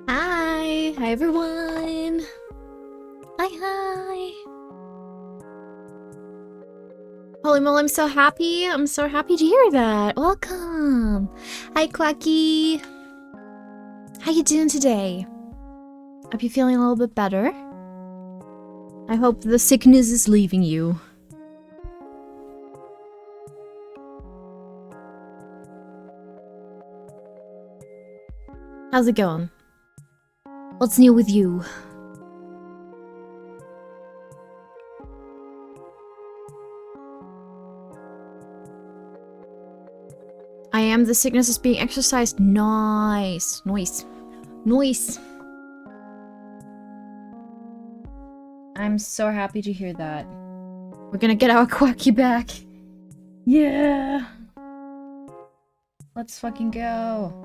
Hi! Hi everyone! Hi! Holy moly, I'm so happy! I'm so happy to hear that! Welcome! Hi Quacky! How you doing today? Hope you're feeling a little bit better. I hope the sickness is leaving you. How's it going? What's new with you? I am. The sickness is being exercised. Nice. Nice. Nice. I'm so happy to hear that. We're gonna get our Quacky back. Yeah. Let's fucking go.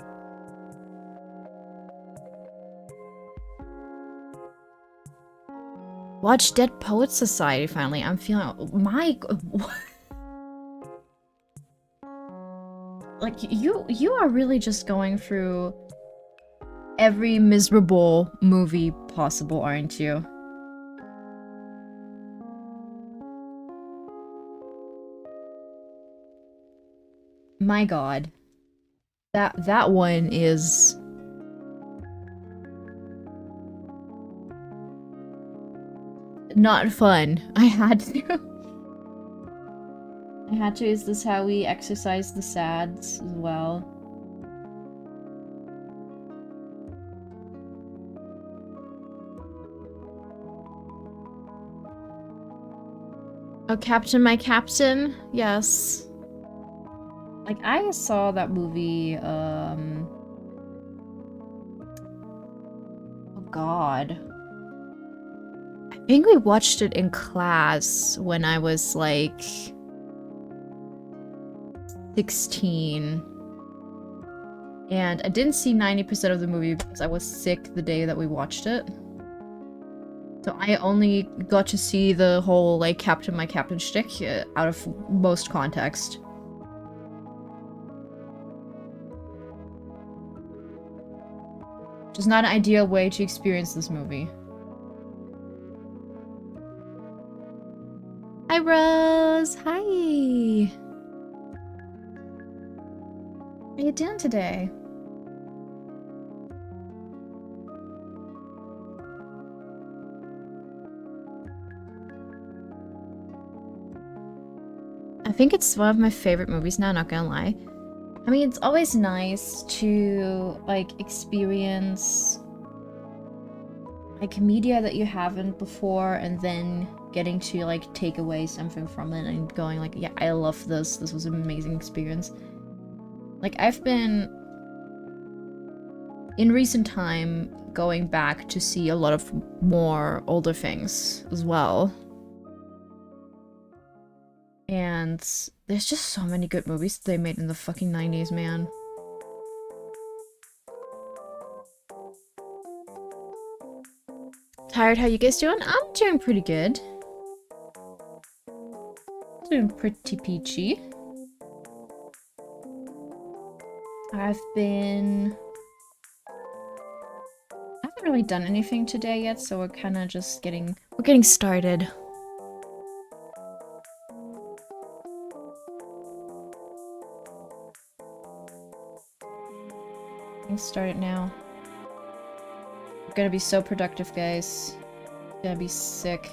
Watch Dead Poets Society finally. I'm feeling like you are really just going through every miserable movie possible, aren't you? My god. That one is not fun. I had to. I had to. Is this how we exercise the sads as well? Oh, Captain, my Captain? Yes. Like, I saw that movie, oh god. I think we watched it in class when I was, like, 16. And I didn't see 90% of the movie because I was sick the day that we watched it. So I only got to see the whole, like, Captain my Captain shtick out of most context. Which is not an ideal way to experience this movie. Hi, Rose! Hi! How you doing today? I think it's one of my favorite movies now, not gonna lie. I mean, it's always nice to, like, experience, like, media that you haven't before, and then getting to, like, take away something from it and going, like, yeah, I love this. This was an amazing experience. Like, I've been, in recent time, going back to see a lot of more older things as well. And there's just so many good movies they made in the fucking 90s, man. Tired, how you guys doing? I'm doing pretty good. Doing pretty peachy. I haven't really done anything today yet, so we're kind of just getting started. Getting started now. We're gonna be so productive, guys. Gonna be sick.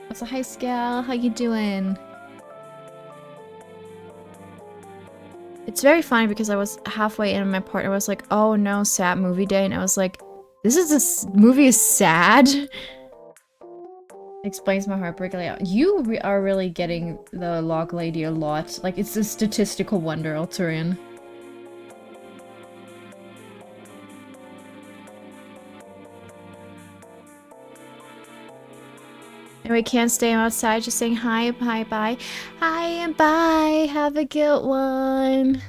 What's a hi, Scal? How you doing? It's very funny because I was halfway in and my partner was like, oh no, sad movie day, and I was like, this movie is sad? Explains my heartbreak layout. You are really getting the log lady a lot. Like, it's a statistical wonder, Alturian. Anyway, can't stay outside, just saying hi, bye, bye. Hi and bye. Have a good one.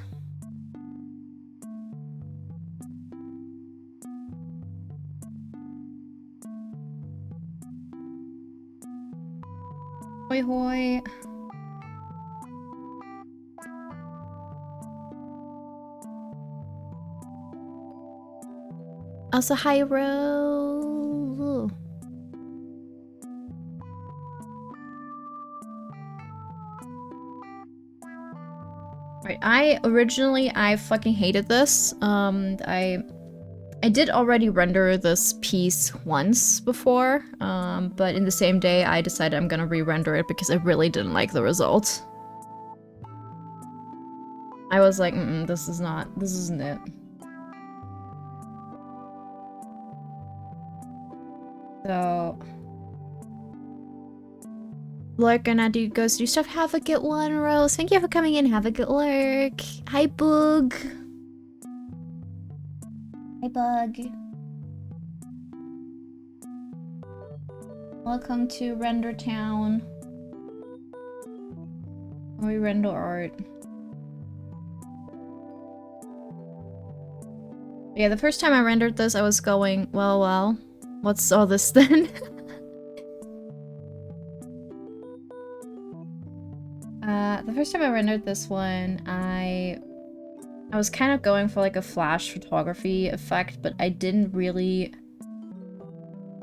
Hoi hoi. Also, hi, Ro. Right, I fucking hated this. I did already render this piece once before, but in the same day I decided I'm gonna re-render it because I really didn't like the result. I was like, this isn't it. So... Lurking at you goes do stuff. Have a good one, Rose. Thank you for coming in. Have a good lurk. Hi, Bug. Hi, Bug. Welcome to Render Town. Where we render art. Yeah, the first time I rendered this, I was going, well, what's all this then? The first time I rendered this one, I was kind of going for like a flash photography effect, but I didn't really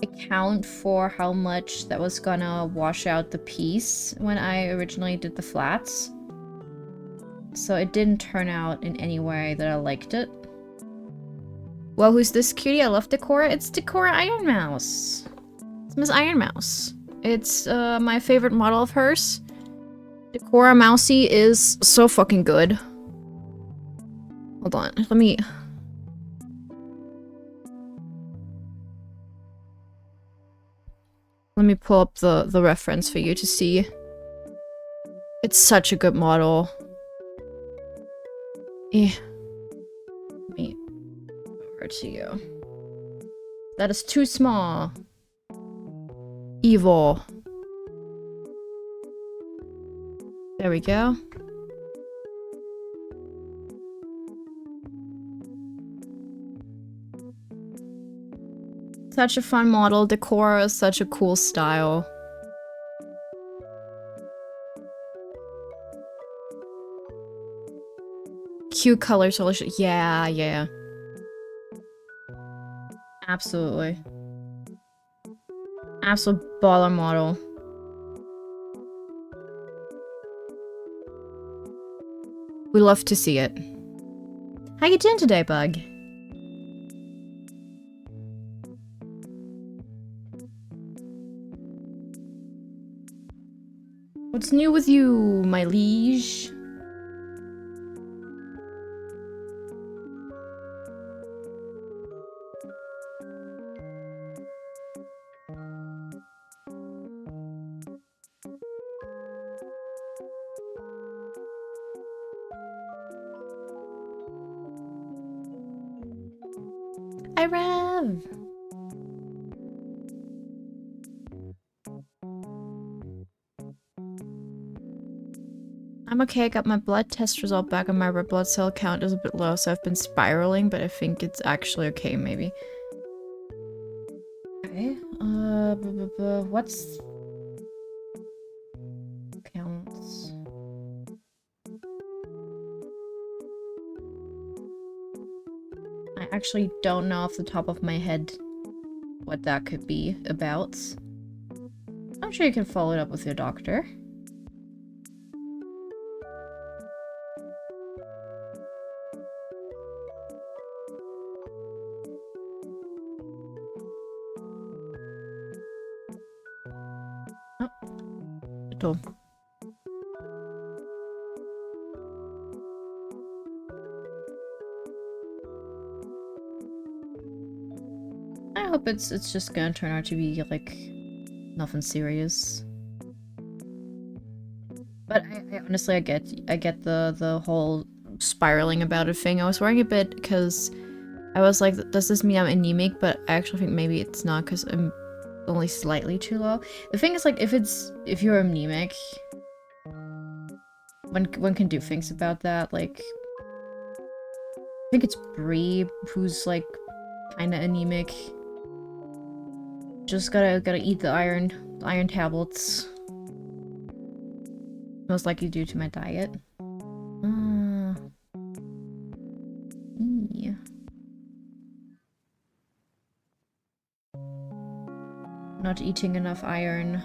account for how much that was gonna wash out the piece when I originally did the flats. So it didn't turn out in any way that I liked it. Well, who's this cutie? I love Decora. It's Decora Ironmouse. It's Miss Ironmouse. It's my favorite model of hers. Decora Mousy is so fucking good. Hold on, let me pull up the reference for you to see. It's such a good model. Eh. Let me over to you. That is too small. Evil. There we go. Such a fun model. Decor is such a cool style. Cute color solution. Yeah, yeah. Absolutely. Absolute baller model. We love to see it. How you doing today, Bug? What's new with you, my liege? Hi, Rev! I'm okay, I got my blood test result back and my red blood cell count is a bit low, so I've been spiraling, but I think it's actually okay, maybe. Okay, what's... counts? I actually don't know off the top of my head what that could be about. I'm sure you can follow it up with your doctor. Oh, I hope it's just gonna turn out to be like nothing serious. But I honestly I get the whole spiraling about it thing. I was worrying a bit because I was like, does this mean I'm anemic? But I actually think maybe it's not because I'm only slightly too low. The thing is, like, if you're anemic, one can do things about that. Like, I think it's Bree who's like kind of anemic. Just gotta eat the iron tablets. Most likely due to my diet. Yeah. not eating enough iron.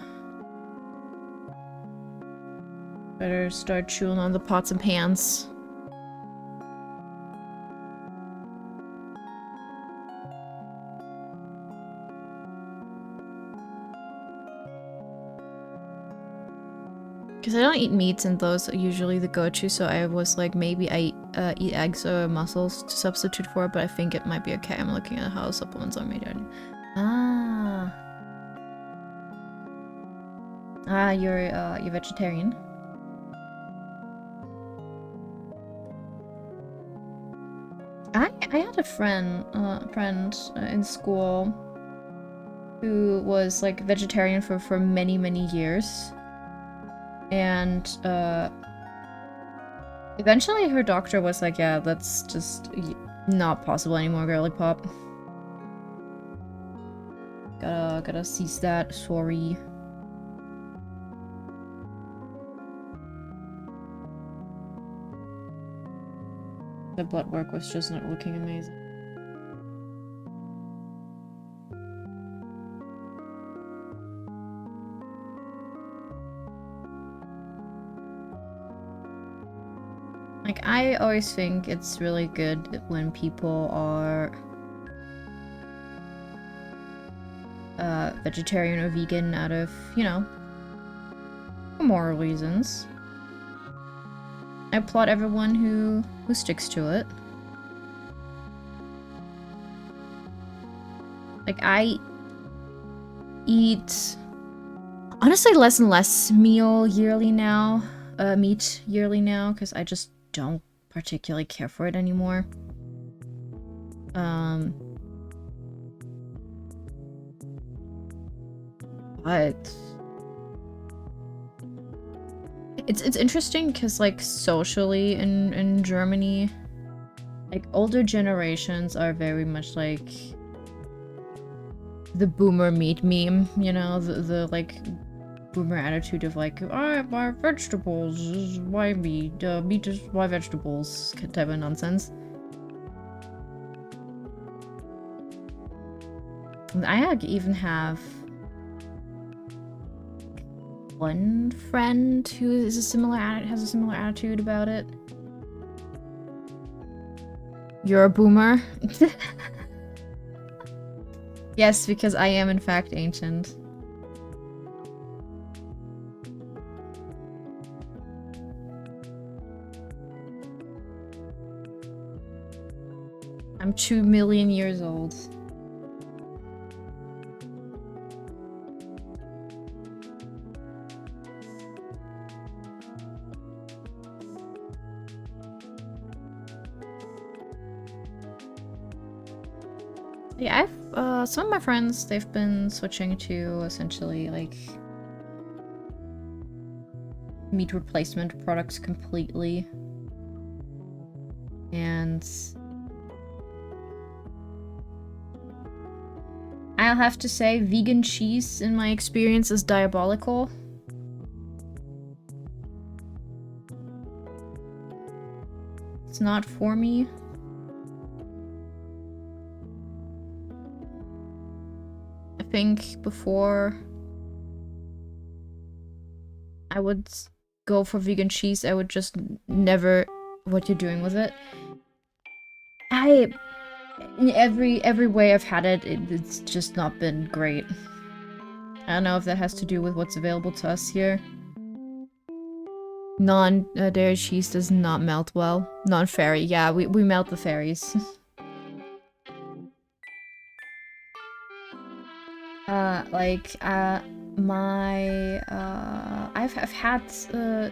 Better start chewing on the pots and pans. Because I don't eat meats, and those are usually the go-to, so I was like, maybe I eat eggs or mussels to substitute for it, but I think it might be okay. I'm looking at how supplements are made. Ah. Ah, you're vegetarian. I had a friend in school who was like vegetarian for many years. And, eventually her doctor was like, yeah, that's just not possible anymore, girly pop. Gotta cease that, sorry. The blood work was just not looking amazing. Like, I always think it's really good when people are vegetarian or vegan out of, you know, moral reasons. I applaud everyone who sticks to it. Like, I eat honestly less and less meat yearly now, because I just don't particularly care for it anymore. But it's interesting because, like, socially in Germany, like, older generations are very much like the boomer meat meme, you know, the like boomer attitude of like, why vegetables, why meat, meat is why vegetables type of nonsense. And I even have one friend who is has a similar attitude about it. You're a boomer? Yes, because I am in fact ancient. I'm 2 million years old. Yeah, some of my friends, they've been switching to essentially, like, meat replacement products completely. And I'll have to say, vegan cheese, in my experience, is diabolical. It's not for me. I think before I would go for vegan cheese, I would just never what you're doing with it. In every way I've had it, it's just not been great. I don't know if that has to do with what's available to us here. Non-dairy cheese does not melt well. Non-fairy, yeah, we melt the fairies. I've had, some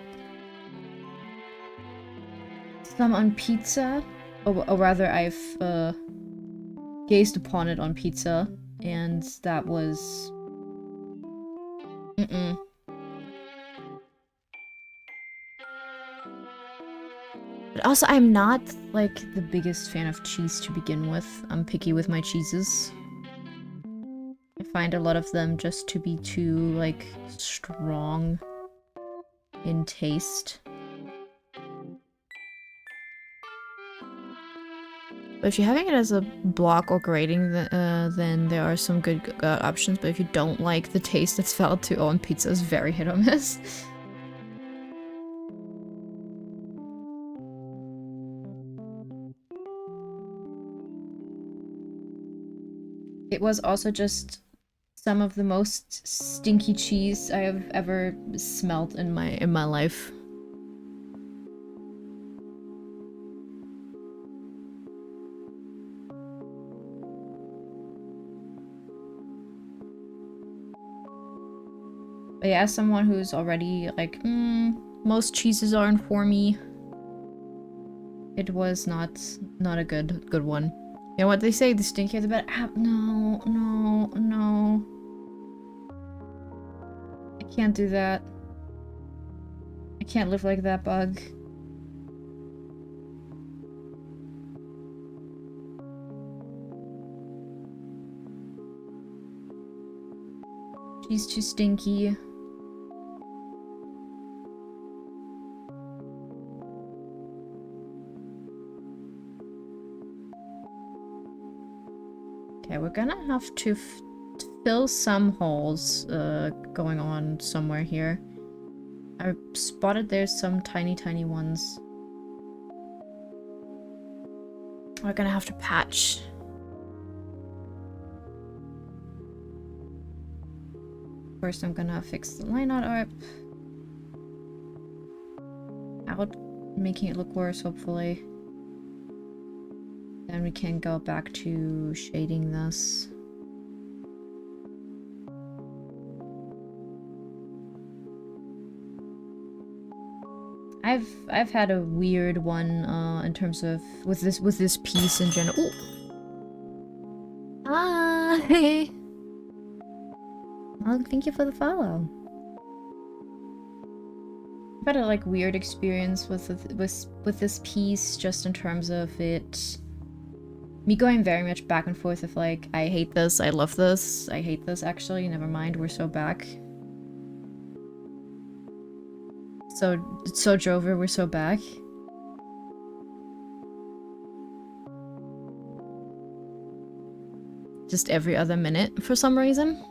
on pizza, or rather I've, gazed upon it on pizza, and that was... But also, I'm not, like, the biggest fan of cheese to begin with. I'm picky with my cheeses. I find a lot of them just to be too, like, strong in taste. But if you're having it as a block or grading, then there are some good options. But if you don't like the taste that's felt to on pizza, is very hit or miss. It was also just some of the most stinky cheese I have ever smelt in my life. But yeah, as someone who's already like, most cheeses aren't for me. It was not a good one. You know what they say? The stinkier the better. No, no, no. I can't do that. I can't live like that, bug. She's too stinky. Okay, we're gonna have to fill some holes going on somewhere here. I spotted there's some tiny ones. We're gonna have to patch. First I'm gonna fix the line art out, making it look worse, hopefully. Then we can go back to shading this. I've had a weird one in terms of with this piece in general. Ooh. Hi. Well, thank you for the follow. I've had a like weird experience with this piece, just in terms of me going very much back and forth of like, I hate this, I love this, I hate this actually, never mind, we're so back. So Drover, we're so back. Just every other minute for some reason.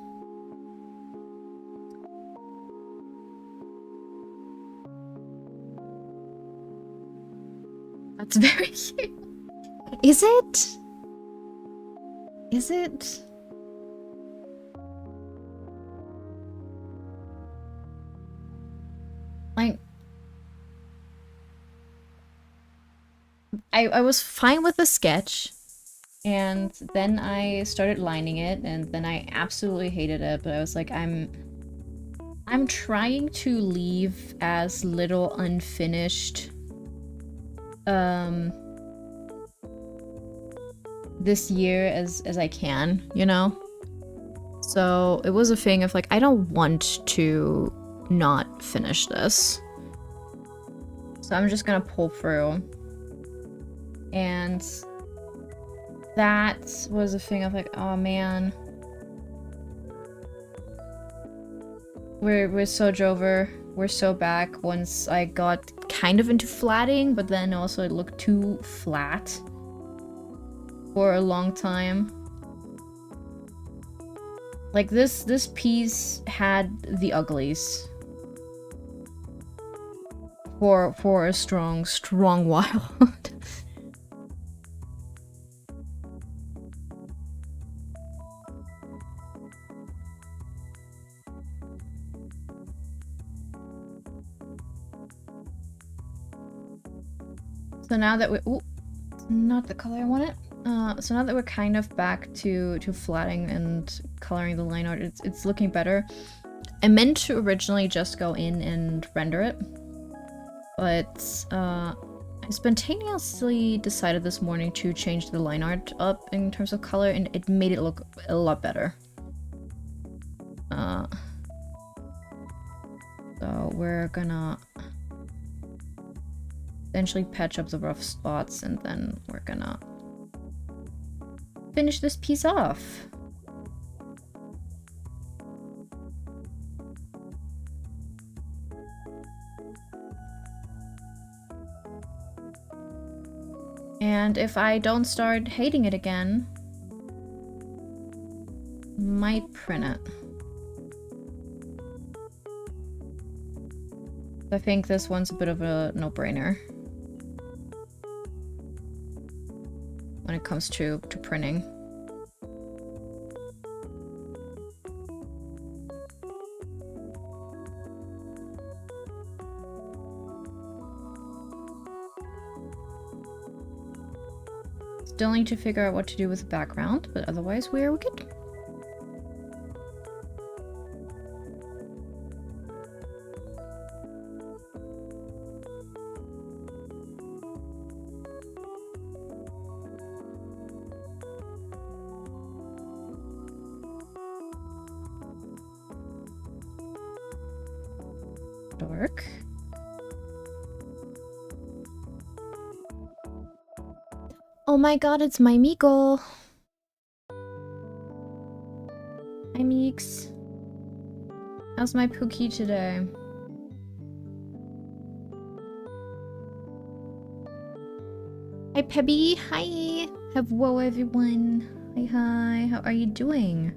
That's very cute. Is it? Is it? Like, I was fine with the sketch, and then I started lining it, and then I absolutely hated it, but I was like, I'm trying to leave as little unfinished this year as I can, you know? So it was a thing of like, I don't want to not finish this. So I'm just gonna pull through. And that was a thing of like, oh man. We're so Drover. We're so back once I got kind of into flatting, but then also it looked too flat for a long time. Like this piece had the uglies for a strong while. So now that we not the color I wanted. So now that we're kind of back to flatting and coloring the line art, it's looking better. I meant to originally just go in and render it, but I spontaneously decided this morning to change the line art up in terms of color, and it made it look a lot better. So we're gonna eventually patch up the rough spots, and then we're gonna finish this piece off. And if I don't start hating it again, might print it. I think this one's a bit of a no-brainer when it comes to printing. Still need to figure out what to do with the background, but otherwise we are good. Dark. Oh my god, it's my Meegle! Hi Meeks. How's my Pookie today? Hi Pebby, hi! Hello everyone. Hi hi, how are you doing?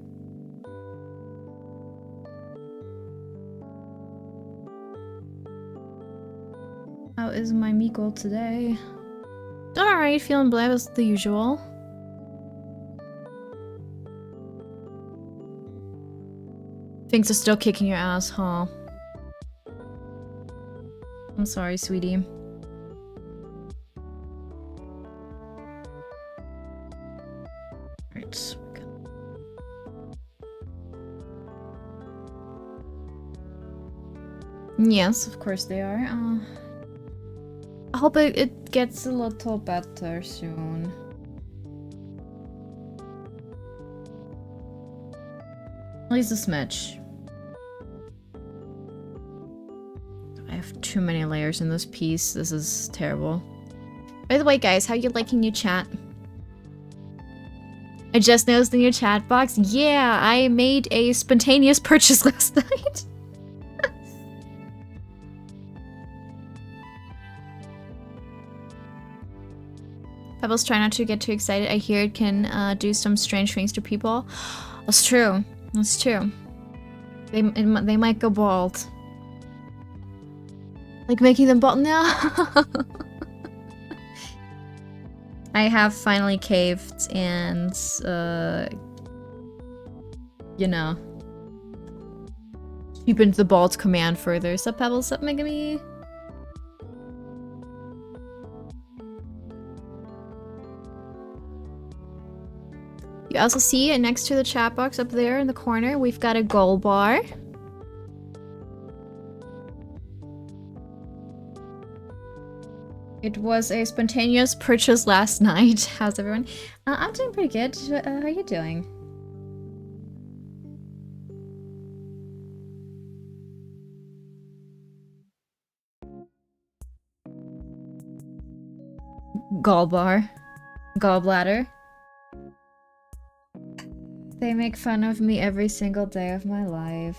How is my Meegle today? Alright, feeling blab as the usual. Things are still kicking your ass, huh? I'm sorry, sweetie. Right. Yes, of course they are. I hope it gets a little better soon. At least a smidge. I have too many layers in this piece. This is terrible. By the way, guys, how you liking your chat? I just noticed in your chat box. Yeah, I made a spontaneous purchase last night. Pebbles, try not to get too excited. I hear it can do some strange things to people. That's true. That's true. They might go bald. Like making them bald now. I have finally caved and, you know, cheapened the bald command further. So Pebbles, stop making me. You also see next to the chat box up there in the corner, we've got a goal bar. It was a spontaneous purchase last night. How's everyone? I'm doing pretty good. How are you doing? Gallbar. Gallbladder. They make fun of me every single day of my life.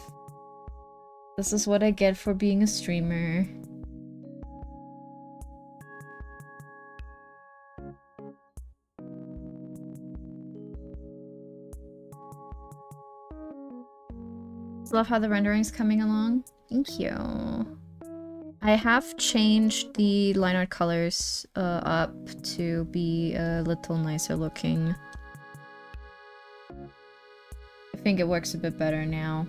This is what I get for being a streamer. Love how the rendering's coming along. Thank you. I have changed the line art colors up to be a little nicer looking. I think it works a bit better now.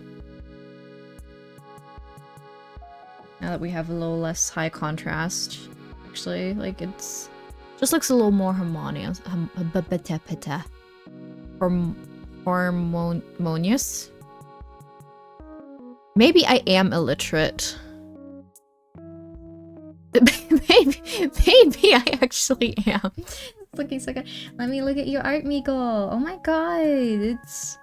Now that we have a little less high contrast. Actually, like it's just looks a little more harmonious. Harmonious. Maybe I am illiterate. maybe I actually am. It's looking so good. Let me look at your art, Meegle. Oh my god, it's...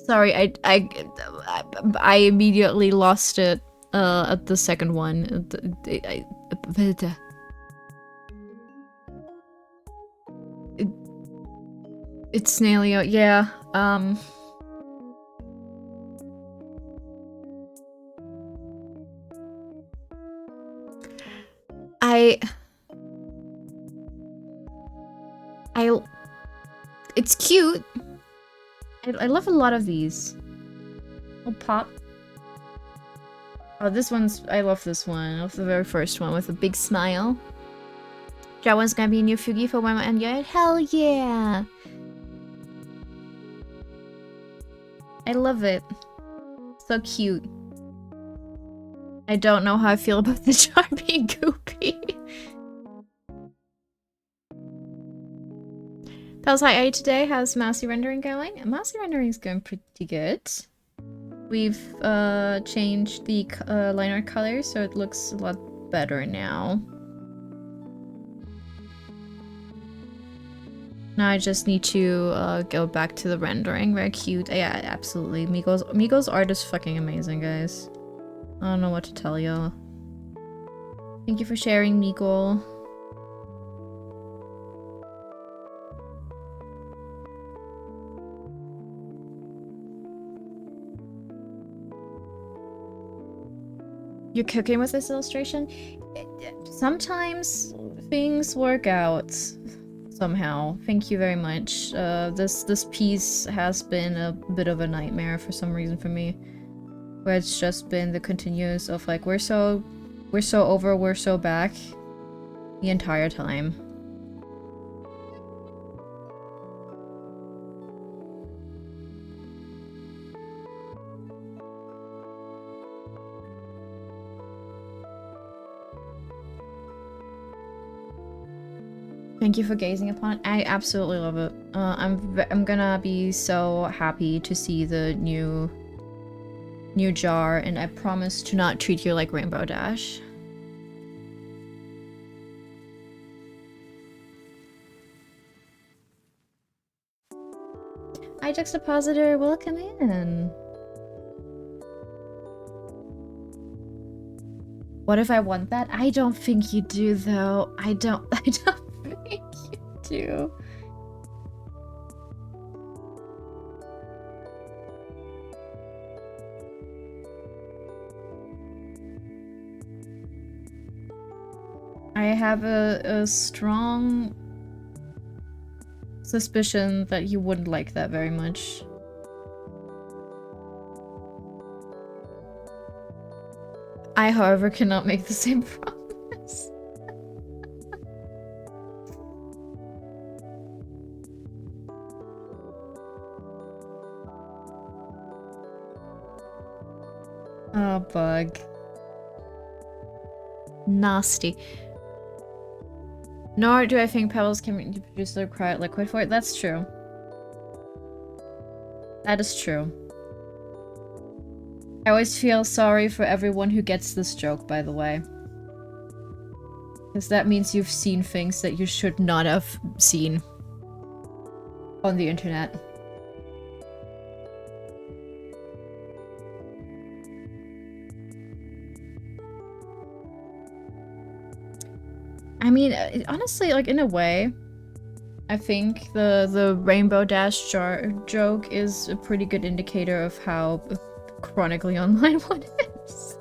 Sorry, I immediately lost it at the second one. It's Snailio, yeah. It's cute. I love a lot of these. Oh, pop. Oh, this one's... I love this one. I love the very first one with a big smile. That one's gonna be a new Fugi for when and yeah, hell yeah! I love it. So cute. I don't know how I feel about the jar being goopy. Pebbles, how are you today? How's mousy rendering going? Mousy rendering is going pretty good. We've changed the line art color so it looks a lot better now. Now I just need to go back to the rendering. Very cute. Yeah, absolutely. Migo's art is fucking amazing, guys. I don't know what to tell y'all. Thank you for sharing, Migo. You're cooking with this illustration? Sometimes things work out somehow. Thank you very much. This piece has been a bit of a nightmare for some reason for me. Where it's just been the continuous of like, we're so over, we're so back the entire time. Thank you for gazing upon it. I absolutely love it. I'm gonna be so happy to see the new jar, and I promise to not treat you like Rainbow Dash. Hi Juxtapositor, welcome in. What if I want that? I don't think you do though. I don't think you do. I have a strong suspicion that you wouldn't like that very much. I, however, cannot make the same promise. Oh, bug. Nasty. Nor do I think Pebbles can produce the required liquid for it. That's true. That is true. I always feel sorry for everyone who gets this joke, by the way. Because that means you've seen things that you should not have seen on the internet. I mean, honestly, like, in a way, I think the Rainbow Dash jar joke is a pretty good indicator of how chronically online one is.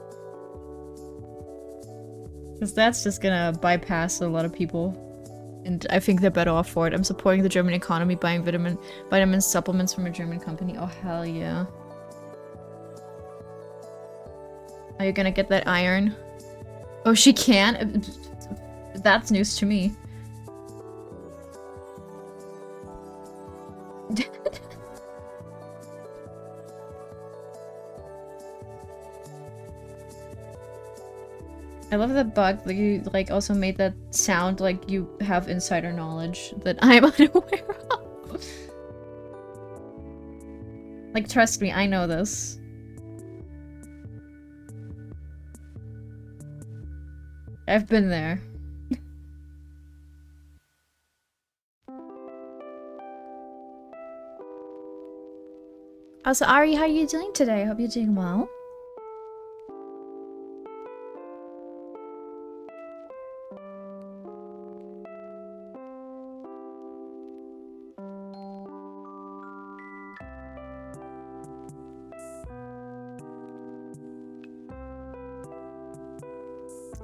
Because that's just gonna bypass a lot of people. And I think they're better off for it. I'm supporting the German economy, buying vitamin supplements from a German company. Oh, hell yeah. Are you gonna get that iron? Oh, she can? That's news to me. I love the bug that you, like, also made that sound like you have insider knowledge that I'm unaware of. Like, trust me, I know this. I've been there. Also, Ari, how are you doing today? I hope you're doing well.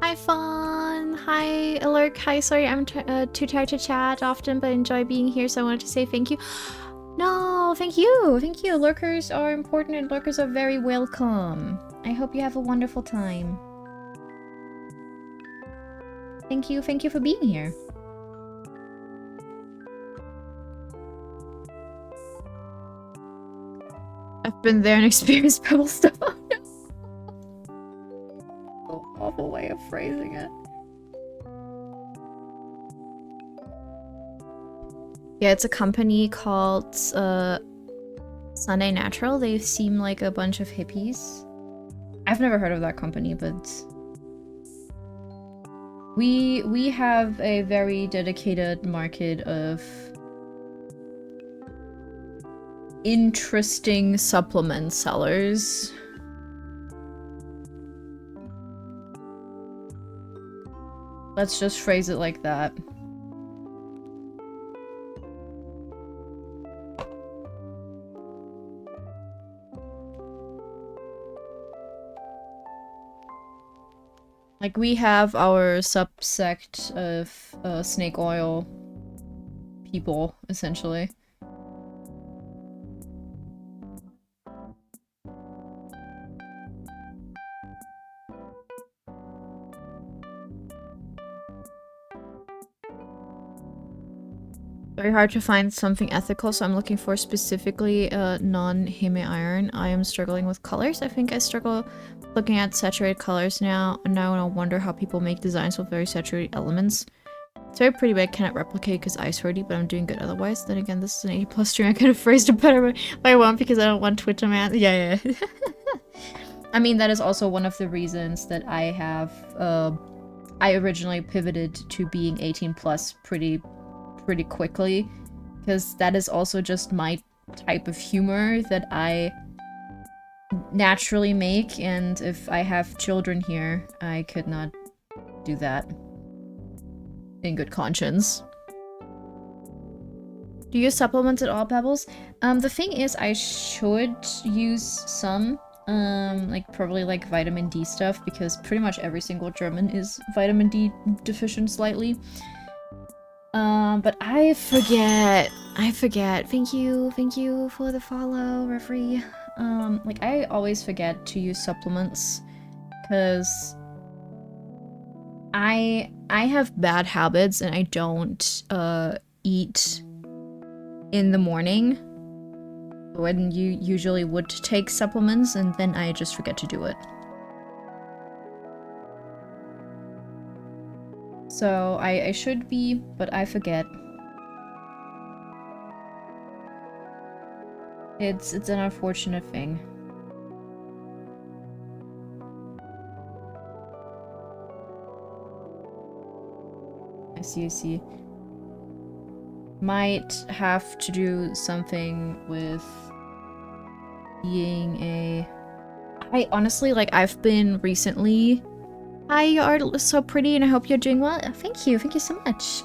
Hi, Fawn! everyone. Hi, Alert. Hi, sorry, I'm too tired to chat often, but enjoy being here, so I wanted to say thank you. No, thank you. Thank you. Lurkers are important and lurkers are very welcome. I hope you have a wonderful time. Thank you for being here. I've been there and experienced Pebble stuff. Oh, no. So awful way of phrasing it. Yeah, it's a company called Sunday Natural. They seem like a bunch of hippies. I've never heard of that company, but we have a very dedicated market of interesting supplement sellers. Let's just phrase it like that. Like, we have our subsect of snake oil people, essentially. Very hard to find something ethical, so I'm looking for specifically non-heme iron. I am struggling with colors. I think I struggle looking at saturated colors now, and now I wonder how people make designs with very saturated elements. It's very pretty, but I cannot replicate because ice already, but I'm doing good otherwise. Then again, this is an 80+ stream. I could have phrased it better, but I won't because I don't want Twitter, man. Yeah. I mean, that is also one of the reasons that I have, I originally pivoted to being 18+ pretty quickly, because that is also just my type of humor that I naturally make, and if I have children here, I could not do that in good conscience. Do you use supplements at all, Pebbles? The thing is, I should use some, like probably like vitamin D stuff, because pretty much every single German is vitamin D deficient slightly. But I forget. Thank you for the follow, referee. Like, I always forget to use supplements, because I have bad habits and I don't, eat in the morning when you usually would take supplements, and then I just forget to do it. So I should be, but I forget. It's an unfortunate thing. I see. Might have to do something with being a... I honestly, like, I've been recently... Hi, you are so pretty and I hope you're doing well. Thank you so much.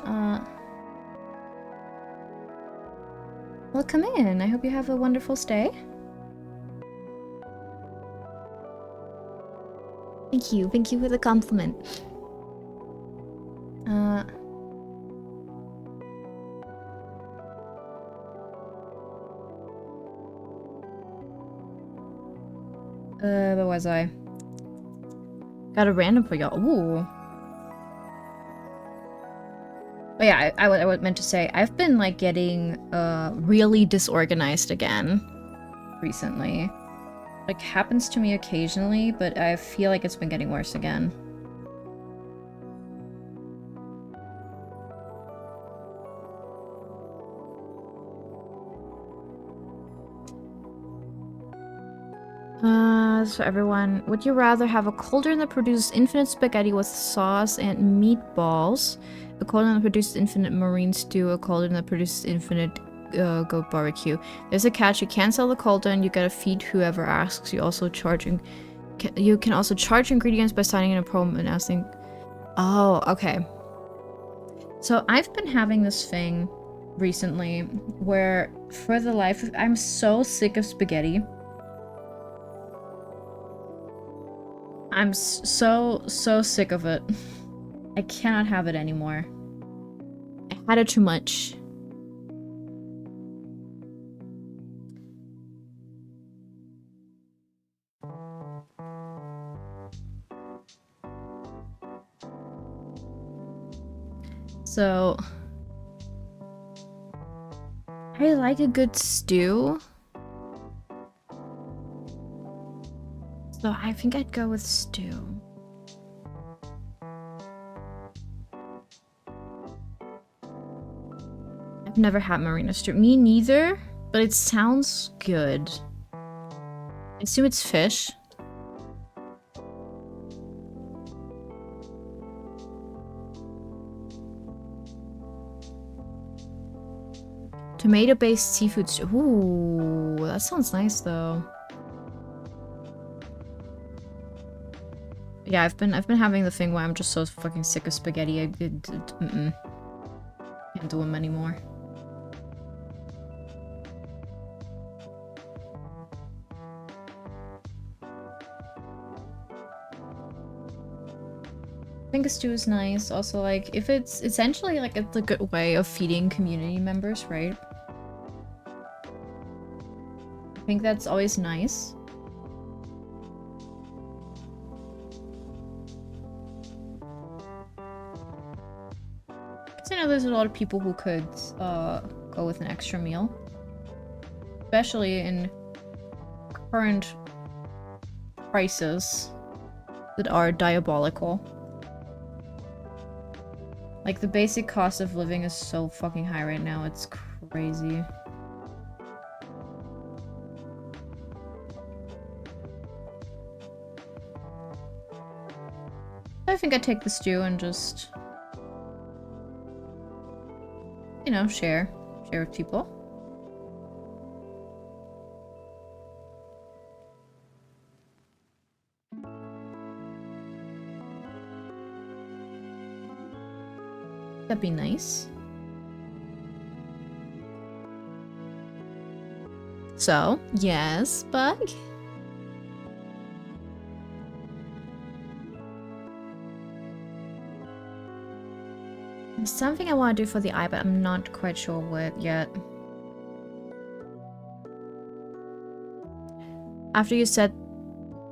Welcome in. I hope you have a wonderful stay. Thank you for the compliment. Where was I? Got a random for y'all. Ooh. But yeah, I meant to say, I've been, like, getting, really disorganized again recently. Like, happens to me occasionally, but I feel like it's been getting worse again. So everyone, would you rather have a cauldron that produces infinite spaghetti with sauce and meatballs, a cauldron that produces infinite marine stew, a cauldron that produces infinite goat barbecue? There's a catch: you can't sell the cauldron, you gotta feed whoever asks. You can also charge ingredients by signing in a promo and asking. Oh, okay. So I've been having this thing recently where, for the life of, I'm so sick of spaghetti. I'm so sick of it. I cannot have it anymore. I had it too much. So, I like a good stew. So I think I'd go with stew. I've never had marina stew. Me neither, but it sounds good. I assume it's fish. Tomato-based seafood stew. Ooh, that sounds nice though. Yeah, I've been having the thing where I'm just so fucking sick of spaghetti. I can't do them anymore. I think a stew is nice. Also, like, if it's essentially like it's a good way of feeding community members, right? I think that's always nice. Because I know there's a lot of people who could go with an extra meal. Especially in current prices that are diabolical. Like, the basic cost of living is so fucking high right now, it's crazy. I think I'd take the stew and just, you know, share with people. That'd be nice. So, yes, Bug? There's something I want to do for the eye, but I'm not quite sure what yet. After you said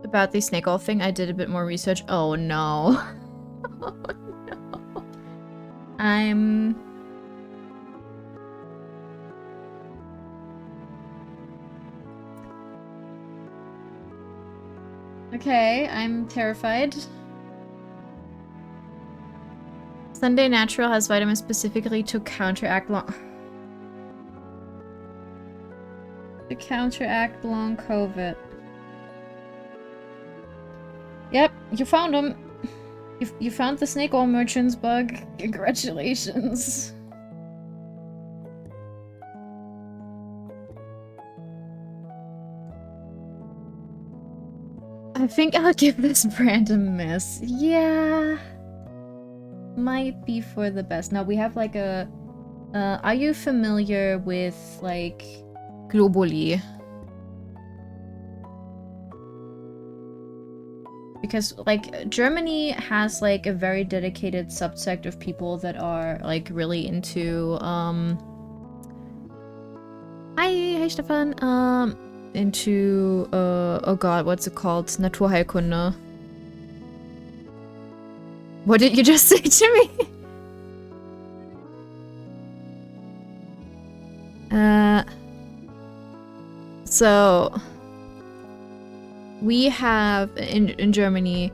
about the snake oil thing, I did a bit more research. Oh no. Oh no. I'm... Okay, I'm terrified. Sunday Natural has vitamins specifically to counteract long COVID. Yep, you found them. You found the snake oil merchants, Bug. Congratulations. I think I'll give this brand a miss. Yeah. Might be for the best. Now we have like a... are you familiar with like globally? Because like Germany has like a very dedicated subsect of people that are like really into Hi Stefan. Into oh god, what's it called? Naturheilkunde. What did you just say to me? So we have in Germany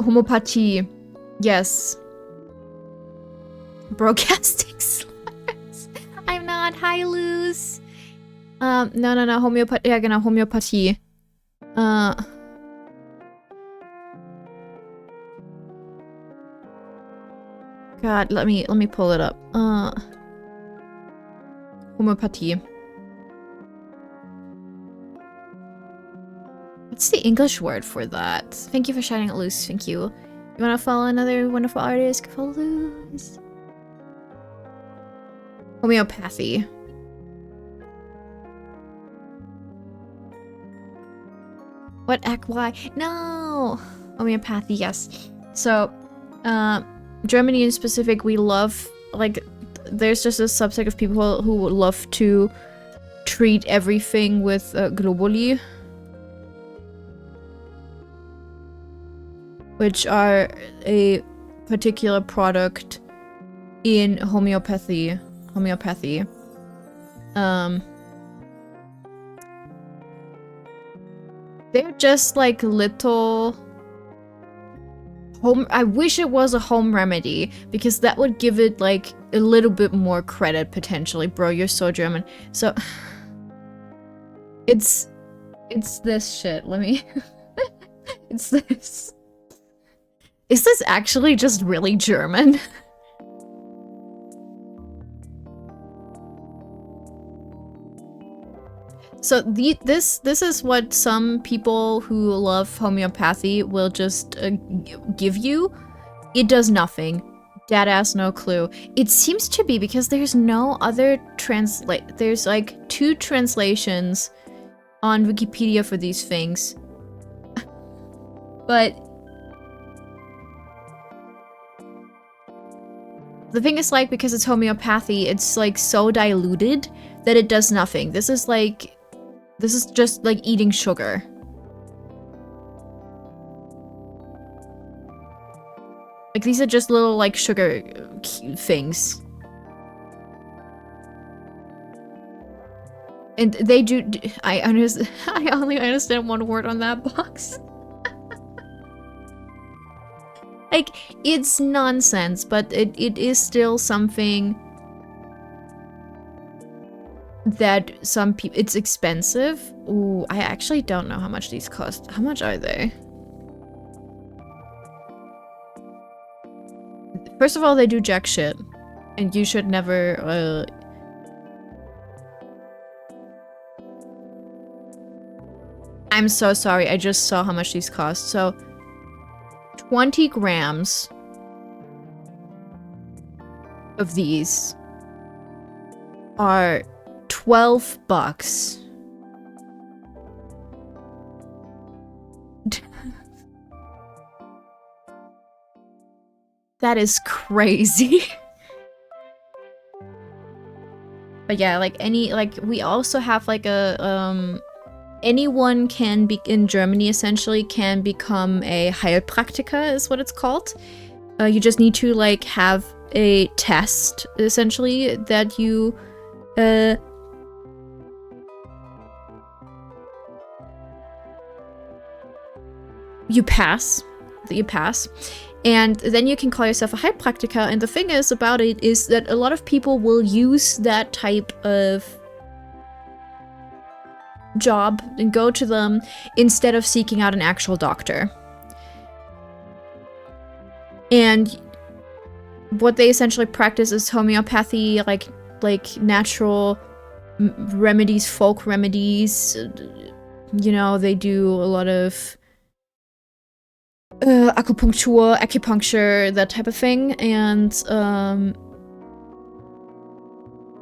homeopathy. Yes. Broadcasting slurs. I'm not. Hi, Luz. No, Homöopathie. Ja, genau, Homöopathie. God, let me pull it up. Homeopathy. What's the English word for that? Thank you for shouting it loose. Thank you. You wanna follow another wonderful artist? Follow Luz. Homeopathy. What? Why? No! Homeopathy, yes. So, Germany in specific, we love, like, there's just a subset of people who would love to treat everything with globuli, which are a particular product in homeopathy. They're just like little home. I wish it was a home remedy, because that would give it like a little bit more credit potentially. Bro, you're so German. So it's this shit. Let me it's this. Is this actually just really German? So this is what some people who love homeopathy will just give you. It does nothing. Deadass no clue. It seems to be because there's no other there's like 2 translations on Wikipedia for these things. But the thing is, like, because it's homeopathy, it's like so diluted that it does nothing. This is just like eating sugar. Like, these are just little, like, sugar things. And they do- I only understand one word on that box. Like, it's nonsense, but it is still something that some people- it's expensive. Ooh, I actually don't know how much these cost. How much are they? First of all, they do jack shit. And you should never, I'm so sorry, I just saw how much these cost. So, 20 grams of these are $12. That is crazy. But yeah, like we also have like a, anyone can be in Germany essentially can become a Heilpraktiker is what it's called. You just need to like have a test essentially that you pass. And then you can call yourself a Heilpraktiker. And the thing is about it is that a lot of people will use that type of job and go to them instead of seeking out an actual doctor. And what they essentially practice is homeopathy, like natural remedies, folk remedies. You know, they do a lot of acupuncture, that type of thing, and a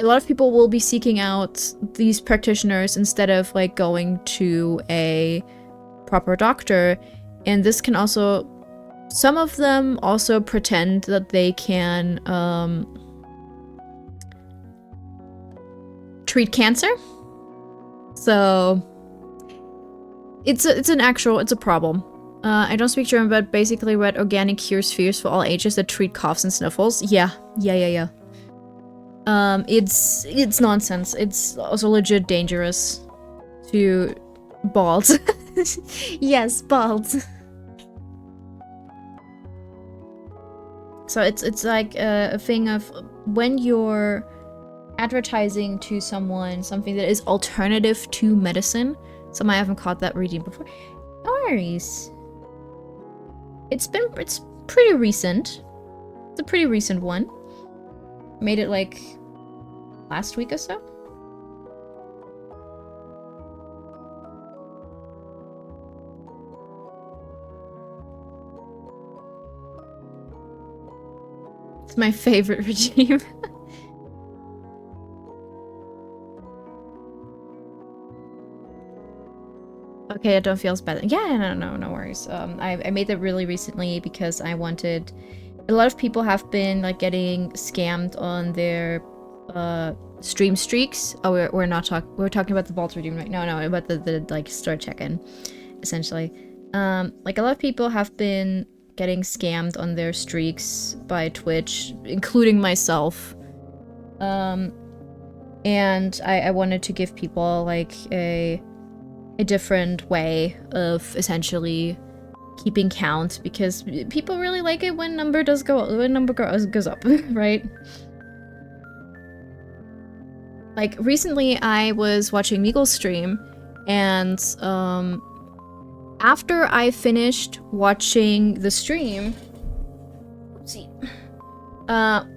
lot of people will be seeking out these practitioners instead of like going to a proper doctor. And this can also, some of them also pretend that they can treat cancer. So it's a problem. I don't speak German, but basically read Organic Cures Fears for All Ages that treat coughs and sniffles. Yeah. It's nonsense. It's also legit dangerous to balls. Yes, balls. So it's like a thing of when you're advertising to someone something that is alternative to medicine. Some I haven't caught that reading before. No worries. It's pretty recent. It's a pretty recent one. Made it like last week or so. It's my favorite regime. Okay, I don't feel as bad. Yeah, no worries. I made that really recently because I wanted a lot of people have been like getting scammed on their stream streaks. Oh, we're not talking. We're talking about the vault redeem right now. No, about the like store check-in, essentially. Like a lot of people have been getting scammed on their streaks by Twitch, including myself. And I wanted to give people like a different way of essentially keeping count, because people really like it when number goes up, right? Like recently I was watching Meagle's stream, and after I finished watching the stream,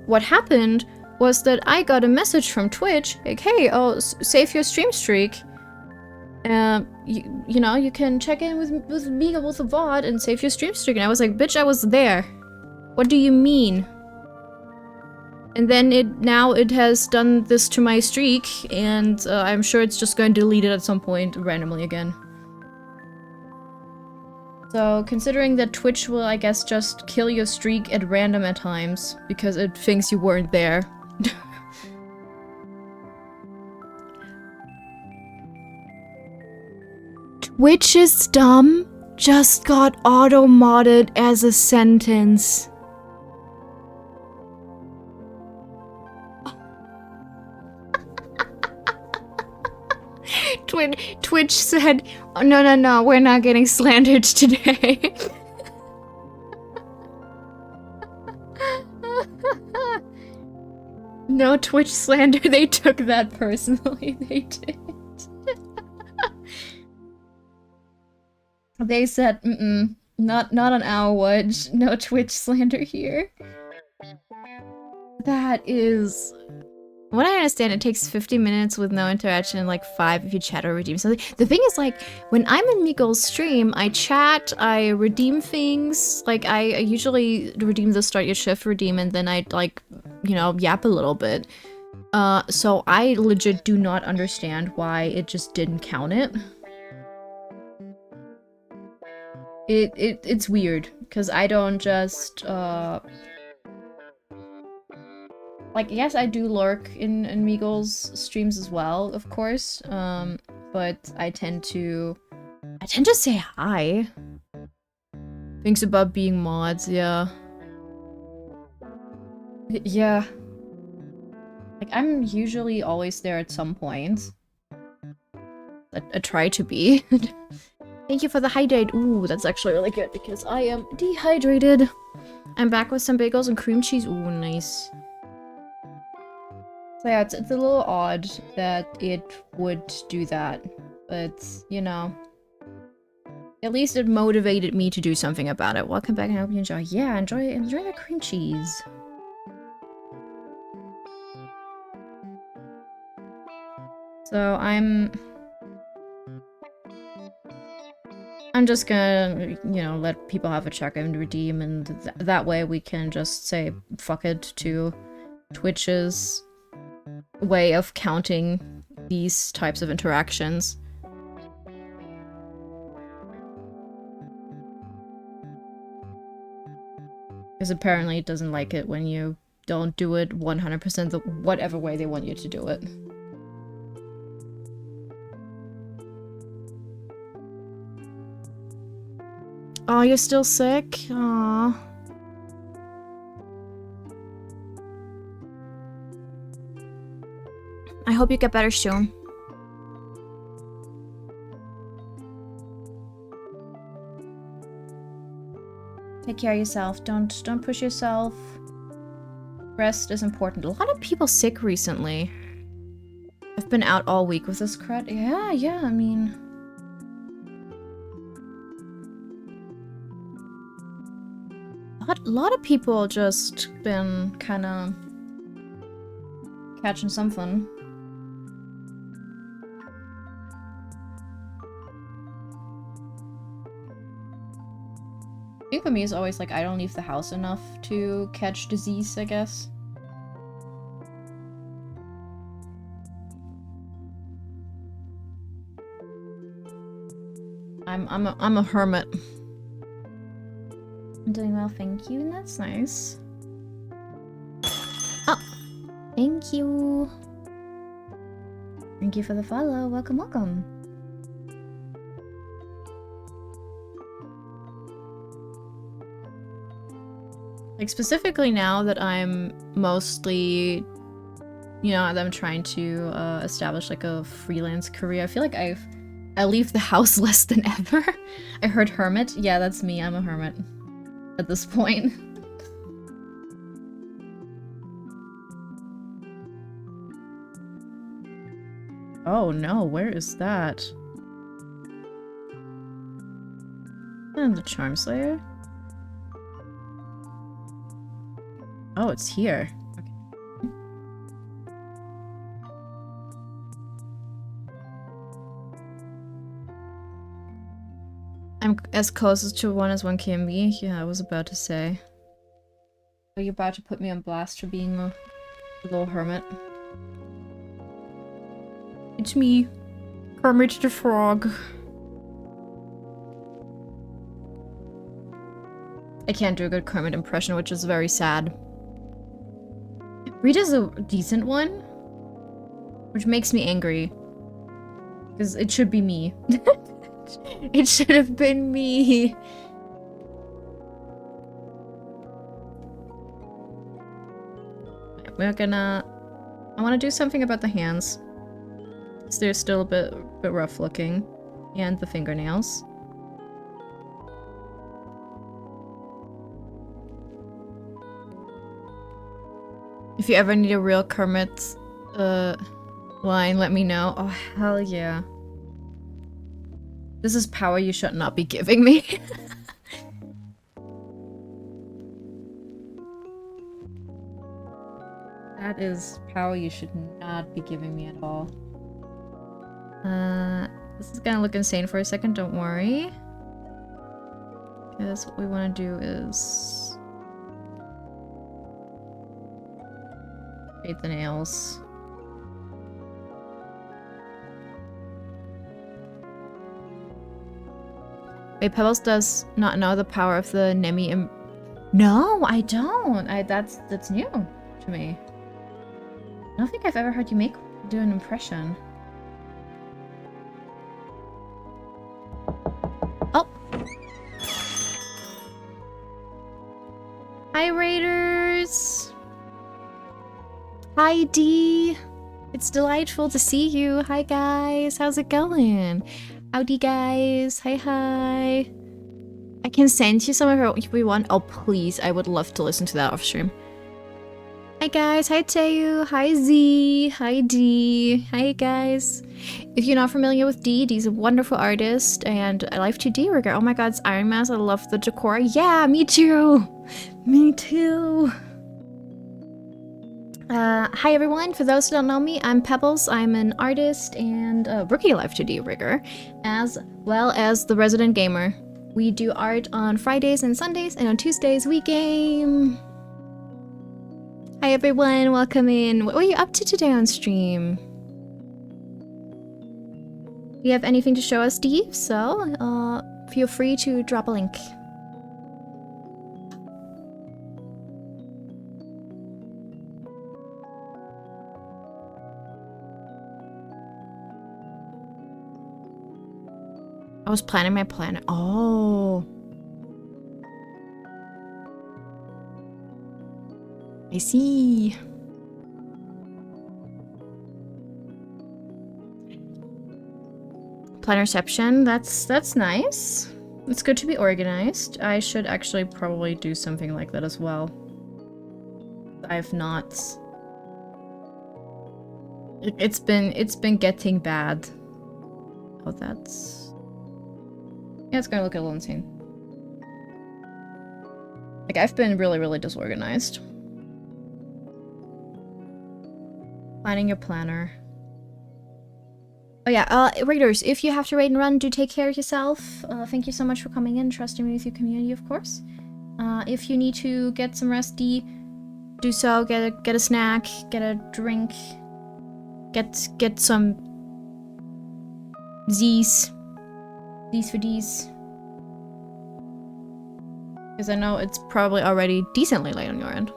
what happened was that I got a message from Twitch, like, hey, oh, save your stream streak. You know, you can check in with Meagle with a VOD and save your stream streak. And I was like, bitch, I was there. What do you mean? And then now it has done this to my streak, and I'm sure it's just going to delete it at some point randomly again. So, considering that Twitch will, I guess, just kill your streak at random at times, because it thinks you weren't there. Twitch is dumb just got auto-modded as a sentence. Twitch said, oh, no, we're not getting slandered today. No Twitch slander, they took that personally, they did. They said, not on our watch, no Twitch slander here. That is... What I understand, it takes 50 minutes with no interaction and like 5 if you chat or redeem something. The thing is, like, when I'm in Meagle's stream, I chat, I redeem things. Like, I usually redeem the start your shift redeem, and then I, like, you know, yap a little bit. So I legit do not understand why it just didn't count it. It's weird, because I don't just, like, yes, I do lurk in Meagle's streams as well, of course, but I tend to say hi. Things about being mods, yeah. Yeah. Like, I'm usually always there at some point. I try to be. Thank you for the hydrate. Ooh, that's actually really good, because I am dehydrated. I'm back with some bagels and cream cheese. Ooh, nice. So yeah, it's a little odd that it would do that, but, you know, at least it motivated me to do something about it. Welcome back and I hope you enjoy. Yeah, enjoy the cream cheese. So I'm just gonna, you know, let people have a check and redeem, and that way we can just say fuck it to Twitch's way of counting these types of interactions. Because apparently it doesn't like it when you don't do it 100% the whatever way they want you to do it. Oh, you're still sick? Aww. I hope you get better soon. Take care of yourself. Don't push yourself. Rest is important. A lot of people sick recently. I've been out all week with this crud. Yeah, I mean... A lot of people just been kinda... catching something. I think for me it's always like I don't leave the house enough to catch disease, I guess. I'm a hermit. I'm doing well, thank you. That's nice. Oh, thank you. Thank you for the follow. Welcome, welcome. Like, specifically now that I'm mostly, you know, that I'm trying to establish like a freelance career, I feel like I leave the house less than ever. I heard hermit. Yeah, that's me. I'm a hermit at this point. Oh no, where is that? And the Charm Slayer? Oh, it's here. Okay. I'm as close to one as one can be. Yeah, I was about to say. Are you about to put me on blast for being a little hermit? It's me, Kermit the Frog. I can't do a good Kermit impression, which is very sad. Rita's a decent one, which makes me angry. Because it should be me. It should have been me. We're gonna... I want to do something about the hands. They're still a bit rough looking. And the fingernails. If you ever need a real Kermit line, let me know. Oh, hell yeah. This is power you should not be giving me. That is power you should not be giving me at all. This is gonna look insane for a second, don't worry. Because what we want to do is... fade the nails. Wait, Pebbles does not know the power of the Nemi No, I don't! That's new to me. I don't think I've ever heard you do an impression. Oh! Hi, Raiders! Hi, Dee! It's delightful to see you. Hi, guys. How's it going? Howdy, guys. Hi, hi. I can send you some of her if we want. Oh, please. I would love to listen to that off stream. Hi, guys. Hi, Tayu. Hi, Z. Hi, Dee. Hi, guys. If you're not familiar with Dee, Dee's a wonderful artist and I like 2D rigger. Oh my god, it's Ironmouse. I love the decor. Yeah, me too. Me too. Hi everyone, for those who don't know me, I'm Pebbles. I'm an artist and a Rookie Life 2D rigger, as well as the resident gamer. We do art on Fridays and Sundays, and on Tuesdays we game. Hi everyone, welcome in. What were you up to today on stream? Do you have anything to show us, Steve? So, feel free to drop a link. I was planning my plan. Oh. I see. Plannerception, that's nice. It's good to be organized. I should actually probably do something like that as well. I've not. It's been getting bad. Oh, that's... yeah, it's gonna look a little insane. Like, I've been really disorganized. Planning your planner. Oh yeah, raiders, if you have to raid and run, do take care of yourself. Thank you so much for coming in, trusting me with your community, of course. If you need to get some resty, do so. Get a snack, get a drink, get some Z's. These for D's. Because I know it's probably already decently late on your end.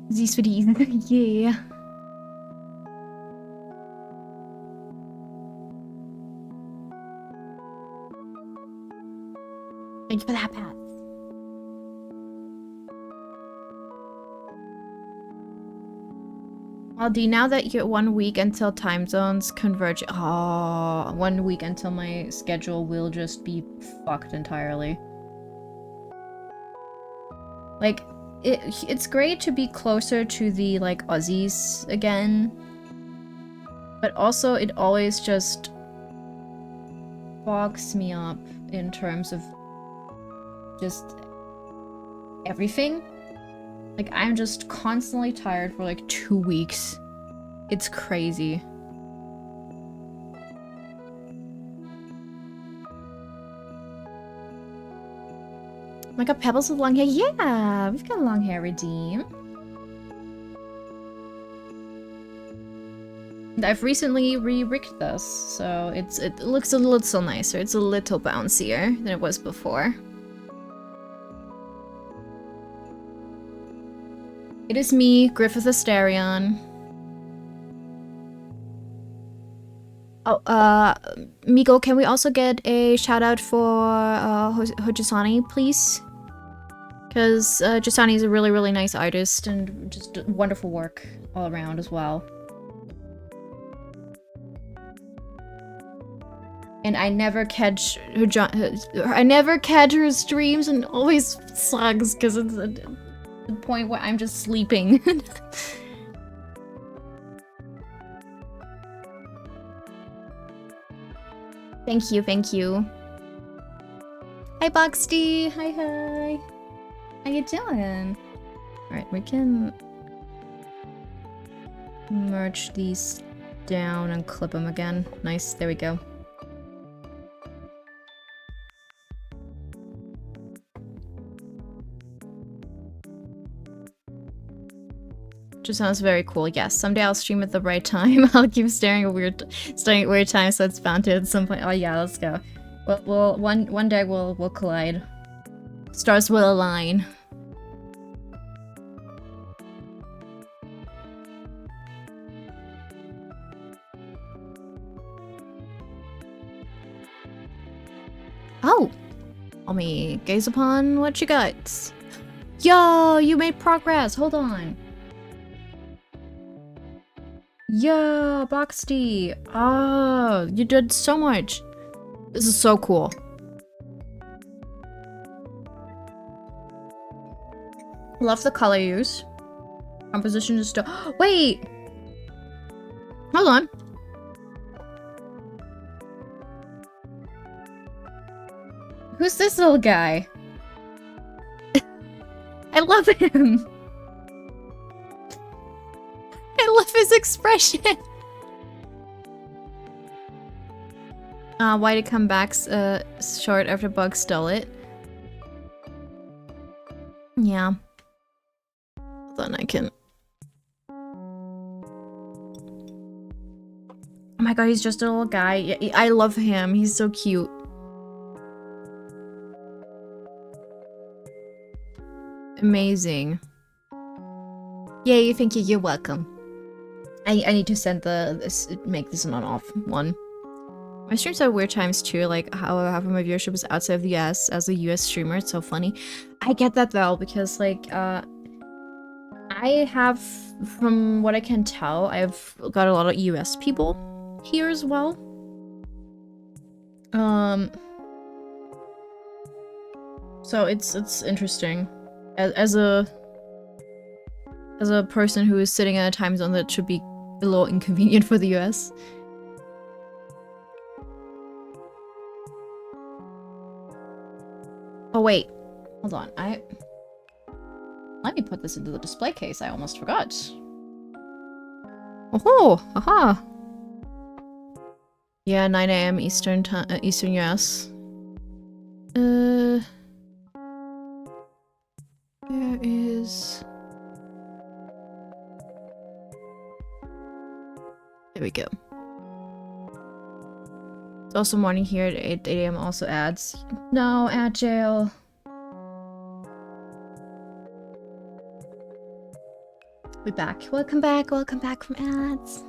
These for these. Yeah. Thank you for that, Pat. Aldi, now that you're 1 week until time zones converge. Oh, 1 week until my schedule will just be fucked entirely. Like, it's great to be closer to the, like, Aussies again. But also, it always just fogs me up in terms of just everything. Like, I'm just constantly tired for like 2 weeks. It's crazy. Oh my god, Pebbles with long hair. Yeah, we've got long hair, Redeem. And I've recently re-rigged this, so it looks a little nicer. It's a little bouncier than it was before. It is me, Griffith Asterion. Oh, Miko, can we also get a shout out for Hojisani, please? Because Jasani is a really, really nice artist and just wonderful work all around as well. And I never catch her streams, and always sucks because it's the point where I'm just sleeping. Thank you, thank you. Hi, Boxty. Hi, hi. How you doing? Alright, we can merge these down and clip them again. Nice, there we go. Just sounds very cool. Yes, someday I'll stream at the right time. I'll keep staring at weird times, so it's bound to at some point. Oh yeah, let's go. Well, one day we'll collide. Stars will align. Oh, let me gaze upon what you got. Yo, you made progress. Hold on. Yo, Boxty. Oh, you did so much. This is so cool. Love the color use. Composition is still. Wait! Hold on. Who's this little guy? I love him. I love his expression. Why did come back short after Bug stole it? Yeah. Then I can. Oh my god, he's just a little guy. I love him. He's so cute. Amazing. Yay, thank you. You're welcome. I need to send make this an on-off one. My streams have weird times too, like how half of my viewership is outside of the US as a US streamer. It's so funny. I get that though, because like, I have, from what I can tell, I've got a lot of US people here as well. So it's interesting. As a person who is sitting in a time zone that should be a little inconvenient for the US. Oh wait, hold on, let me put this into the display case, I almost forgot. Oh, aha! Yeah, 9 AM Eastern time, Eastern US. There is... There we go. It's also morning here at 8 a.m. also ads. No, ad jail. We're back. Welcome back from ads.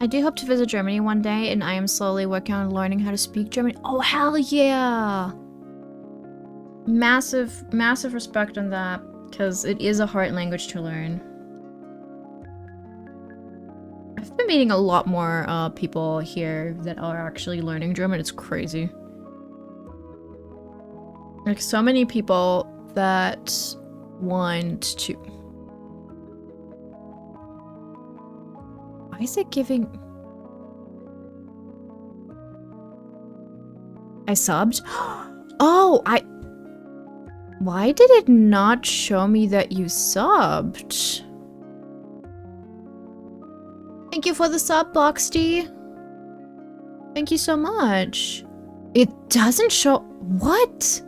I do hope to visit Germany one day, and I am slowly working on learning how to speak German. Oh, hell yeah! Massive respect on that, because it is a hard language to learn. I've been meeting a lot more people here that are actually learning German. It's crazy. Like, so many people that want to... Why is it giving... I subbed? Oh, Why did it not show me that you subbed? Thank you for the sub, Boxty. Thank you so much. It doesn't show... What?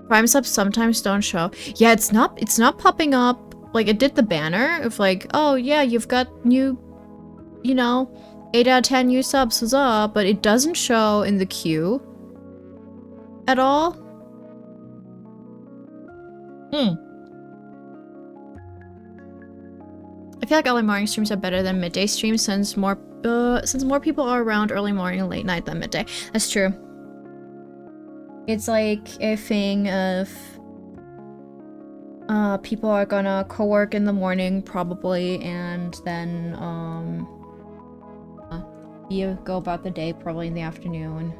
Prime subs sometimes don't show. Yeah, it's not popping up. Like, it did the banner of like, oh yeah, you've got new, you know, 8 out of 10 new subs, huzzah, but it doesn't show in the queue at all. I feel like early morning streams are better than midday streams since more people are around early morning and late night than midday. That's true. It's like a thing of people are gonna co-work in the morning probably, and then you go about the day probably in the afternoon.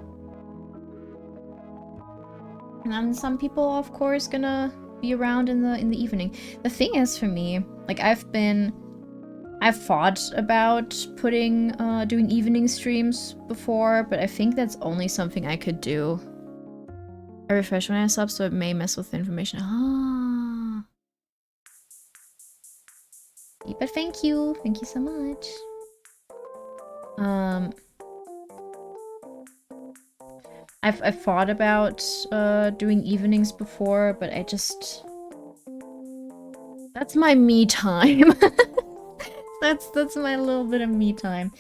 And then some people, of course, gonna be around in the evening. The thing is, for me, like I've thought about doing evening streams before, but I think that's only something I could do. I refresh when I sub, so it may mess with the information. Ah. But thank you so much. I've thought about doing evenings before, but that's my me time. That's my little bit of me time.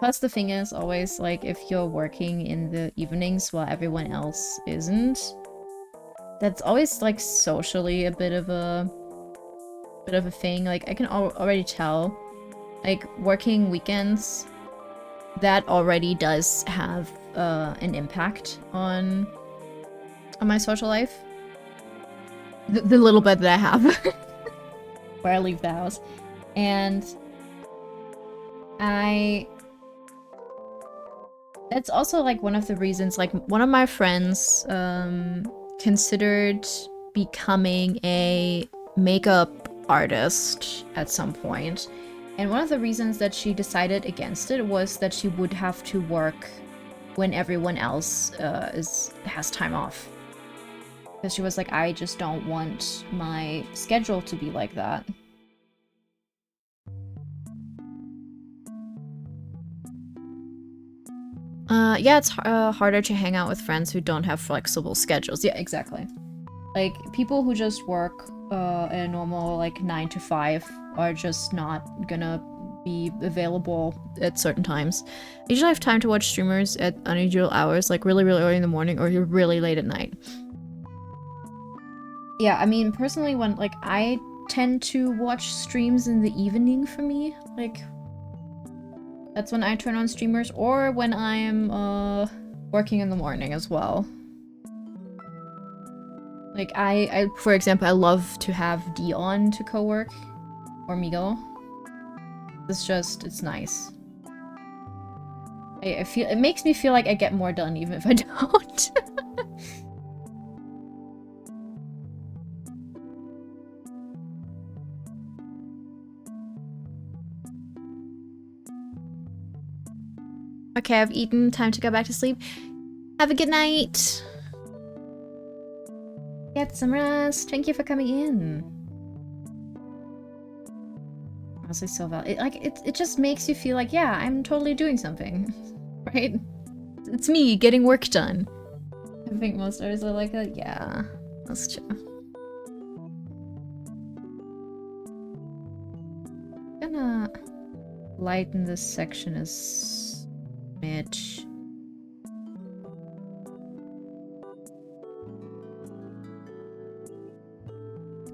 Plus the thing is always like if you're working in the evenings while everyone else isn't, that's always like socially a bit of a thing. Like I can already tell, like working weekends, that already does have an impact on my social life. The little bit that I have where I leave the house. And that's also like one of the reasons, like one of my friends considered becoming a makeup artist at some point. And one of the reasons that she decided against it was that she would have to work when everyone else has time off. Because she was like, I just don't want my schedule to be like that. Yeah, it's harder to hang out with friends who don't have flexible schedules. Yeah, exactly. Like, people who just work a normal, like, 9 to 5 are just not gonna be available at certain times. I usually have time to watch streamers at unusual hours, like really, really early in the morning or really late at night. Yeah, I mean, personally, when, like, I tend to watch streams in the evening for me, like... That's when I turn on streamers, or when I'm working in the morning as well. Like I for example, I love to have D on to co-work, or Migo. It's nice. I feel it makes me feel like I get more done even if I don't. Okay, I've eaten. Time to go back to sleep. Have a good night. Get some rest. Thank you for coming in. Honestly, so valid. It just makes you feel like, yeah, I'm totally doing something, right? It's me getting work done. I think most artists are like that. Yeah, that's true. I'm gonna lighten this section a smidge.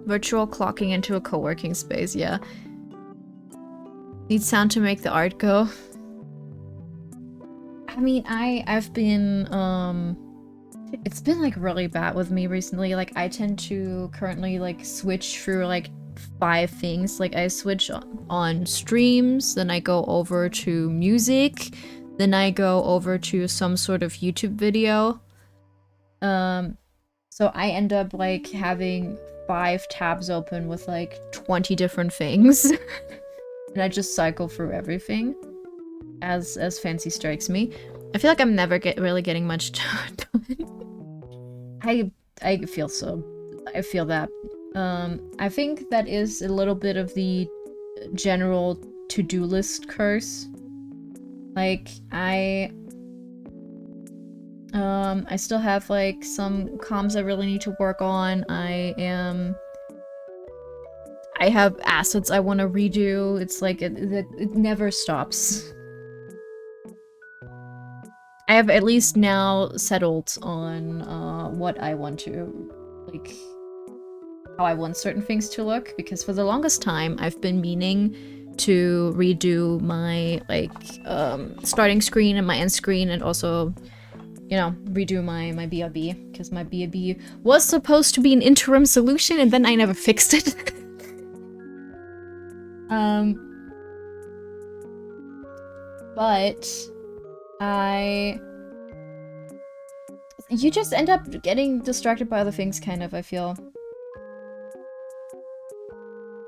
Virtual clocking into a co-working space, yeah. Need sound to make the art go. I mean, I've been, it's been like really bad with me recently. Like I tend to currently like switch through like 5 things. Like I switch on streams, then I go over to music, then I go over to some sort of YouTube video. So I end up like having 5 tabs open with like 20 different things. And I just cycle through everything as fancy strikes me. I feel like I'm never really getting much done. I feel so. I feel that. I think that is a little bit of the general to-do list curse. Like I still have like some comms I really need to work on. I have assets I want to redo. It's like it never stops. I have at least now settled on what I want to, like, how I want certain things to look, because for the longest time I've been meaning to redo my, like, starting screen and my end screen, and also, you know, redo my BRB, because my BRB was supposed to be an interim solution and then I never fixed it. But you just end up getting distracted by other things, kind of, I feel.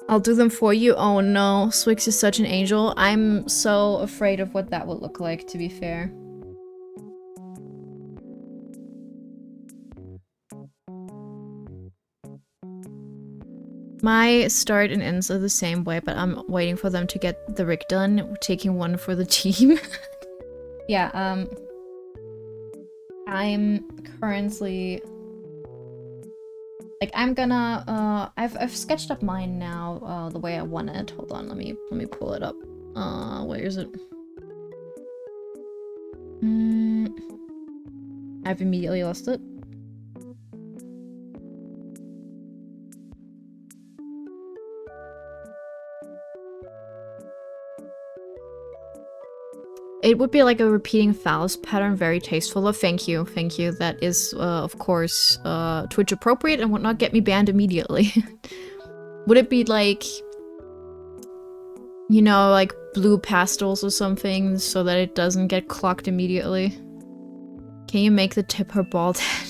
I'll do them for you. Oh no, Swix is such an angel. I'm so afraid of what that would look like, to be fair. My start and ends are the same way, but I'm waiting for them to get the rig done, taking one for the team. Yeah, I'm currently, like, I'm gonna, I've sketched up mine now, the way I want it. Hold on, let me pull it up. Where is it? I've immediately lost it. It would be like a repeating fouls pattern, very tasteful. Oh, thank you, thank you. That is, of course, Twitch appropriate and would not get me banned immediately. Would it be like, you know, like blue pastels or something, so that it doesn't get clocked immediately? Can you make the tip her bald head?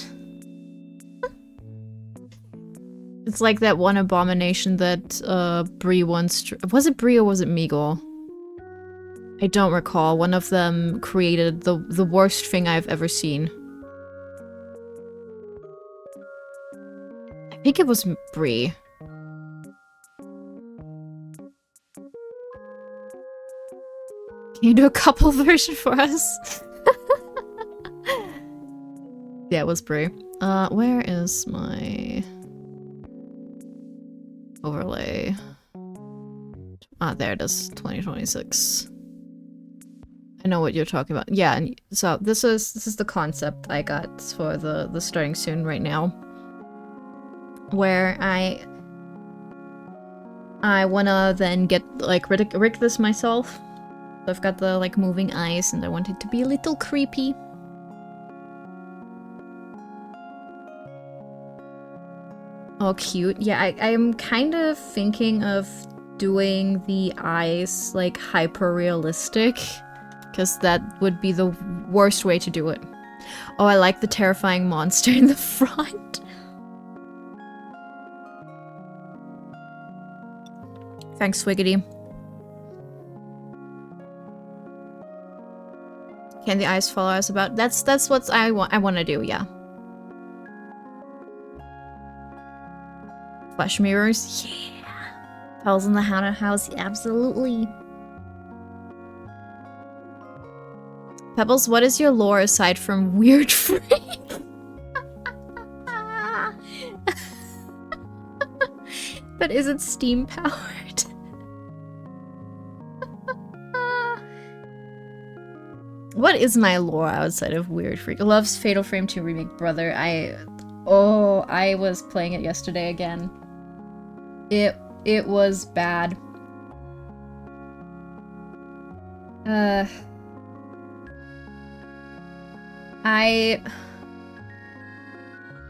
It's like that one abomination that, Bree once... Was it Bree or was it Meagle? I don't recall. One of them created the worst thing I've ever seen. I think it was Bree. Can you do a couple version for us? Yeah, it was Bree. Where is my overlay? Ah, there it is. 2026. I know what you're talking about. Yeah, and so this is the concept I got for the starting soon right now, where I wanna then get like rig this myself. So I've got the like moving eyes, and I want it to be a little creepy. Oh, cute. Yeah, I'm kind of thinking of doing the eyes like hyper realistic. Because that would be the worst way to do it. Oh, I like the terrifying monster in the front. Thanks, Swiggity. Can the eyes follow us about? That's what I want to do, yeah. Flash mirrors, yeah. Pebbles in the Haunted House, absolutely. Pebbles, what is your lore aside from weird freak? But is it steam powered? What is my lore outside of weird freak? Loves Fatal Frame 2 Remake, brother. I was playing it yesterday again. It was bad.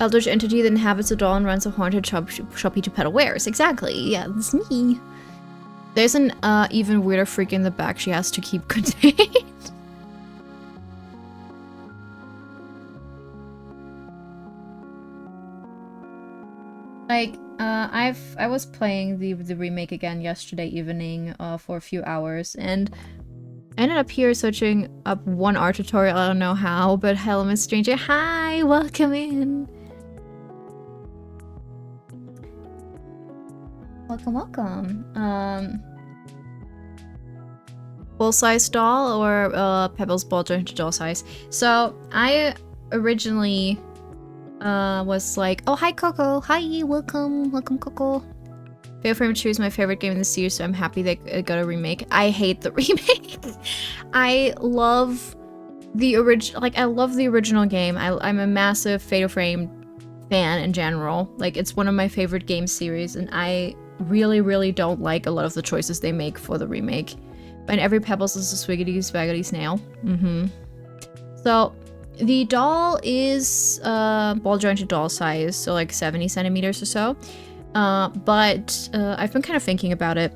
Eldritch entity that inhabits a doll and runs a haunted shop to peddle wares. Exactly. Yeah, that's me. There's an even weirder freak in the back she has to keep contained. Like, I was playing the remake again yesterday evening for a few hours, and I ended up here searching up one art tutorial. I don't know how, but hello, Miss Stranger. Hi, welcome in. Welcome. Full-size doll or Pebbles ball joint doll size? So I originally was like, oh, hi Coco, hi, welcome Coco. Fatal Frame 2 is my favorite game in the series, so I'm happy they got a remake. I hate the remake. I love the original game. I'm a massive Fatal Frame fan in general. Like, it's one of my favorite game series, and I really don't like a lot of the choices they make for the remake. And every Pebbles is a swiggity swaggity snail. So the doll is ball jointed doll size, so like 70 centimeters or so. But I've been kind of thinking about it.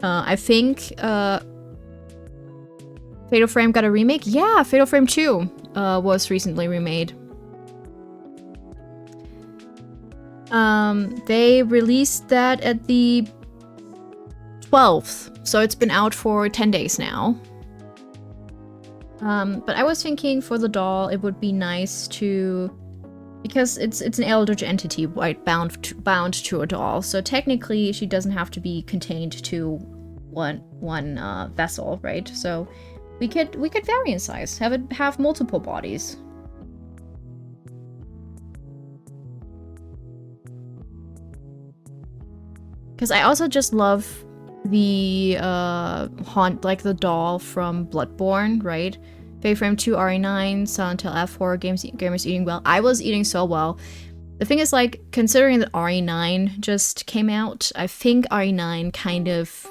I think Fatal Frame got a remake? Yeah, Fatal Frame 2 was recently remade. They released that at the 12th, so it's been out for 10 days now. But I was thinking for the doll, it would be nice to, because it's an eldritch entity, right, bound to a doll. So technically, she doesn't have to be contained to one vessel, right? So we could vary in size, have multiple bodies. Because I also just love the the doll from Bloodborne, right? Fatal Frame 2 RE9, Silent Hill F4, gamers eating well. I was eating so well. The thing is, like, considering that RE9 just came out, I think RE9 kind of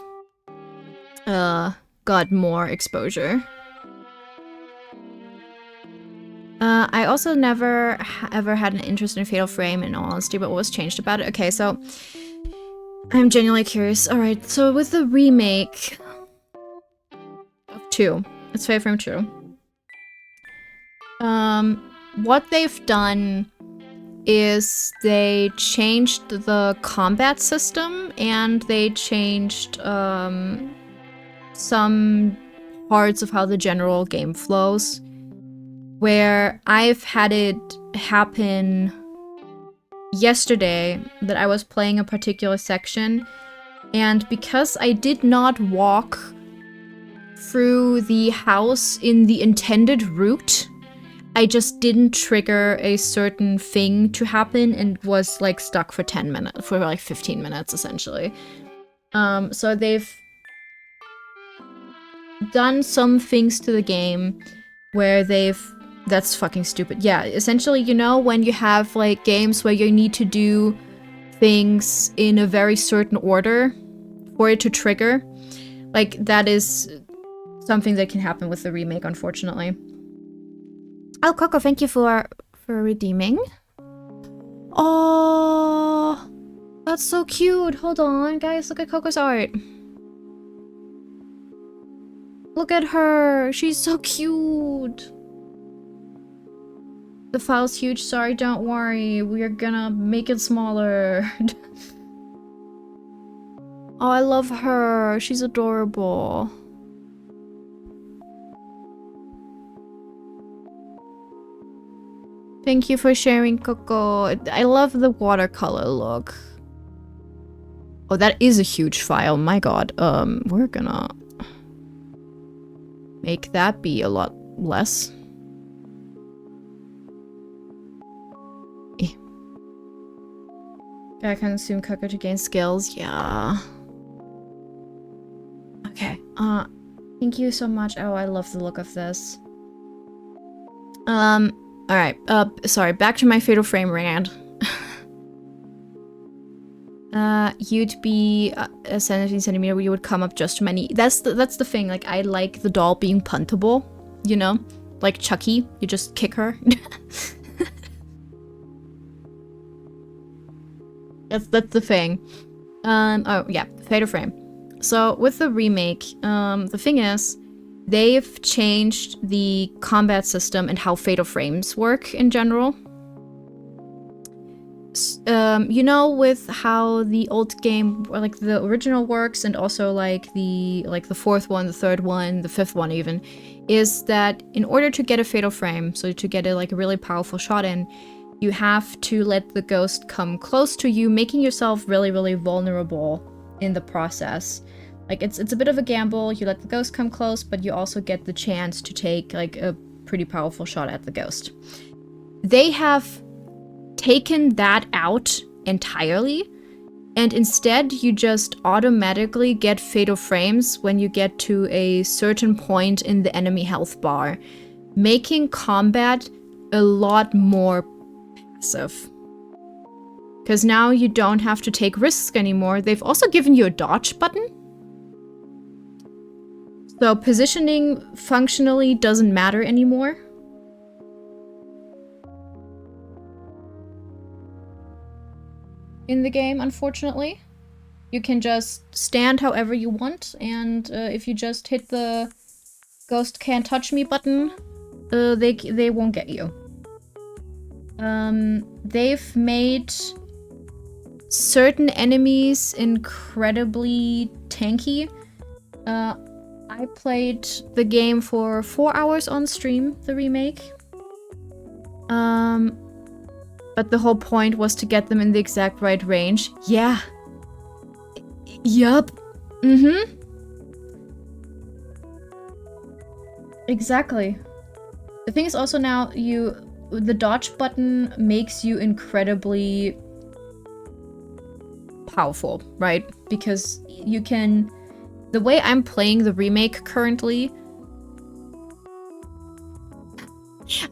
got more exposure. I also never ever had an interest in Fatal Frame, in all honesty, but what was changed about it? Okay, so I'm genuinely curious. Alright, so with the remake of 2, it's Fatal Frame 2. What they've done is they changed the combat system, and they changed some parts of how the general game flows, where I've had it happen yesterday that I was playing a particular section, and because I did not walk through the house in the intended route, I just didn't trigger a certain thing to happen and was like stuck for 10 minutes, for like 15 minutes essentially. So they've done some things to the game where that's fucking stupid. Yeah, essentially, you know, when you have like games where you need to do things in a very certain order for it to trigger, like that is something that can happen with the remake, unfortunately. Oh, Coco, thank you for redeeming. Oh, that's so cute. Hold on, guys, look at Coco's art. Look at her. She's so cute. The file's huge. Sorry, don't worry. We're gonna make it smaller. Oh, I love her. She's adorable. Thank you for sharing, Coco. I love the watercolor look. Oh, that is a huge file. My god. We're gonna make that be a lot less. I consume cocoa to gain skills. Yeah. Okay. Thank you so much. Oh, I love the look of this. Alright. Sorry. Back to my Fatal Frame rant. You'd be a 17 centimeter, you would come up just to my knee. That's the thing. Like, I like the doll being puntable, you know? Like Chucky. You just kick her. That's the thing. Oh yeah, Fatal Frame. So with the remake, the thing is, they've changed the combat system and how Fatal Frames work in general. You know, with how the old game, or like the original works, and also like the fourth one, the third one, the fifth one even, is that in order to get a Fatal Frame, so to get a really powerful shot in, you have to let the ghost come close to you, making yourself really vulnerable in the process. Like, it's a bit of a gamble. You let the ghost come close, but you also get the chance to take like a pretty powerful shot at the ghost. They have taken that out entirely, and instead you just automatically get Fatal Frames when you get to a certain point in the enemy health bar, making combat a lot more passive. Because now you don't have to take risks anymore. They've also given you a dodge button. So positioning functionally doesn't matter anymore. In the game, unfortunately. You can just stand however you want, and if you just hit the ghost can't touch me button, they won't get you. They've made certain enemies incredibly tanky. I played the game for 4 hours on stream, the remake. But the whole point was to get them in the exact right range. Yeah. Yup. Mm-hmm. Exactly. The thing is also now, the dodge button makes you incredibly powerful, right? Because you can... The way I'm playing the remake currently...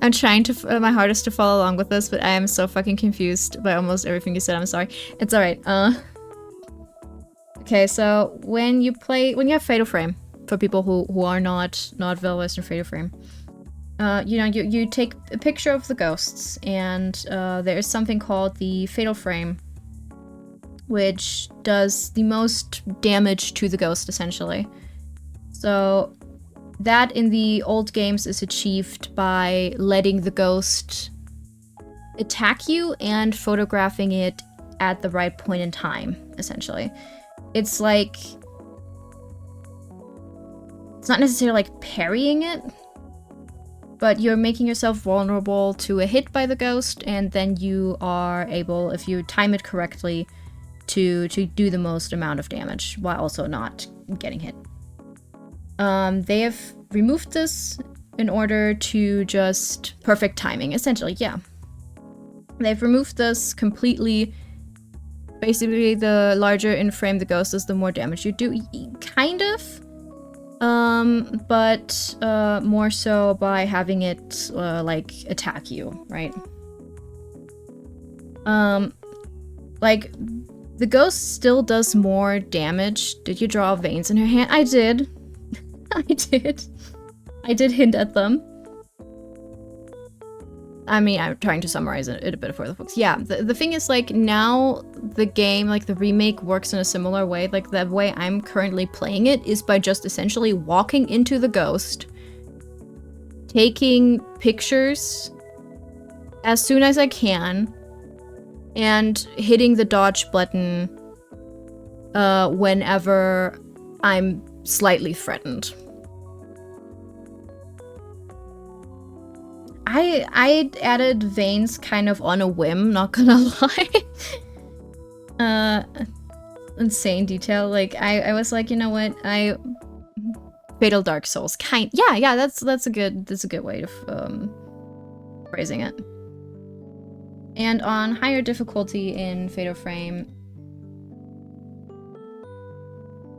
I'm trying to my hardest to follow along with this, but I am so fucking confused by almost everything you said. I'm sorry. It's alright. Okay, so when you have Fatal Frame, for people who are not well-versed in Fatal Frame, you know, you take a picture of the ghosts, and there is something called the Fatal Frame, which does the most damage to the ghost, essentially. So that in the old games is achieved by letting the ghost attack you and photographing it at the right point in time, essentially. It's like... It's not necessarily like parrying it, but you're making yourself vulnerable to a hit by the ghost, and then you are able, if you time it correctly, to do the most amount of damage while also not getting hit. They have removed this in order to just perfect timing, essentially, yeah. They've removed this completely. Basically, the larger in frame the ghost is, the more damage you do, kind of. But more so by having it, like, attack you, right? Like, the ghost still does more damage. Did you draw veins in her hand? I did. I did hint at them. I mean, I'm trying to summarize it a bit for the folks. Yeah, the thing is, like, now the game, like, the remake works in a similar way. Like, the way I'm currently playing it is by just essentially walking into the ghost, taking pictures as soon as I can, and hitting the dodge button whenever I'm slightly threatened. I added veins kind of on a whim, not gonna lie. Insane detail. Like, I was like, you know what, Fatal Dark Souls. Yeah, that's a good way of phrasing it. And on higher difficulty in Fatal Frame,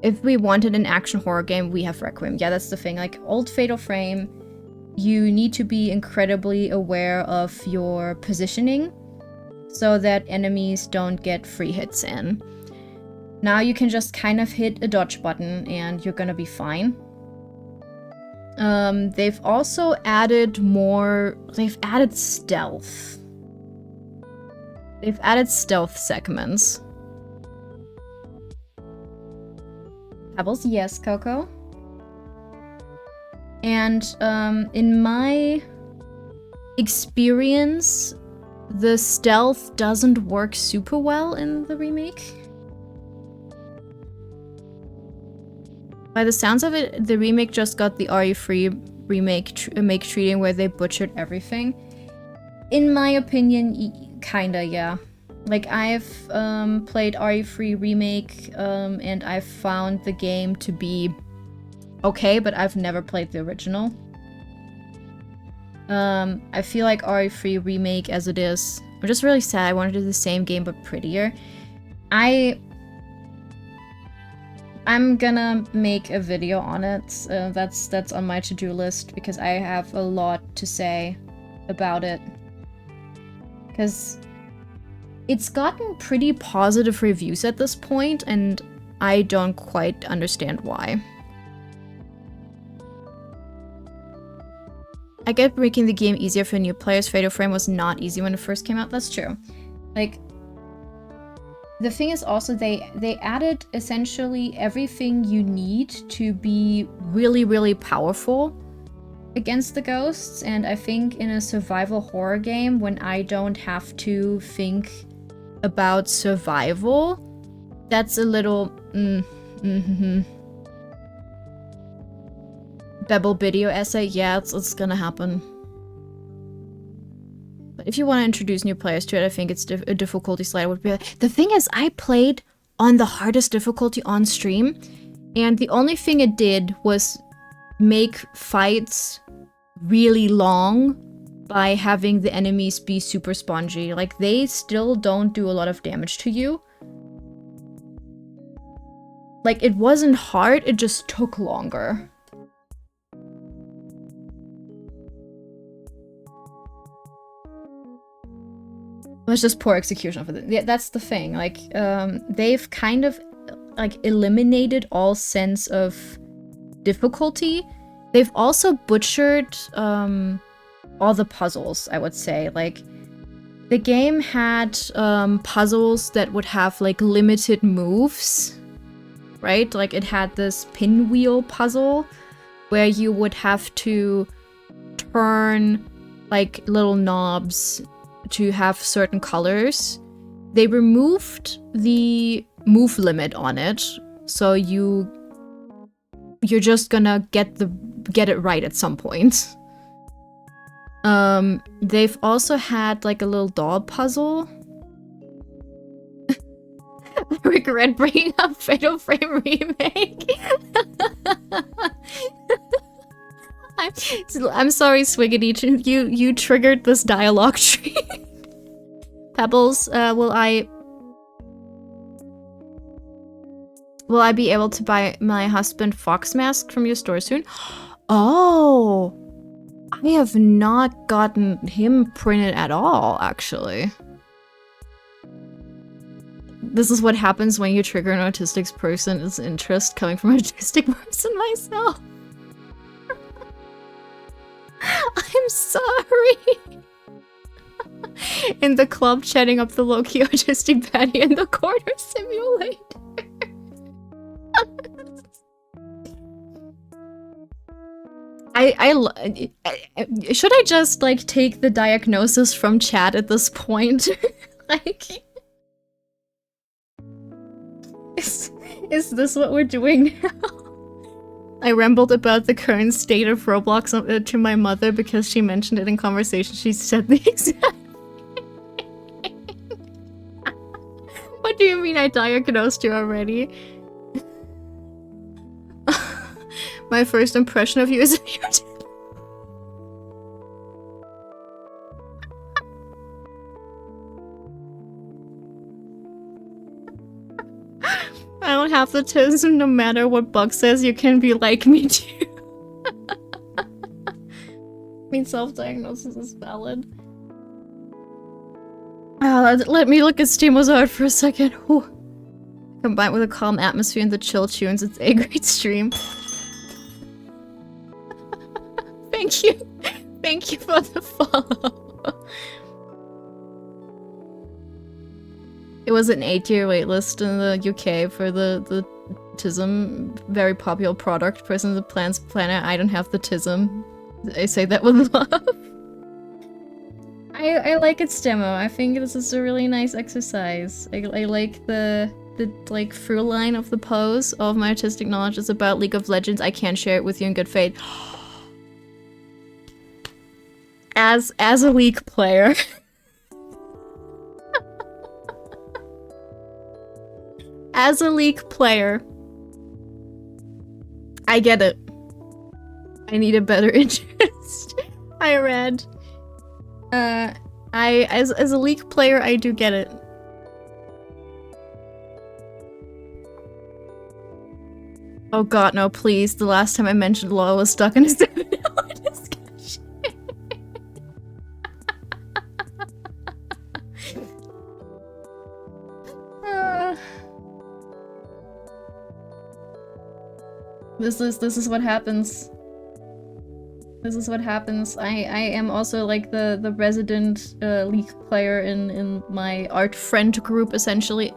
if we wanted an action horror game, we have Requiem. Yeah, that's the thing. Like, old Fatal Frame, you need to be incredibly aware of your positioning so that enemies don't get free hits in. Now you can just kind of hit a dodge button and you're gonna be fine. They've also added more... They've added stealth. They've added stealth segments. Pebbles, yes, Coco. And in my experience, the stealth doesn't work super well in the remake. By the sounds of it, the remake just got the RE3 remake treating where they butchered everything. In my opinion, kinda, yeah. Like, I've played RE3 remake, and I've found the game to be okay, but I've never played the original. I feel like RE3 remake as it is, I'm just really sad. I wanted to do the same game but prettier. I'm gonna make a video on it. That's on my to-do list because I have a lot to say about it. Because it's gotten pretty positive reviews at this point, and I don't quite understand why. I get making the game easier for new players. Fatal Frame was not easy when it first came out. That's true. Like, the thing is also they added essentially everything you need to be really, really powerful against the ghosts, and I think in a survival horror game, when I don't have to think about survival, that's a little Bebble video essay, yeah, it's gonna happen. But if you want to introduce new players to it, I think it's a difficulty slide would be... The thing is, I played on the hardest difficulty on stream, and the only thing it did was make fights really long by having the enemies be super spongy. Like, they still don't do a lot of damage to you. Like, it wasn't hard, it just took longer. It was just poor execution of it. Yeah, that's the thing. Like, they've kind of, like, eliminated all sense of difficulty. They've also butchered, all the puzzles, I would say. Like, the game had, puzzles that would have, like, limited moves, right? Like, it had this pinwheel puzzle where you would have to turn, like, little knobs to have certain colors. They removed the move limit on it, so you're just gonna get it right at some point. They've also had like a little doll puzzle. I regret bringing up Fatal Frame Remake. I'm sorry, Swiggity. You triggered this dialogue tree. Pebbles, will I be able to buy my husband Fox mask from your store soon? Oh, I have not gotten him printed at all, actually. This is what happens when you trigger an autistic person's interest coming from an autistic person myself. I'm sorry. In the club, chatting up the low-key autistic baddie in the corner simulator. Should I just, like, take the diagnosis from chat at this point? Like... Is this what we're doing now? I rambled about the current state of Roblox to my mother because she mentioned it in conversation. She said the exact thing. What do you mean I diagnosed you already? My first impression of you is I don't have the tism no matter what Bug says, you can be like me too. I mean, self-diagnosis is valid. Let me look at Steamo's art for a second. Whew. Combined with a calm atmosphere and the chill tunes, it's a great stream. Thank you. Thank you for the follow. It was an 8-year waitlist in the UK for the TISM, very popular product. Person that plans planner. I don't have the TISM. I say that with love. I like it, Stemo. I think this is a really nice exercise. I like the like through line of the pose. All of my artistic knowledge is about League of Legends. I can't share it with you in good faith. As a League player. As a League player, I get it. I need a better interest. I read. As a League player, I do get it. Oh god, no, please. The last time I mentioned law, I was stuck in a 7-hour discussion. This is what happens. This is what happens. I am also like the resident League player in my art friend group, essentially,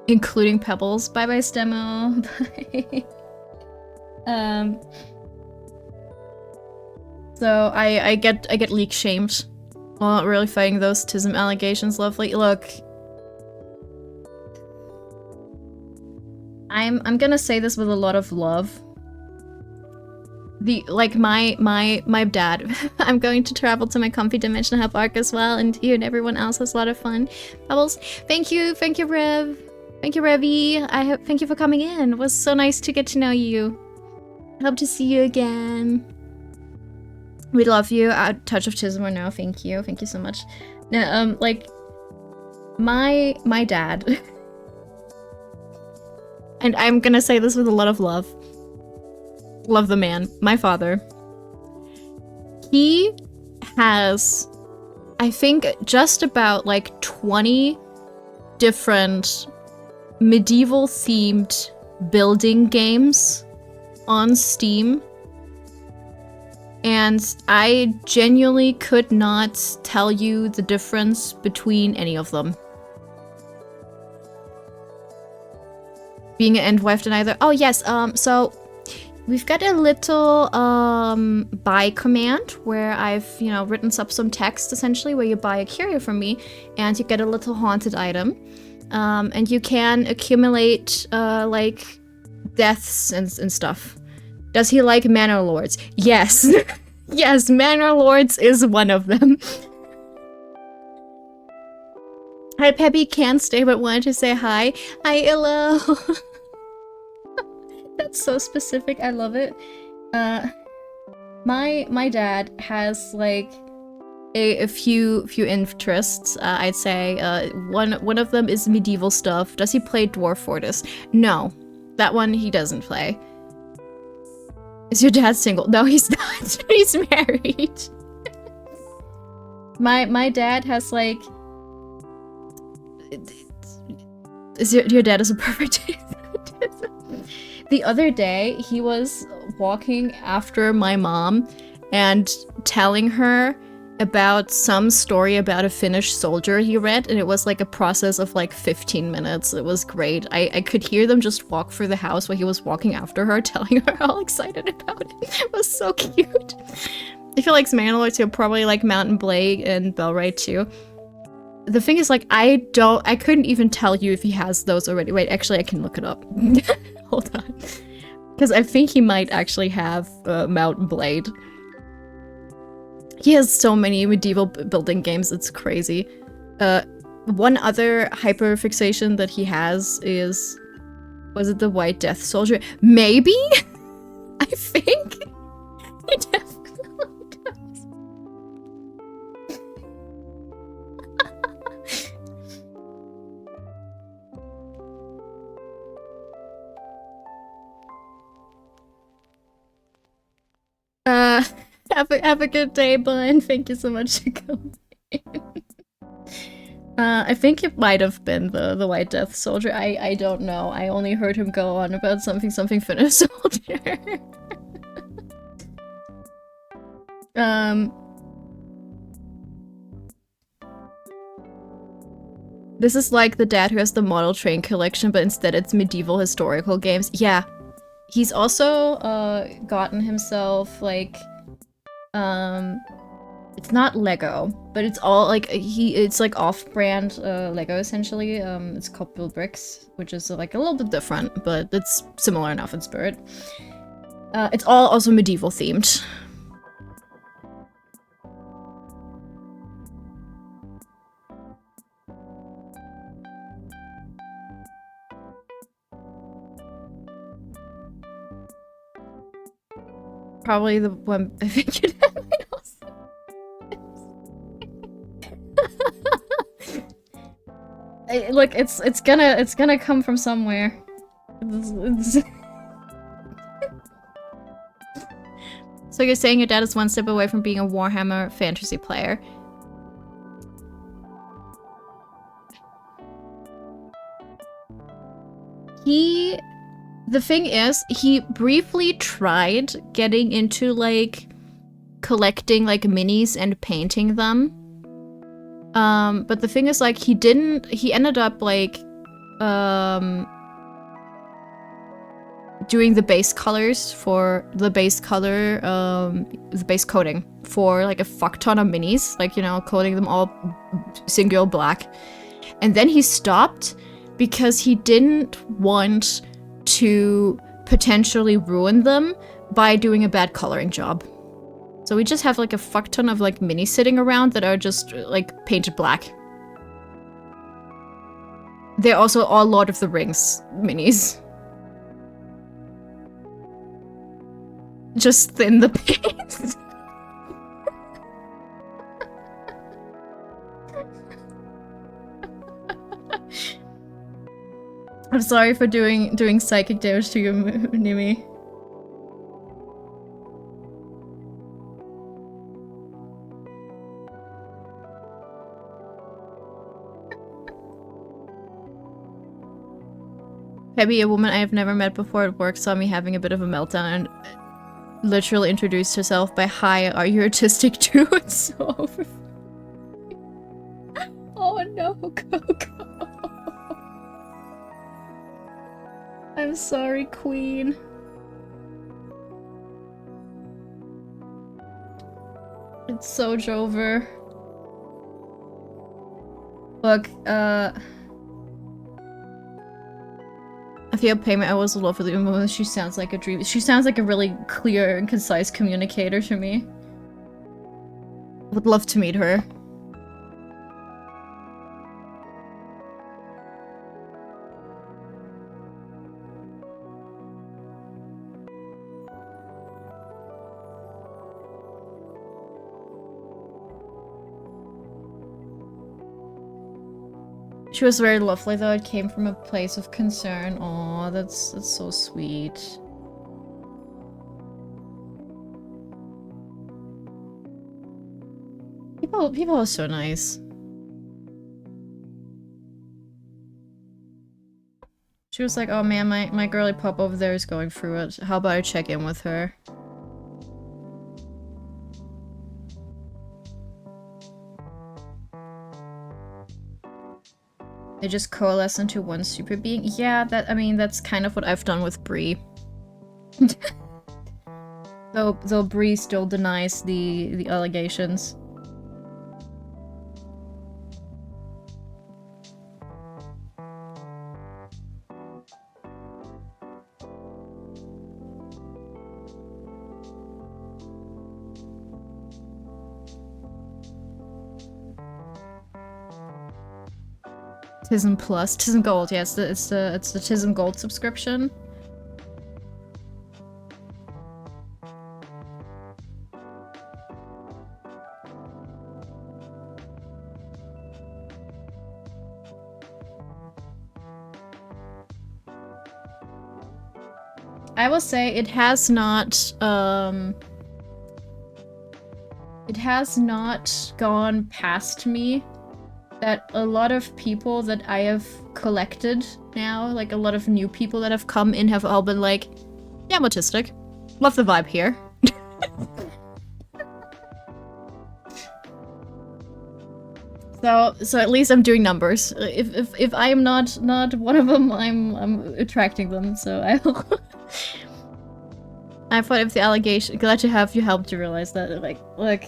including Pebbles. Bye bye, Stemo. Bye. So I get League shamed. Well, not really fighting those TISM allegations, lovely. Look. I'm gonna say this with a lot of love. My dad. I'm going to travel to my comfy dimension hub arc as well, and you and everyone else has a lot of fun. Bubbles, thank you, Rev. Thank you, Revy. Thank you for coming in. It was so nice to get to know you. I hope to see you again. We love you. Touch of Chisholm now. Thank you. Thank you so much. Now, like, my dad, and I'm gonna say this with a lot of love. Love the man. My father. He has, I think, just about like 20 different medieval-themed building games on Steam. And I genuinely could not tell you the difference between any of them. Being an end-wife and either. Oh yes, so we've got a little buy command where I've, written up some text essentially where you buy a curio from me and you get a little haunted item. And you can accumulate like deaths and stuff. Does he like Manor Lords? Yes. Yes, Manor Lords is one of them. Hi, Peppy, can't stay but wanted to say hi. Hi, Illo. That's so specific, I love it. My dad has like a few interests. I'd say one of them is medieval stuff. Does he play Dwarf Fortress? No, that one he doesn't play. Is your dad single? No, he's not. He's married. My dad has like. Is your dad is a perfect. The other day, he was walking after my mom and telling her about some story about a Finnish soldier he read, and it was like a process of like 15 minutes. It was great. I could hear them just walk through the house while he was walking after her, telling her how excited about it. It was so cute. If he likes Mandalore too, probably like Mountain Blade and Bellray too. The thing is, like, I couldn't even tell you if he has those already. Wait, actually, I can look it up. Hold on. Because I think he might actually have Mountain Blade. He has so many medieval building games, it's crazy. One other hyperfixation that he has is... Was it the White Death Soldier? Maybe? I think he definitely does. Have a good day, Brian. Thank you so much for coming. I think it might have been the White Death Soldier. I don't know. I only heard him go on about something Finnish soldier. This is like the dad who has the model train collection, but instead it's medieval historical games. Yeah. He's also gotten himself like it's not Lego, but it's all like it's like off-brand Lego essentially. It's called Bricks, which is like a little bit different, but it's similar enough in spirit. It's all also medieval themed. Probably the one I figured out. Look, it's gonna come from somewhere. So you're saying your dad is one step away from being a Warhammer fantasy player? The thing is, he briefly tried getting into like collecting like minis and painting them. But the thing is, like, he ended up like doing the base colors for the base coating for like a fuck ton of minis, like, you know, coating them all singular black. And then he stopped because he didn't want to potentially ruin them by doing a bad coloring job. So we just have like a fuck ton of like minis sitting around that are just like painted black. They're also all Lord of the Rings minis. Just thin the paint. I'm sorry for doing psychic damage to you, Nimi. Pebby, a woman I have never met before at work, saw me having a bit of a meltdown and literally introduced herself by, "Hi, are you autistic too?" It's so over. Oh no, Coco. I'm sorry, Queen. It's so Jover. Look, I feel payment I was in love with the woman. She sounds like a dream. She sounds like a really clear and concise communicator to me. Would love to meet her. She was very lovely though, it came from a place of concern. Aw, that's so sweet. People are so nice. She was like, "Oh man, my girly pup over there is going through it. How about I check in with her?" They just coalesce into one super being? Yeah, I mean, that's kind of what I've done with Bree. Though Bree still denies the allegations. Tism Plus, Tism Gold, yeah, it's the Tism Gold subscription. I will say it has not gone past me that a lot of people that I have collected now, like a lot of new people that have come in, have all been like, yeah, I'm autistic. Love the vibe here. So at least I'm doing numbers. If I am not one of them, I'm attracting them. So I thought if the allegation, glad to have you helped to realize that. Like, look,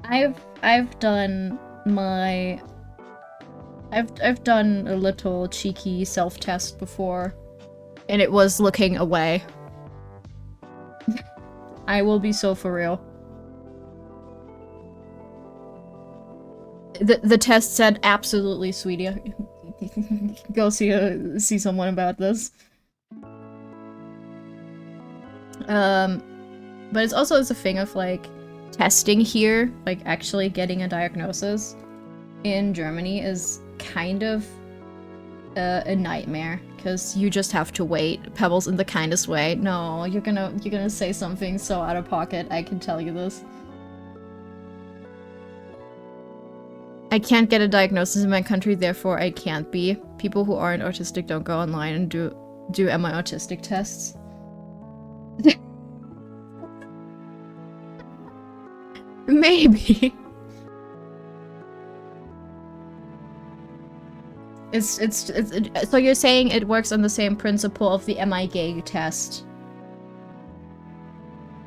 I've done my, I've done a little cheeky self-test before, and it was looking away. I will be so for real. The test said, absolutely, sweetie. Go see someone about this. But it's also a thing of, like, testing here, like, actually getting a diagnosis in Germany is kind of a nightmare, because you just have to wait. Pebbles, in the kindest way. No, you're gonna say something so out of pocket, I can tell you this. I can't get a diagnosis in my country, therefore I can't be. People who aren't autistic don't go online and do am I autistic tests. Maybe. It's so you're saying it works on the same principle of the am I gay test?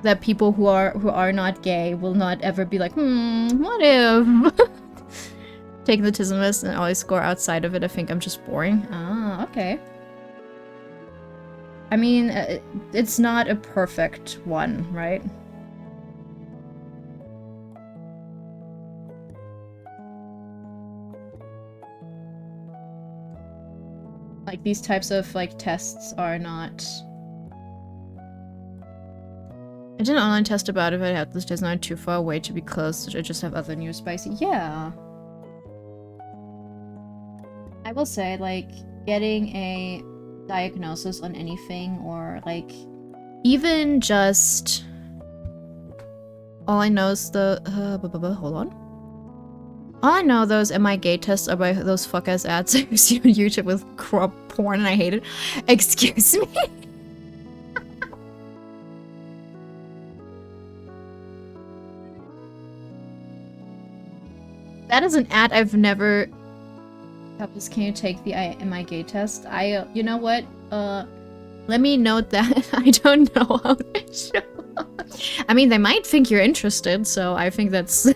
That people who are not gay will not ever be like, what if? Take the tismus and always score outside of it. I think I'm just boring. Ah, okay. I mean, it's not a perfect one, right? Like, these types of, like, tests are not... I did an online test about if I had this test not too far away to be close, I just have other new spicy. Yeah. I will say, like, getting a diagnosis on anything, or, like, even just... All I know is the... hold on. All I know those am I gay tests are by those fuck-ass ads I see on YouTube with crop porn, and I hate it. Excuse me? That is an ad I've never... Pebbles, can you take the am I gay test? You know what? Let me note that I don't know how to show up. I mean, they might think you're interested, so I think that's...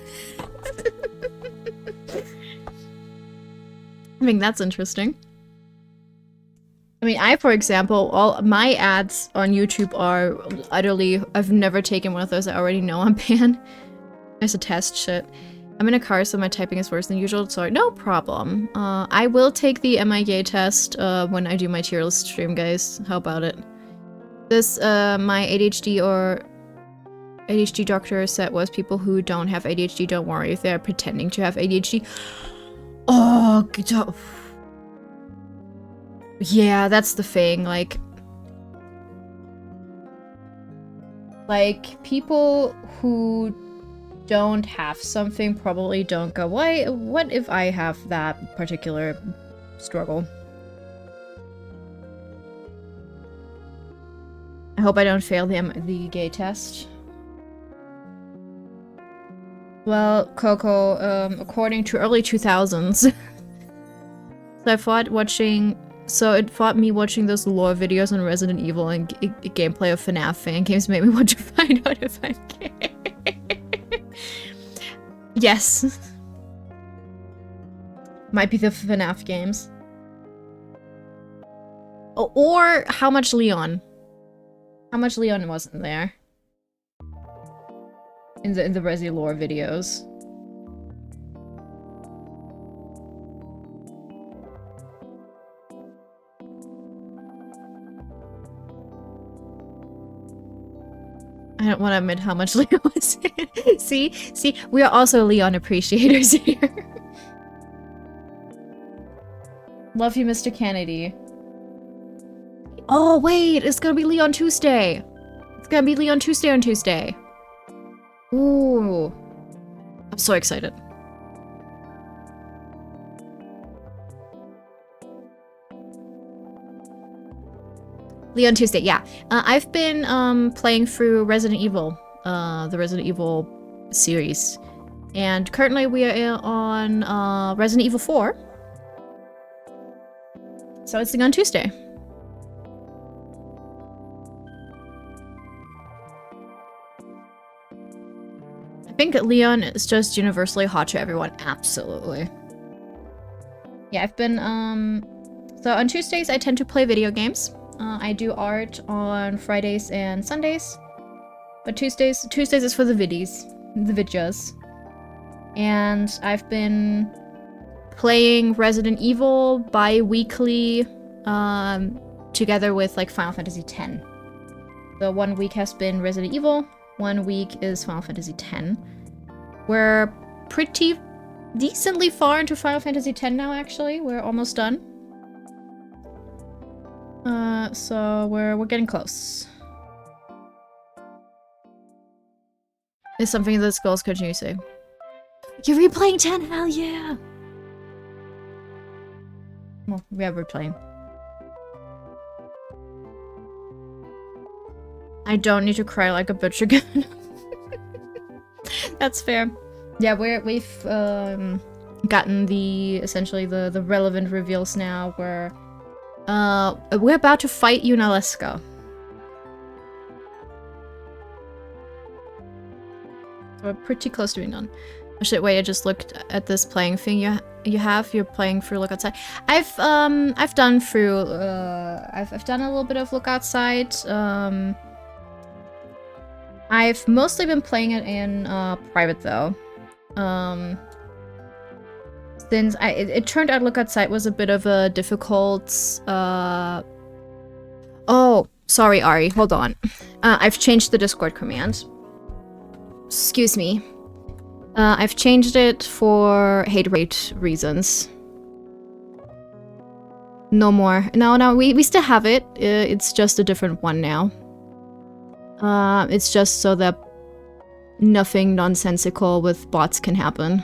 I think that's interesting. I mean, for example, all my ads on YouTube are utterly... I've never taken one of those. I already know I'm banned. It's a test shit. I'm in a car, so my typing is worse than usual. Sorry, no problem. I will take the am I gay test when I do my tier list stream, guys. How about it? This, my ADHD or ADHD doctor said was people who don't have ADHD, don't worry if they're pretending to have ADHD. Oh, yeah, that's the thing. Like, people who don't have something probably don't go, why, what if I have that particular struggle? I hope I don't fail the gay test. Well, Coco, according to early 2000s, so I thought watching, it thought me watching those lore videos on Resident Evil and gameplay of FNAF fan games made me want to find out if I'm gay. Yes. Might be the FNAF games. Oh, or how much Leon? How much Leon wasn't there? In the Resi lore videos. I don't want to admit how much Leon was in. See, we are also Leon appreciators here. Love you, Mr. Kennedy. Oh, wait, it's gonna be Leon Tuesday. It's gonna be Leon Tuesday on Tuesday. Ooh. I'm so excited. Leon Tuesday, yeah. I've been playing through Resident Evil, the Resident Evil series. And currently we are on Resident Evil 4. So it's Leon Tuesday. I think Leon is just universally hot to everyone. Absolutely. Yeah, I've been, so on Tuesdays I tend to play video games. I do art on Fridays and Sundays. But Tuesdays is for the videos. And I've been playing Resident Evil bi-weekly, together with like Final Fantasy X. So 1 week has been Resident Evil, 1 week is Final Fantasy X. We're pretty decently far into Final Fantasy X now, actually. We're almost done. So we're getting close. It's something that girls continue to say. You're replaying 10? Hell yeah! Well, we are replaying. I don't need to cry like a bitch again. That's fair. Yeah, we've gotten essentially the relevant reveals now. We're about to fight Yunalesca. We're pretty close to being done. Oh shit, wait, I just looked at this playing thing you're playing through Look Outside. I've done through I've done a little bit of Look Outside. I've mostly been playing it in private though. Since it turned out Look Outside was a bit of a difficult oh, sorry Ari, hold on. I've changed the Discord command. Excuse me. I've changed it for hate rate reasons. No more. No, we still have it. It's just a different one now. It's just so that nothing nonsensical with bots can happen.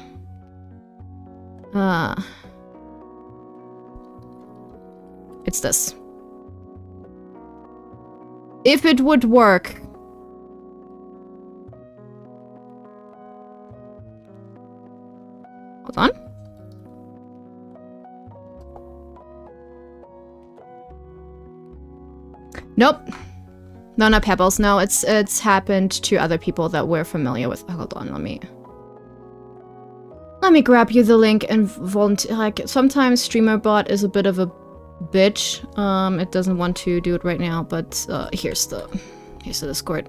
It's this. If it would work. Hold on. Nope. No, not Pebbles. No, it's happened to other people that we're familiar with. Oh, hold on, let me grab you the link and volunteer. Like, sometimes StreamerBot is a bit of a bitch. It doesn't want to do it right now, but here's the Discord.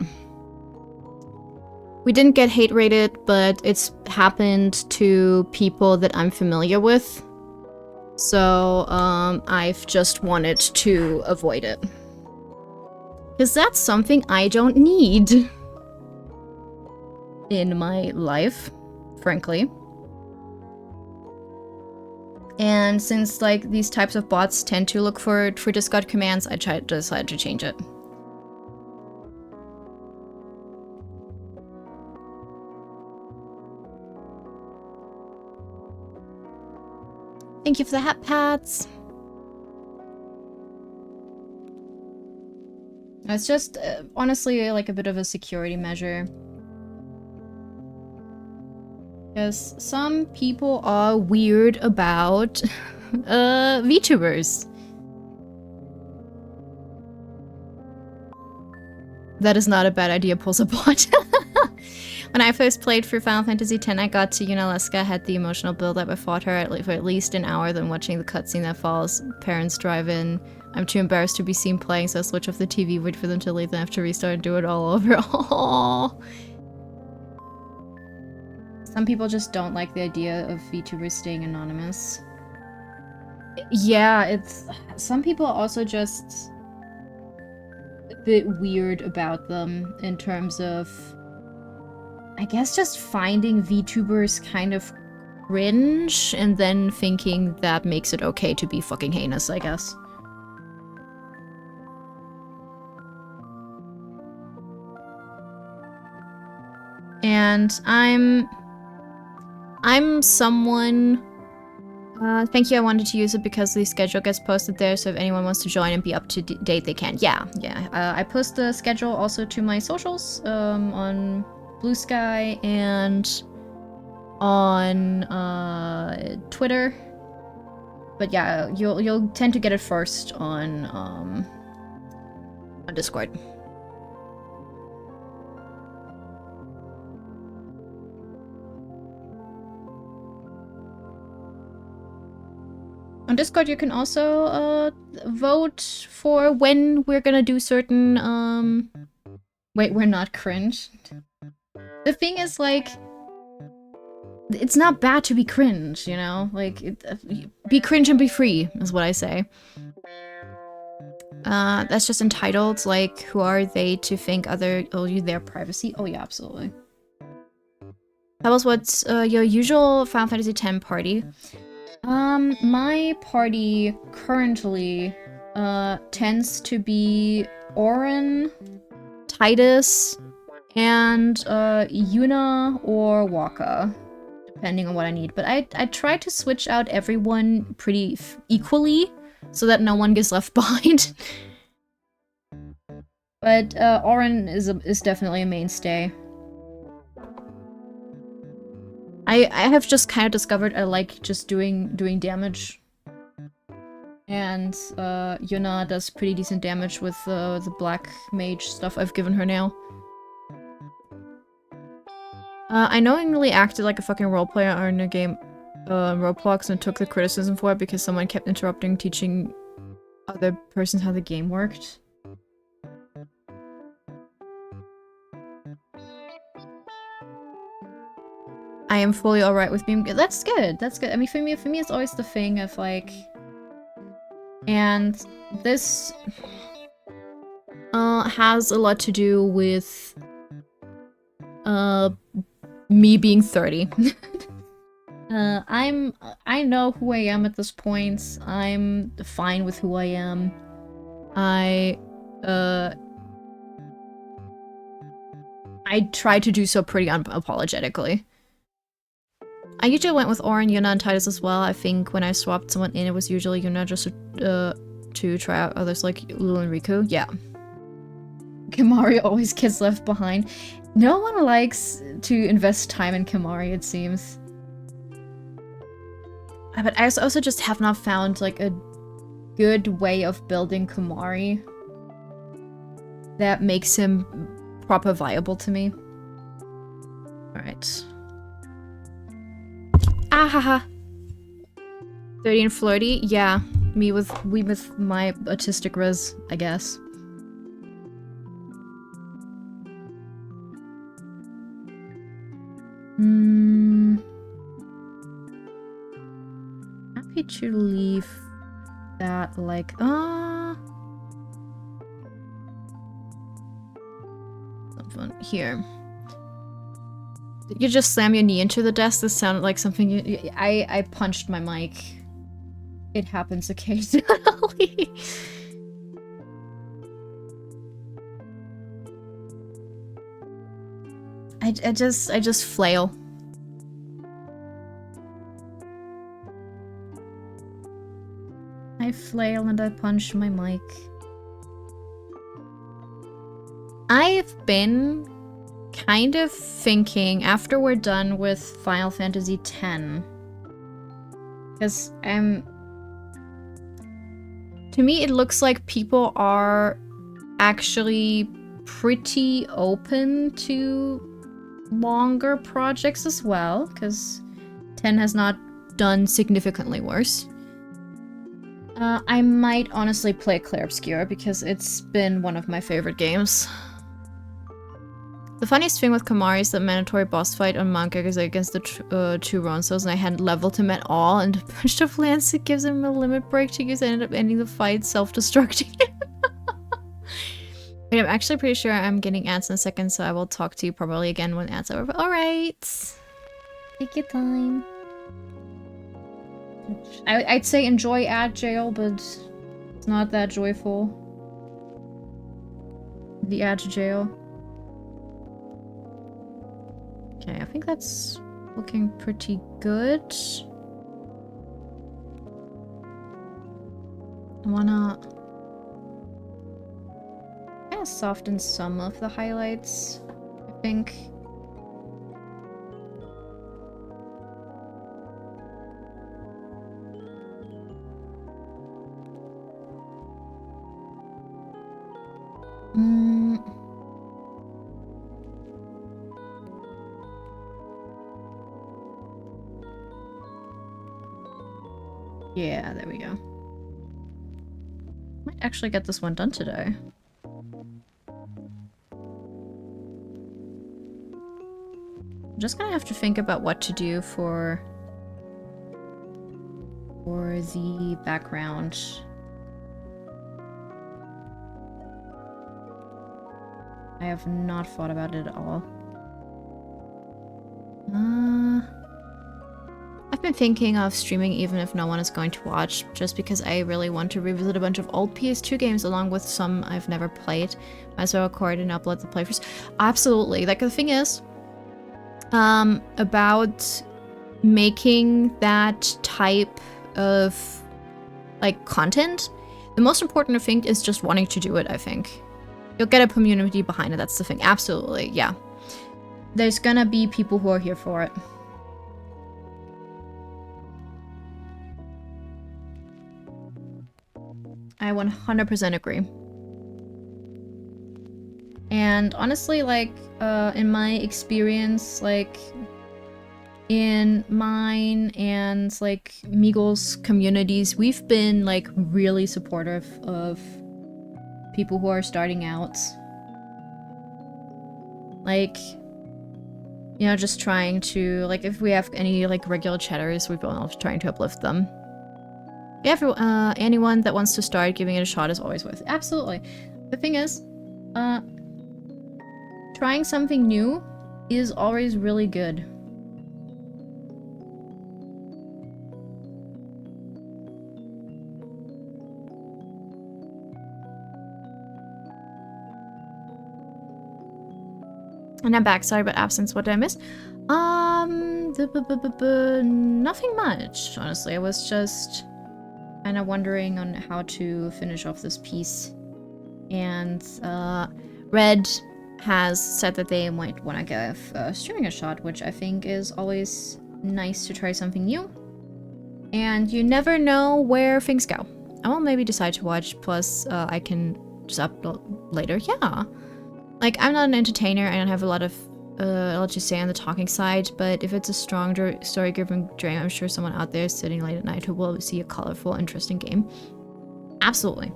We didn't get hate rated, but it's happened to people that I'm familiar with. So, I've just wanted to avoid it. Because that's something I don't need in my life, frankly. And since, like, these types of bots tend to look for Discord commands, I decided to change it. Thank you for the hat pats. It's just, honestly, like a bit of a security measure. Because some people are weird about VTubers. That is not a bad idea, pulls a bot. When I first played through Final Fantasy X, I got to Yunalesca, had the emotional build-up. I fought her for at least an hour, then watching the cutscene that follows. Parents drive in. I'm too embarrassed to be seen playing, so I switch off the TV, wait for them to leave, then have to restart and do it all over. Aww. Some people just don't like the idea of VTubers staying anonymous. Yeah, it's... Some people are also just a bit weird about them in terms of... I guess just finding VTubers kind of cringe and then thinking that makes it okay to be fucking heinous, I guess. And I'm someone... thank you, I wanted to use it because the schedule gets posted there, so if anyone wants to join and be up to date, they can. Yeah. I post the schedule also to my socials, on Bluesky and on, Twitter. But yeah, you'll tend to get it first on Discord. On Discord, you can also vote for when we're gonna do certain. Wait, we're not cringe. The thing is, like, it's not bad to be cringe, you know? Like, be cringe and be free, is what I say. That's just entitled, like, who are they to think their privacy? Oh yeah, absolutely. Pebbles, what's your usual Final Fantasy X party? My party currently, tends to be Orin, Titus, and, Yuna or Waka, depending on what I need. But I try to switch out everyone pretty equally, so that no one gets left behind. But, Orin is definitely a mainstay. I have just kind of discovered I like just doing damage. And, Yuna does pretty decent damage with, the black mage stuff I've given her now. I knowingly acted like a fucking roleplayer in a game, Roblox, and took the criticism for it because someone kept interrupting teaching other persons how the game worked. I am fully alright with being good. That's good. That's good. I mean, for me, it's always the thing of, like... And this... has a lot to do with... me being 30. I know who I am at this point. I'm fine with who I am. I try to do so pretty unapologetically. I usually went with Orin, Yuna, and Titus as well. I think when I swapped someone in, it was usually Yuna just to try out others like Lulu and Riku. Yeah. Kimari always gets left behind. No one likes to invest time in Kimari, it seems. But I also just have not found, like, a good way of building Kimari that makes him proper viable to me. Alright. Ah haha. 30 and flirty? Yeah. Me with my autistic res, I guess. Happy to leave that, like, something here. Did you just slam your knee into the desk? This sounded like something I punched my mic. It happens occasionally. I just flail. I flail and I punch my mic. I've been kind of thinking after we're done with Final Fantasy X, because to me it looks like people are actually pretty open to longer projects as well, because 10 has not done significantly worse. I might honestly play Clair Obscura because it's been one of my favorite games. The funniest thing with Kimari is the mandatory boss fight on Mount Gek is against the two Ronsos, and I hadn't leveled him at all, and a bunch of lance that gives him a limit break to use, I ended up ending the fight self-destructing him. Wait, I'm actually pretty sure I'm getting ads in a second, so I will talk to you probably again when ads are over. Alright! Take your time. I'd say enjoy ad jail, but it's not that joyful. The ad jail. Okay, I think that's looking pretty good. I wanna kind of soften some of the highlights, I think. Yeah, there we go. Might actually get this one done today. I'm just gonna have to think about what to do for the background. I have not thought about it at all. I've been thinking of streaming even if no one is going to watch, just because I really want to revisit a bunch of old PS2 games along with some I've never played. Might as well record and upload the playthroughs. Absolutely. Like, the thing is, about making that type of, like, content, the most important thing is just wanting to do it, I think. You'll get a community behind it, that's the thing. Absolutely, yeah. There's gonna be people who are here for it. I 100% agree. And honestly, like, in my experience, like, in mine and, like, Meagle's communities, we've been, like, really supportive of people who are starting out. Like, you know, just trying to, like, if we have any, like, regular chatters, we've been trying to uplift them. Anyone that wants to start giving it a shot is always worth it. Absolutely. The thing is, trying something new is always really good. And I'm back. Sorry about absence. What did I miss? Nothing much, honestly. I was just kind of wondering on how to finish off this piece. And Red has said that they might want to give streaming a shot, which I think is always nice to try something new. And you never know where things go. I will maybe decide to watch, plus I can just upload later. Yeah. Like, I'm not an entertainer, I don't have a lot to say on the talking side, but if it's a strong story-driven game, I'm sure someone out there sitting late at night who will see a colorful, interesting game. Absolutely.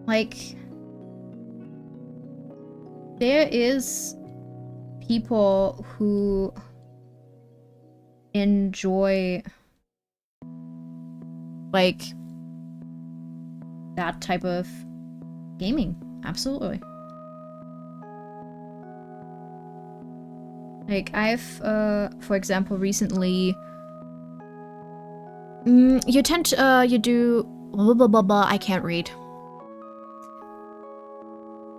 Like, there is people who enjoy, like, that type of gaming. Absolutely. Like, I've, for example, recently... you tend to, you do... blah, blah, blah, blah, I can't read.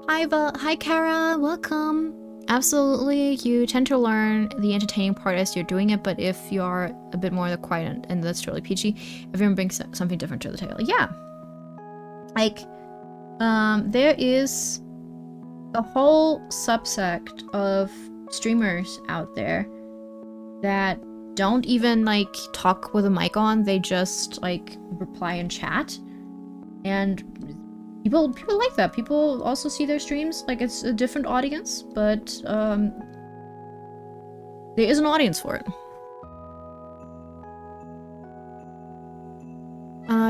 Hi, Kara, welcome. Absolutely, you tend to learn the entertaining part as you're doing it, but if you're a bit more quiet and that's really peachy, everyone brings something different to the table. Yeah. Like, there is a whole subsect of streamers out there that don't even, like, talk with a mic on. They just, like, reply in chat. And people like that. People also see their streams. Like, it's a different audience, but, there is an audience for it.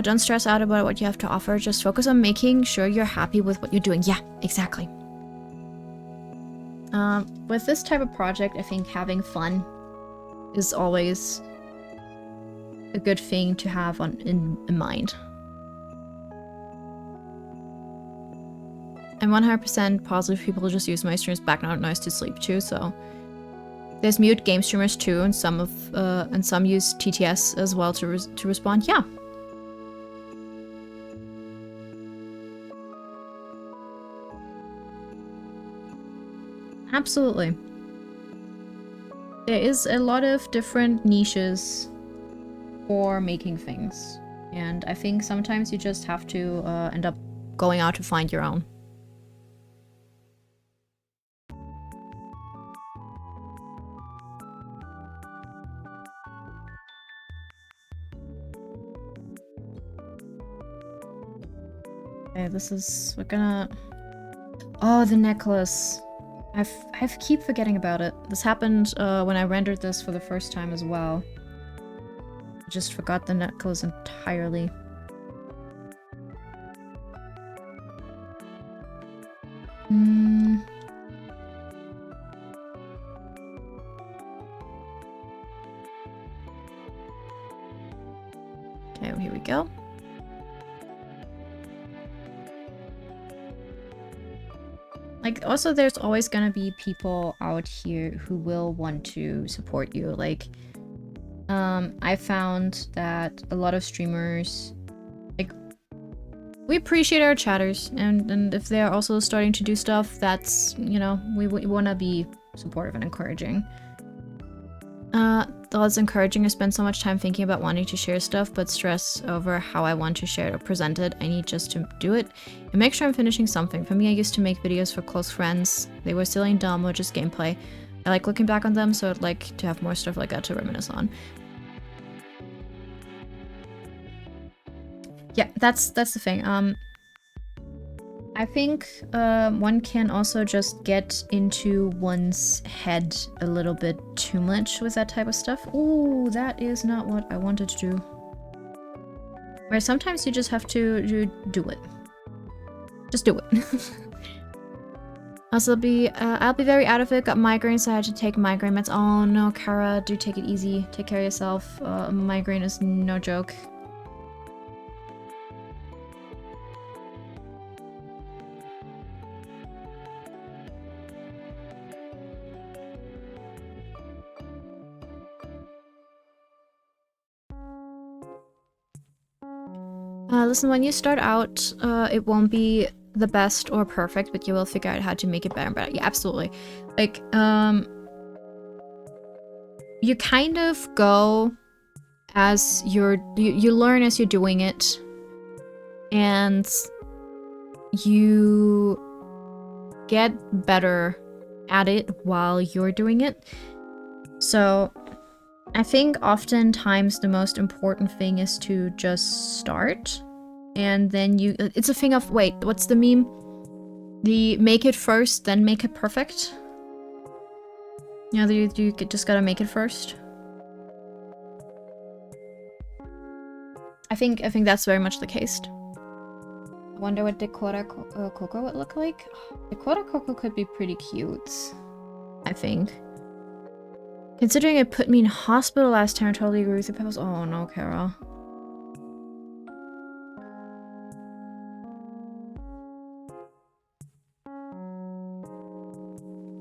Don't stress out about what you have to offer. Just focus on making sure you're happy with what you're doing. Yeah, exactly. With this type of project, I think having fun is always a good thing to have in mind. I'm 100% positive people just use my stream's background noise to sleep too, so... There's mute game streamers too, and some use TTS as well to respond. Yeah. Absolutely. There is a lot of different niches for making things. And I think sometimes you just have to end up going out to find your own. Okay, this is... we're gonna... Oh, the necklace. I keep forgetting about it. This happened when I rendered this for the first time as well. I just forgot the necklace entirely. Okay, well, here we go. Like, also, there's always gonna be people out here who will want to support you. Like, I found that a lot of streamers, like, we appreciate our chatters, and if they're also starting to do stuff, that's, you know, we wanna be supportive and encouraging. Though it's encouraging to spend so much time thinking about wanting to share stuff, but stress over how I want to share it or present it. I need just to do it and make sure I'm finishing something. For me, I used to make videos for close friends. They were silly and dumb or just gameplay. I like looking back on them, so I'd like to have more stuff like that to reminisce on. Yeah, that's the thing. I think one can also just get into one's head a little bit too much with that type of stuff. Ooh, that is not what I wanted to do. Where sometimes you just have to do it. Just do it. Also, I'll be very out of it. Got migraines, so I had to take migraine meds. Oh no, Kara, do take it easy. Take care of yourself. Migraine is no joke. Listen, when you start out, it won't be the best or perfect, but you will figure out how to make it better and better. Yeah, absolutely. Like, you kind of go as you learn as you're doing it, and you get better at it while you're doing it. So I think oftentimes the most important thing is to just start, and then it's a thing of, wait, what's the meme? The make it first, then make it perfect? You know, you just gotta make it first. I think that's very much the case. I wonder what Dakota Coco would look like. Dakota Coco could be pretty cute, I think. Considering it put me in hospital last time, I totally agree with you, Pebbles. Oh no, Kara.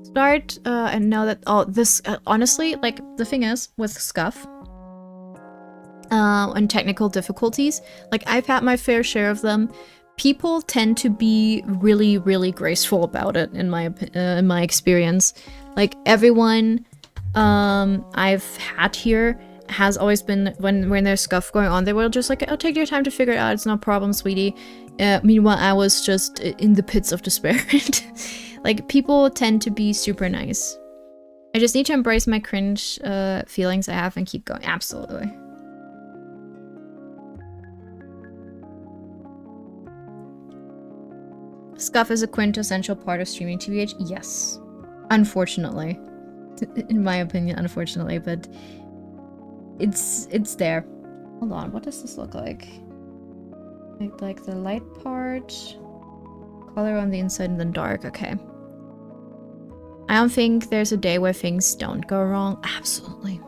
Start and know that, oh, this, honestly, like, the thing is, with Scuff, and technical difficulties, like, I've had my fair share of them. People tend to be really, really graceful about it, in my experience. Like, everyone I've had here has always been, when there's Scuff going on, they were just like, oh, take your time to figure it out, it's no problem, sweetie. Meanwhile, I was just in the pits of despair. Like, people tend to be super nice. I just need to embrace my cringe feelings I have and keep going. Absolutely. Scuff is a quintessential part of streaming TBH? Yes. Unfortunately. In my opinion, unfortunately, but it's there. Hold on, what does this look like? Like the light part, color on the inside and then dark, okay. I don't think there's a day where things don't go wrong. Absolutely.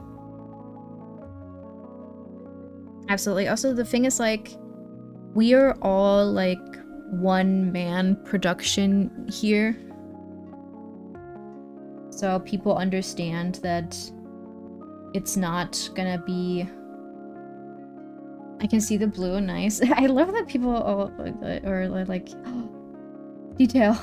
Absolutely. Also, the thing is, like, we are all, like, one-man production here. So people understand that it's not gonna be... I can see the blue, nice. I love that people are like, detail.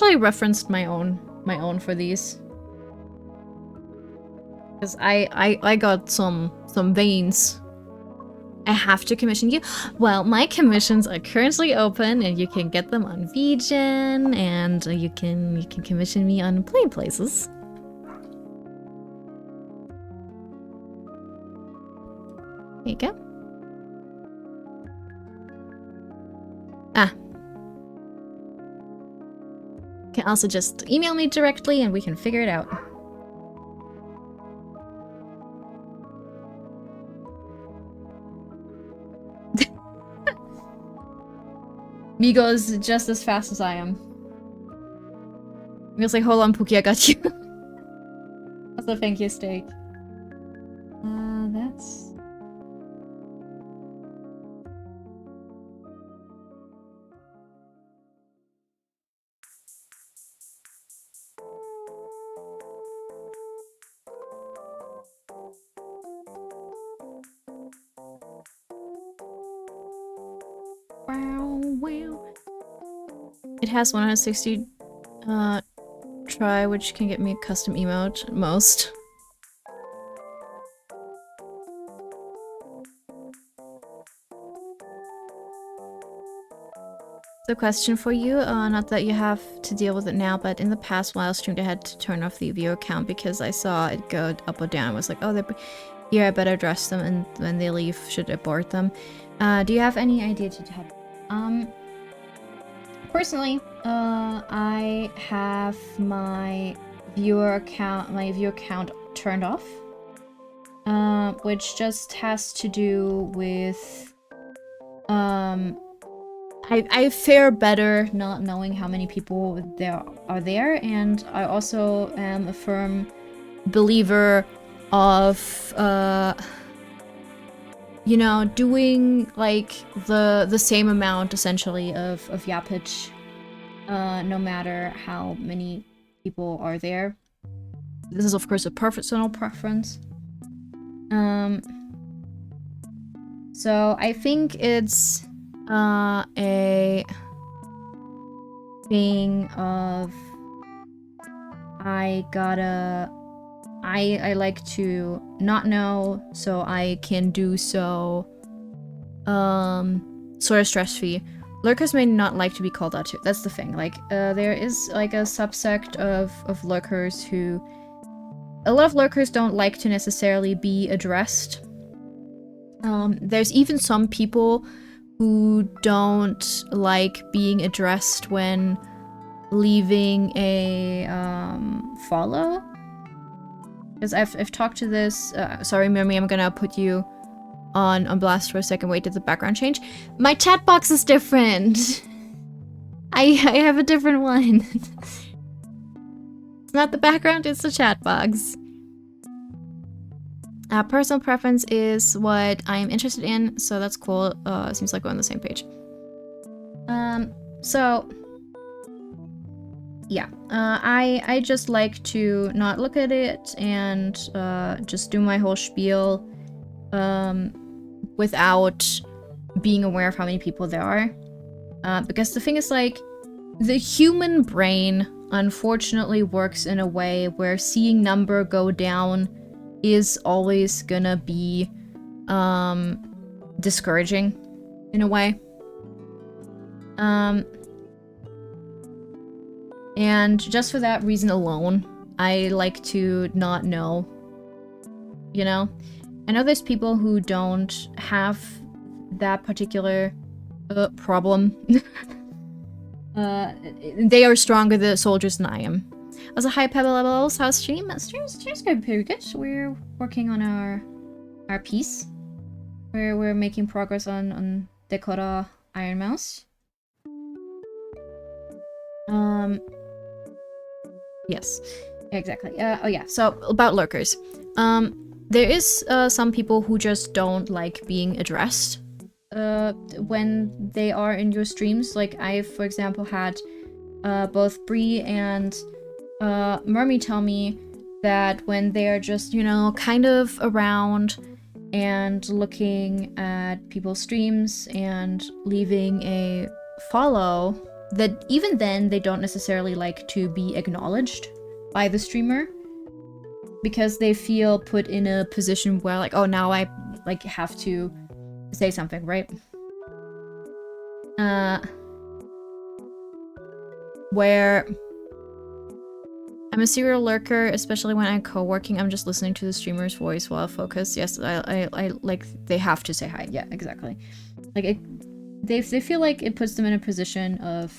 actually referenced my own for these. Because I got some veins. I have to commission you. Well, my commissions are currently open, and you can get them on VGen, and you can commission me on Play Places. There you go. Ah. You can also just email me directly, and we can figure it out. Migo's just as fast as I am. Migo's like, hold on, Pookie, I got you. Also, thank you, Steak. That's... Wow. It has 160 try, which can get me a custom emote at most. The question for you, not that you have to deal with it now, but in the past while I streamed I had to turn off the viewer account because I saw it go up or down. I was like, oh, they're here, I better address them, and when they leave, should abort them. Do you have any idea to help? Personally, I have my viewer account turned off, which just has to do with, I fare better not knowing how many people there are there, and I also am a firm believer of, you know, doing like the same amount essentially of yapage, no matter how many people are there. This is of course a personal preference. So I think it's a thing of I like to not know so I can do so sort of stress-free. Lurkers may not like to be called out to. That's the thing. Like there is like a subsect of lurkers who... A lot of lurkers don't like to necessarily be addressed. There's even some people who don't like being addressed when leaving a follow. Because I've talked to this, sorry Mimi, I'm gonna put you on blast for a second. Wait, did the background change? My chat box is different! I have a different one. It's not the background, it's the chat box. Personal preference is what I'm interested in, so that's cool. Seems like we're on the same page. So... yeah, I just like to not look at it and just do my whole spiel without being aware of how many people there are. Because the thing is, like, the human brain unfortunately works in a way where seeing number go down is always gonna be discouraging in a way. And just for that reason alone, I like to not know, you know? I know there's people who don't have that particular problem. They are stronger the soldiers than I am. Also, hi Pebbles, how's stream? Stream's going pretty good. We're working on our piece. We're making progress on Dakota Ironmouse. Yes, exactly. Oh yeah, so about lurkers. There is some people who just don't like being addressed when they are in your streams. Like I, for example, had both Bree and Mermy tell me that when they're just, you know, kind of around and looking at people's streams and leaving a follow, that even then they don't necessarily like to be acknowledged by the streamer because they feel put in a position where like, oh, now I like have to say something, right? Where I'm a serial lurker, especially when I'm co-working. I'm just listening to the streamer's voice while I focus. Yes, I like, they have to say hi. Yeah, exactly. Like, they feel like it puts them in a position of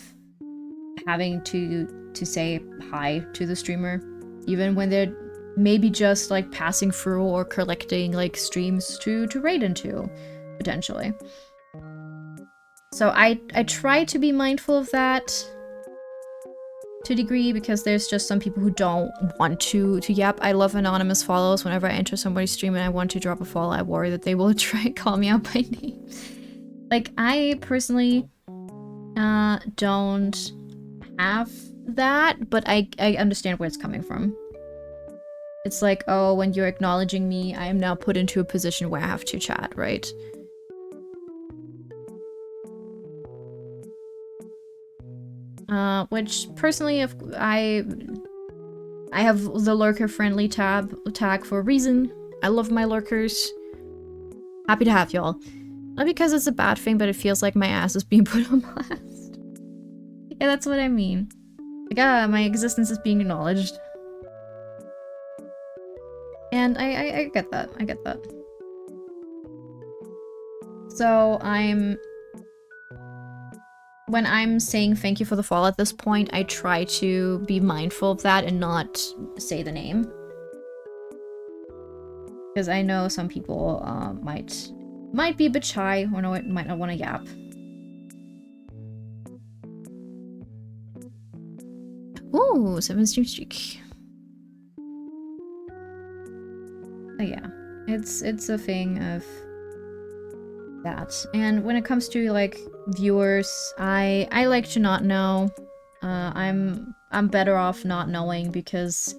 having to say hi to the streamer, even when they're maybe just like passing through or collecting like streams to raid into, potentially. So I try to be mindful of that to a degree, because there's just some people who don't want to yap. I love anonymous follows. Whenever I enter somebody's stream and I want to drop a follow, I worry that they will try and call me out by name. Like, I personally don't have that, but I understand where it's coming from. It's like, oh, when you're acknowledging me, I am now put into a position where I have to chat, right? Which personally, if I have the lurker friendly tag for a reason. I love my lurkers. Happy to have y'all. Not because it's a bad thing, but it feels like my ass is being put on blast. Yeah, that's what I mean. Like, my existence is being acknowledged. And I get that. I get that. So when I'm saying thank you for the follow at this point, I try to be mindful of that and not say the name. Because I know some people might be a bit shy or might not want to yap. Ooh, 7 stream streak. Oh yeah, it's a thing of that. And when it comes to like viewers, I like to not know. I'm better off not knowing, because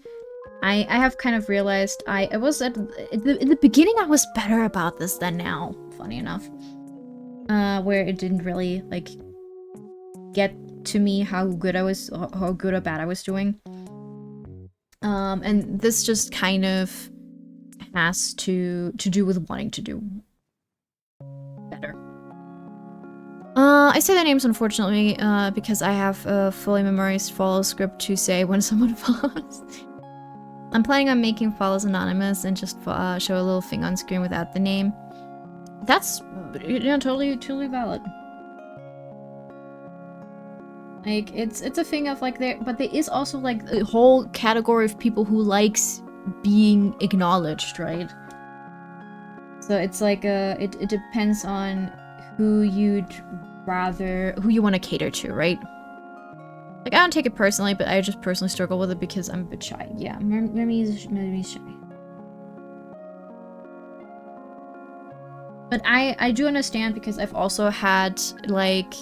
I have kind of realized I was in the beginning I was better about this than now, funny enough. Where it didn't really like get to me how good or bad I was doing. And this just kind of has to do with wanting to do better. I say their names, unfortunately, because I have a fully memorized follow script to say when someone follows. I'm planning on making follows anonymous and just show a little thing on screen without the name. That's, yeah, totally valid. Like, it's a thing of like but there is also like a whole category of people who likes being acknowledged, right? So it's like it depends on who you want to cater to, right? Like, I don't take it personally, but I just personally struggle with it because I'm a bit shy. Yeah, Mimi's shy. But I do understand, because I've also had like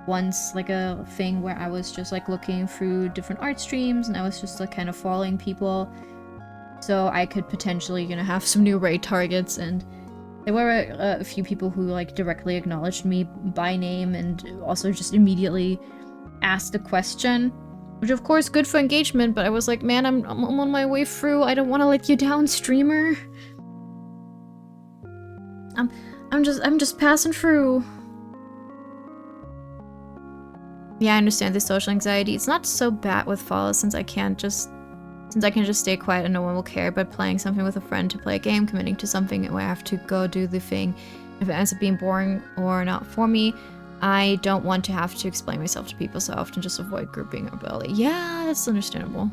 once like a thing where I was just like looking through different art streams and I was just like kind of following people, so I could potentially, you know, have some new raid targets. And there were a few people who like directly acknowledged me by name and also just immediately asked a question, which of course good for engagement, but I was like, man, I'm on my way through. I don't want to let you down, streamer. I'm just passing through. Yeah, I understand the social anxiety. It's not so bad with follows since I can just stay quiet and no one will care, but playing something with a friend to play a game, committing to something where I have to go do the thing, if it ends up being boring or not for me, I don't want to have to explain myself to people, so I often just avoid grouping or belly. Yeah, that's understandable.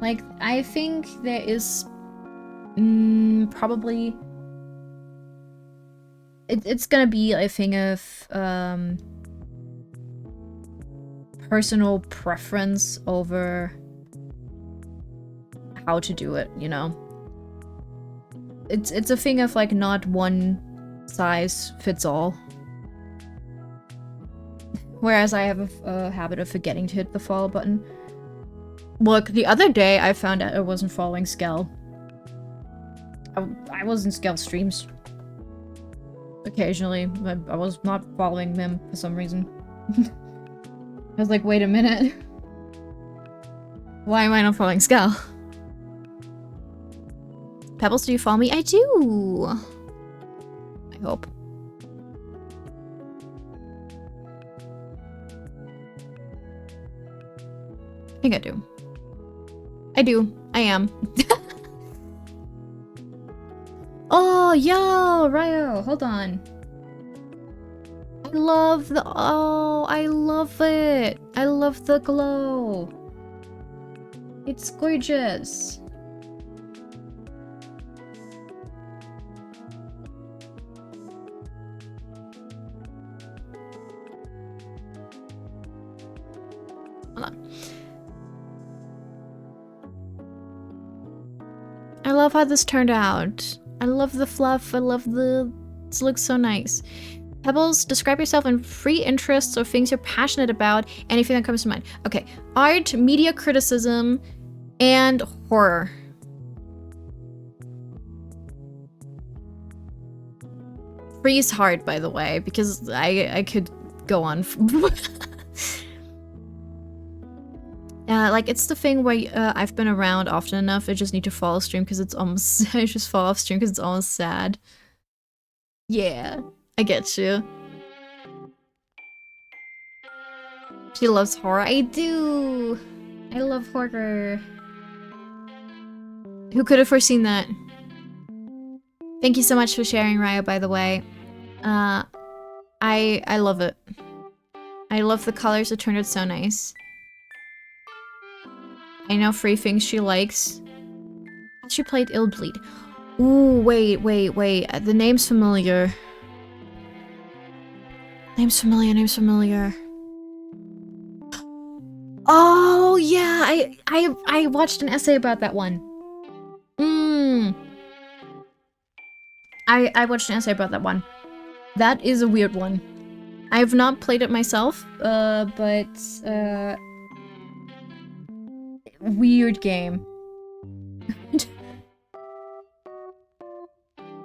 Like, I think there is probably it's gonna be a thing of personal preference over how to do it, you know? It's a thing of like not one size fits all. Whereas I have a habit of forgetting to hit the follow button. Look, the other day I found out I wasn't following Skell. I was in Scale streams. Occasionally, I was not following them for some reason. I was like, wait a minute. Why am I not following Scale? Pebbles, do you follow me? I do! I hope. I think I do. I do. I am. Oh, yo, Ryo, hold on. I love the, oh, I love it. I love the glow. It's gorgeous. Hold on. I love how this turned out. I love the fluff. I love the... This looks so nice. Pebbles, describe yourself in 3 interests or things you're passionate about. Anything that comes to mind. Okay. Art, media criticism, and horror. Three is hard, by the way, because I could go on. Like, it's the thing where I've been around often enough, I just need to follow stream because it's almost... I just fall off stream because it's almost sad. Yeah, I get you. She loves horror. I do! I love horror. Who could have foreseen that? Thank you so much for sharing, Ryo, by the way. I love it. I love the colors, it turned out so nice. I know 3 things she likes. She played Illbleed. Ooh, wait. The name's familiar. Name's familiar. Oh, yeah, I watched an essay about that one. I watched an essay about that one. That is a weird one. I have not played it myself, but, weird game.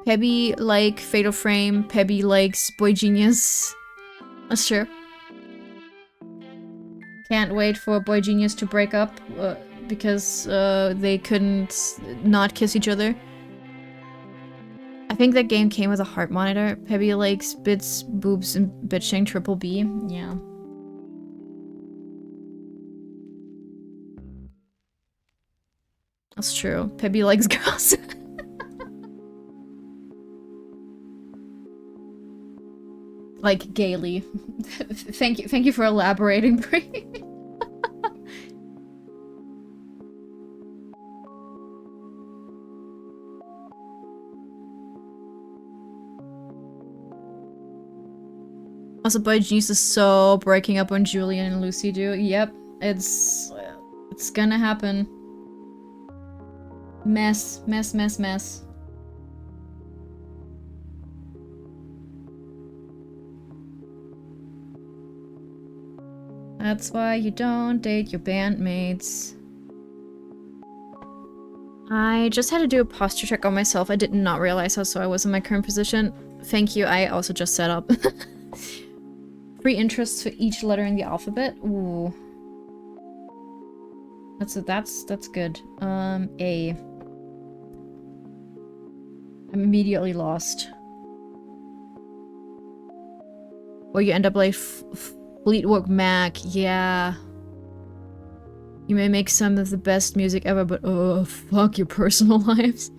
Pebby like Fatal Frame, Pebby likes Boy Genius. That's true. Can't wait for Boy Genius to break up, because, they couldn't not kiss each other. I think that game came with a heart monitor. Pebby likes bits, boobs, and bitching triple B. Yeah. That's true. Pebby likes girls. Like gaily. Thank you for elaborating, Brie. Also, Boy Genius is so breaking up when Julian and Lucy do. Yep, it's gonna happen. Mess. That's why you don't date your bandmates. I just had to do a posture check on myself. I did not realize how sore I was in my current position. Thank you, I also just set up. 3 interests for each letter in the alphabet. Ooh. That's good. A. I'm immediately lost. Or you end up like Fleetwood Mac, yeah. You may make some of the best music ever, but oh, fuck your personal lives.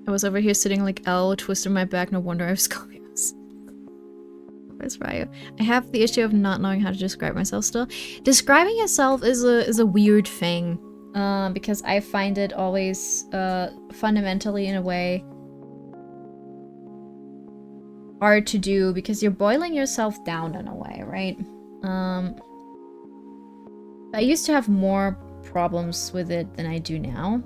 I was over here sitting like L, twisting my back, no wonder I have scoliosis. Where's Ryo? I have the issue of not knowing how to describe myself still. Describing yourself is a weird thing. Because I find it always, fundamentally in a way hard to do because you're boiling yourself down in a way, right? I used to have more problems with it than I do now.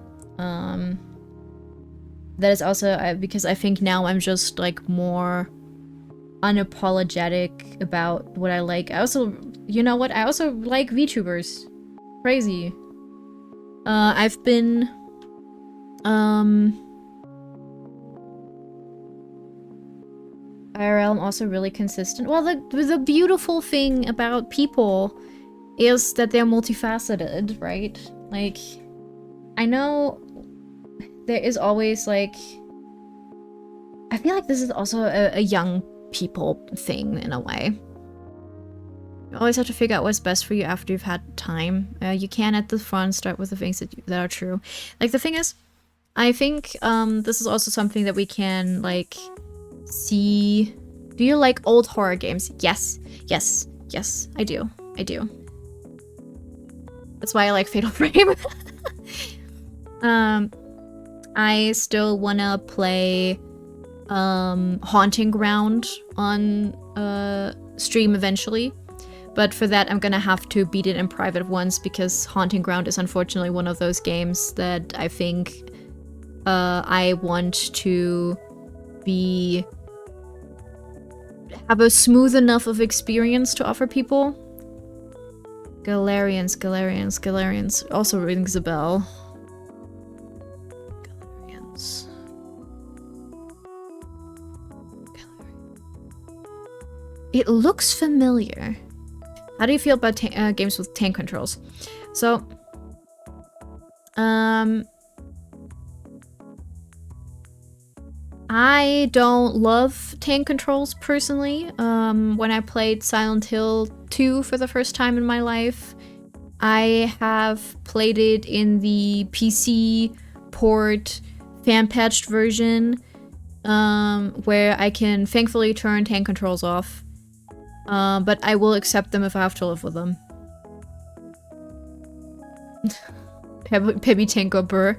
That is also because I think now I'm just like more unapologetic about what I like. I also you know what? I also like VTubers. Crazy. I've been IRL, I'm also really consistent. Well, the beautiful thing about people is that they're multifaceted, right? Like, I know there is always, like... I feel like this is also a young people thing, in a way. You always have to figure out what's best for you after you've had time. You can, at the front, start with the things that are true. Like, the thing is, I think this is also something that we can, like... see. Do you like old horror games? Yes. Yes. Yes, I do. I do. That's why I like Fatal Frame. I still wanna play Haunting Ground on stream eventually. But for that, I'm gonna have to beat it in private once, because Haunting Ground is unfortunately one of those games that I think I want to have a smooth enough of experience to offer people. Galarians also rings a bell. Galarians. It looks familiar. How do you feel about games with tank controls? So, I don't love tank controls personally. When I played Silent Hill 2 for the first time in my life, I have played it in the PC port fan-patched version, where I can thankfully turn tank controls off. But I will accept them if I have to live with them. Pebby Tanko Burr.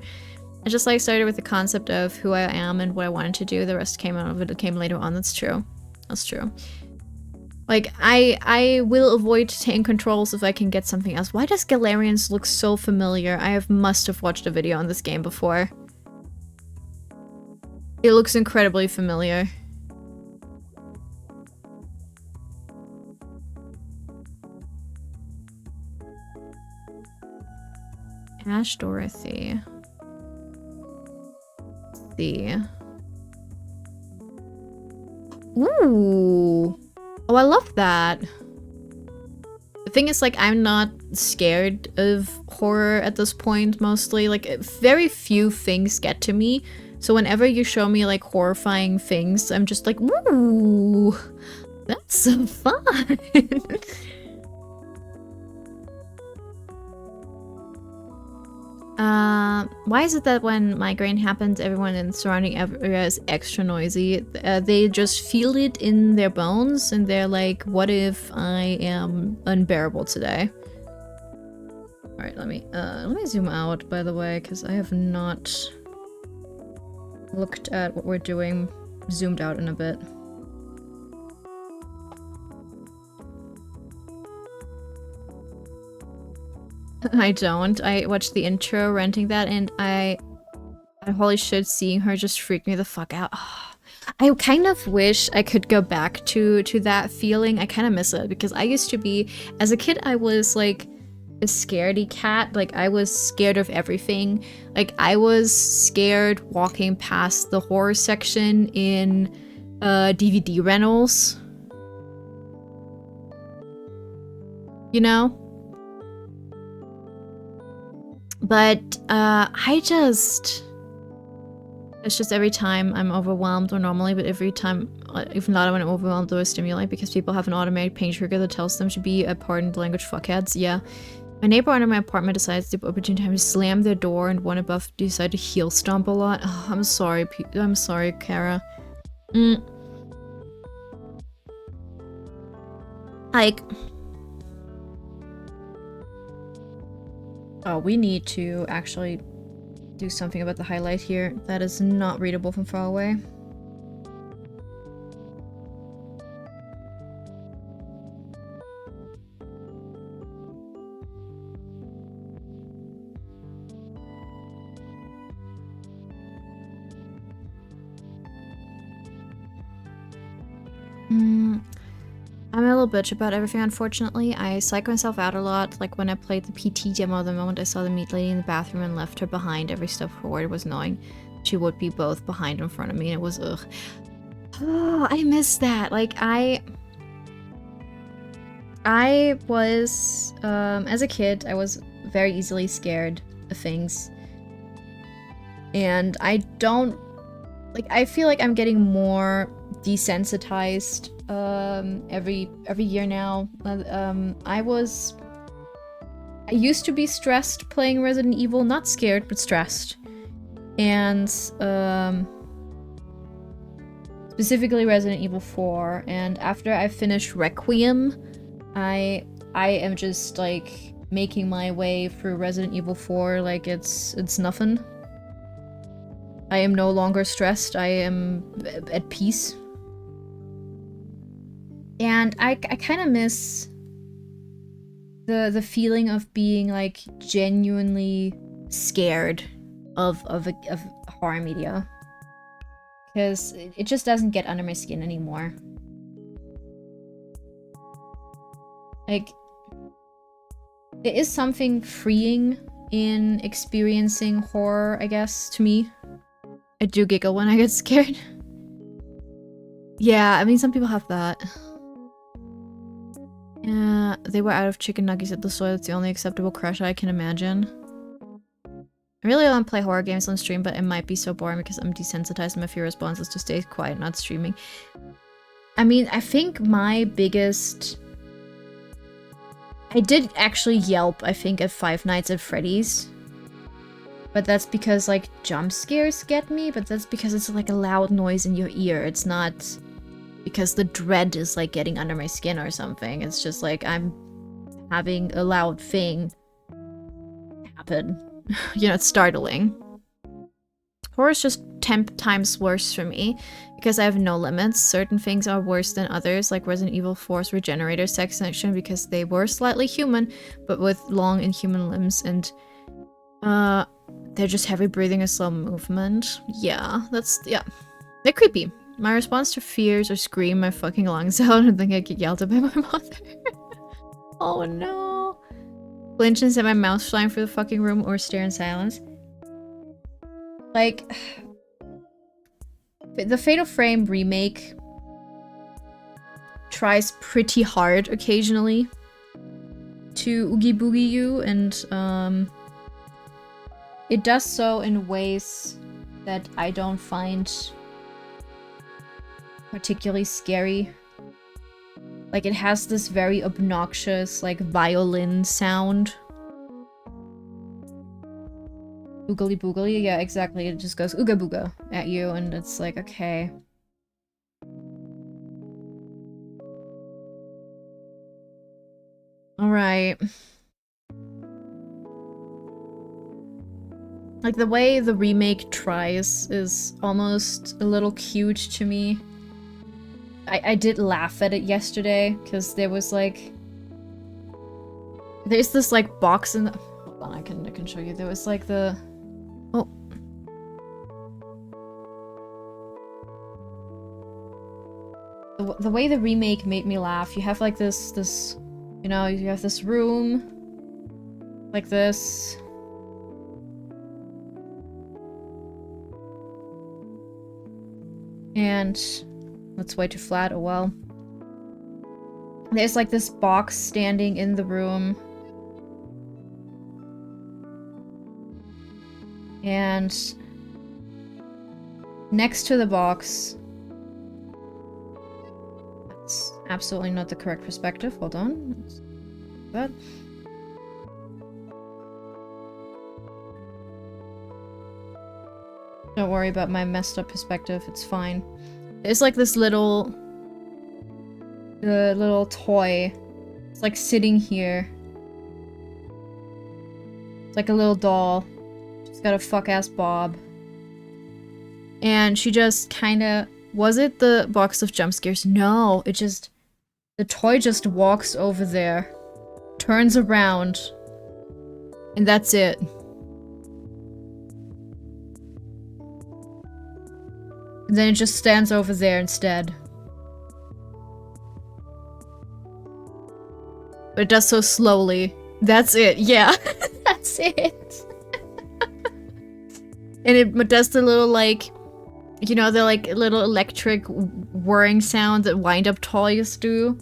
I just like started with the concept of who I am and what I wanted to do. The rest came out of it. It came later on. That's true. That's true. Like, I will avoid tank controls if I can get something else. Why does Galarians look so familiar? must have watched a video on this game before. It looks incredibly familiar. Ash Dorothy. Let's see. Ooh. Oh, I love that. The thing is, like, I'm not scared of horror at this point, mostly. Like, very few things get to me. So whenever you show me, like, horrifying things, I'm just like, ooh, that's so fun. Why is it that when migraine happens, everyone in the surrounding area is extra noisy? They just feel it in their bones, and they're like, what if I am unbearable today? Alright, let me zoom out, by the way, because I have not looked at what we're doing zoomed out in a bit. I don't. I watched the intro renting that, and holy shit, seeing her just freaked me the fuck out. I kind of wish I could go back to that feeling. I kind of miss it, because I used to be, as a kid, I was like a scaredy cat. Like, I was scared of everything. Like, I was scared walking past the horror section in DVD rentals. You know? But, it's just every time I'm overwhelmed, or normally, but every time, if not when I'm overwhelmed or stimulate, because people have an automatic pain trigger that tells them to be, pardon the language, fuckheads. Yeah. My neighbor under my apartment decides the opportune time to slam their door, and one above decide to heel stomp a lot. Oh, I'm sorry, Kara. Like... Oh, we need to actually do something about the highlight here. That is not readable from far away. I'm a little bitch about everything, unfortunately. I psych myself out a lot. Like when I played the PT demo, the moment I saw the meat lady in the bathroom and left her behind every step forward was annoying. She would be both behind and in front of me, and it was ugh. Oh, I miss that. Like I was, as a kid, I was very easily scared of things. And I don't, like, I feel like I'm getting more desensitized, every year now. I used to be stressed playing Resident Evil, not scared, but stressed. And, specifically Resident Evil 4, and after I finished Requiem, I am just, like, making my way through Resident Evil 4 like it's nothing. I am no longer stressed, I am at peace. And I kind of miss the feeling of being, like, genuinely scared of horror media. Because it just doesn't get under my skin anymore. Like, there is something freeing in experiencing horror, I guess, to me. I do giggle when I get scared. Yeah, I mean, some people have that. Yeah, they were out of chicken nuggets at the store. That's the only acceptable crush I can imagine. I really don't play horror games on stream, but it might be so boring because I'm desensitized and my fear response is to stay quiet, not streaming. I mean, I think my biggest... I did actually yelp, I think, at Five Nights at Freddy's. But that's because, like, jump scares get me, but that's because it's, like, a loud noise in your ear. It's not because the dread is, like, getting under my skin or something. It's just, like, I'm having a loud thing happen. You know, it's startling. Horror is just 10 times worse for me, because I have no limits. Certain things are worse than others, like Resident Evil 4's Regenerator section, because they were slightly human, but with long inhuman limbs, and they're just heavy breathing and slow movement. Yeah, yeah. They're creepy. My response to fears or scream my fucking lungs out and think I get yelled at by my mother. Oh no. Flinch and set my mouse flying through the fucking room or stare in silence. Like, the Fatal Frame remake tries pretty hard occasionally to oogie boogie you, and it does so in ways that I don't find particularly scary. Like, it has this very obnoxious, like, violin sound. Oogly boogly? Yeah, exactly. It just goes ooga booga at you, and it's like, okay. Alright. Like, the way the remake tries is almost a little cute to me. I did laugh at it yesterday, because there was, like... There's this, like, box in the... Hold on, I can show you. There was, like, the... Oh. The way the remake made me laugh, you have, like, this... You know, you have this room... Like this... And... That's way too flat, oh well. There's like this box standing in the room. And next to the box... That's absolutely not the correct perspective, hold on. Let's do that. Don't worry about my messed up perspective, it's fine. There's like this little toy. It's like sitting here. It's like a little doll. She's got a fuck-ass bob. And she just kinda... Was it the box of jump scares? No, it just... The toy just walks over there. Turns around. And that's it. And then it just stands over there instead. But it does so slowly. That's it, yeah. That's it. And it does the little, like, you know, the, like, little electric whirring sound that wind-up toys do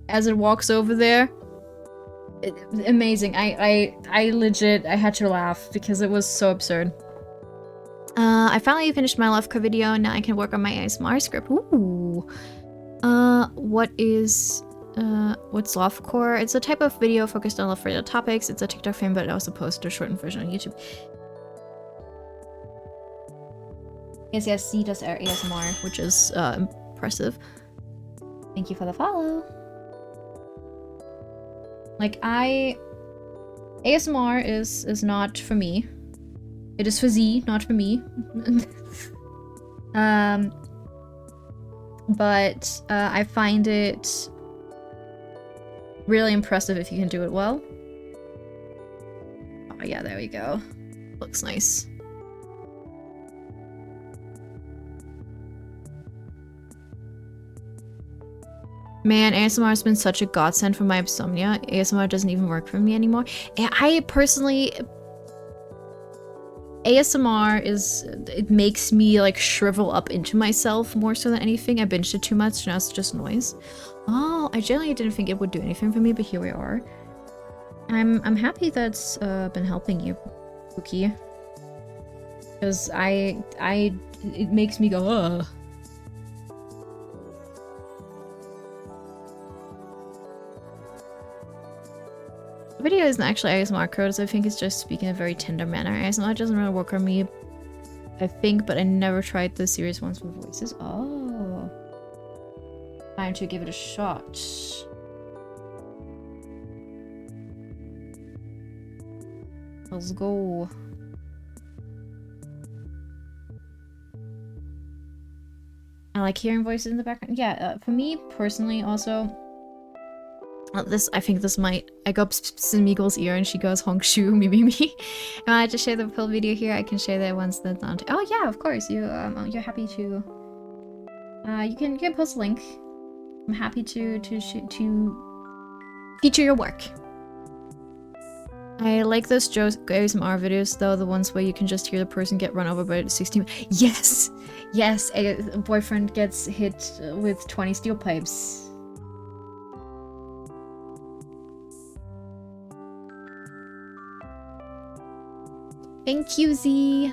as it walks over there. Amazing. I legit, I had to laugh because it was so absurd. I finally finished my Lovecraft video, and now I can work on my ASMR script. Ooh. What's Lovecore? It's a type of video focused on love-related topics. It's a TikTok fan, but it also posts a shortened version on YouTube. Yes, C does ASMR, which is impressive. Thank you for the follow. Like, ASMR is not for me. It is for Z, not for me. But I find it really impressive if you can do it well. Oh yeah, there we go. Looks nice. Man, ASMR has been such a godsend for my insomnia. ASMR doesn't even work for me anymore. I personally... ASMR it makes me like shrivel up into myself more so than anything. I binged it too much, now it's just noise. Oh, I generally didn't think it would do anything for me, but here we are. I'm happy that's been helping you, Pookie. Because it makes me go, ugh. The video isn't actually ASMR code, so I think it's just speaking in a very tender manner. ASMR doesn't really work on me, I think, but I never tried the serious ones with voices. Oh. Time to give it a shot. Let's go. I like hearing voices in the background. Yeah, for me personally also, I think this might... I go up Smeagol's ear and she goes honk shoo me me me. And I just share the full video here. I can share that once that's on. Oh yeah, of course. You're happy to. You can post a link. I'm happy to feature your work. I like those ASMR videos though, the ones where you can just hear the person get run over by 16. Yes, yes. A boyfriend gets hit with 20 steel pipes. Thank you, Z.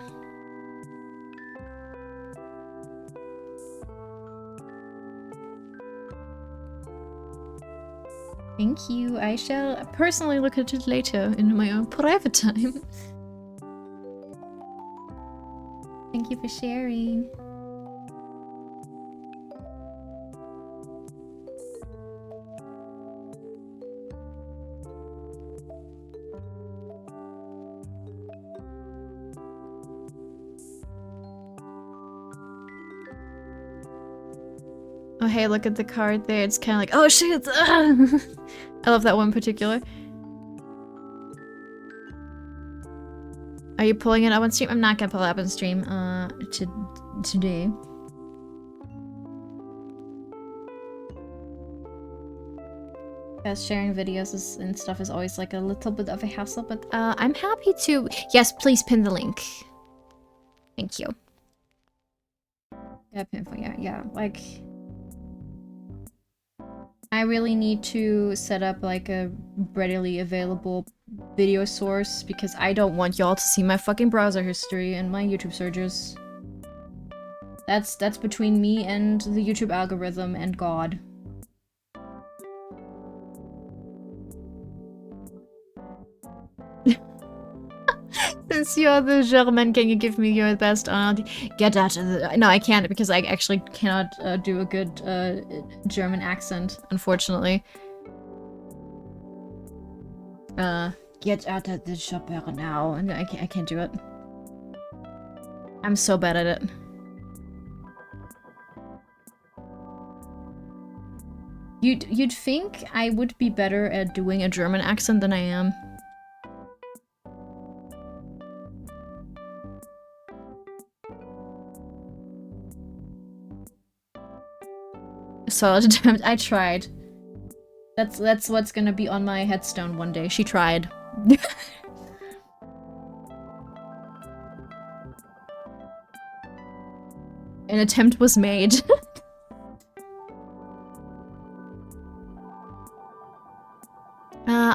Thank you. I shall personally look at it later in my own private time. Thank you for sharing. Oh hey, look at the card there. It's kind of like, oh shit! I love that one in particular. Are you pulling it up on stream? I'm not gonna pull it up on stream today. Because sharing videos and stuff is always like a little bit of a hassle, but I'm happy to... Yes, please pin the link. Thank you. Yeah, pin for yeah, like... I really need to set up like a readily available video source because I don't want y'all to see my fucking browser history and my YouTube searches. That's between me and the YouTube algorithm and God. Since you're the German, can you give me your best get out of the... No, I can't because I actually cannot do a good German accent, unfortunately. Get out of the shopper now. And I can't do it. I'm so bad at it. You'd think I would be better at doing a German accent than I am. Solid attempt. I tried. That's what's gonna be on my headstone one day. She tried. An attempt was made.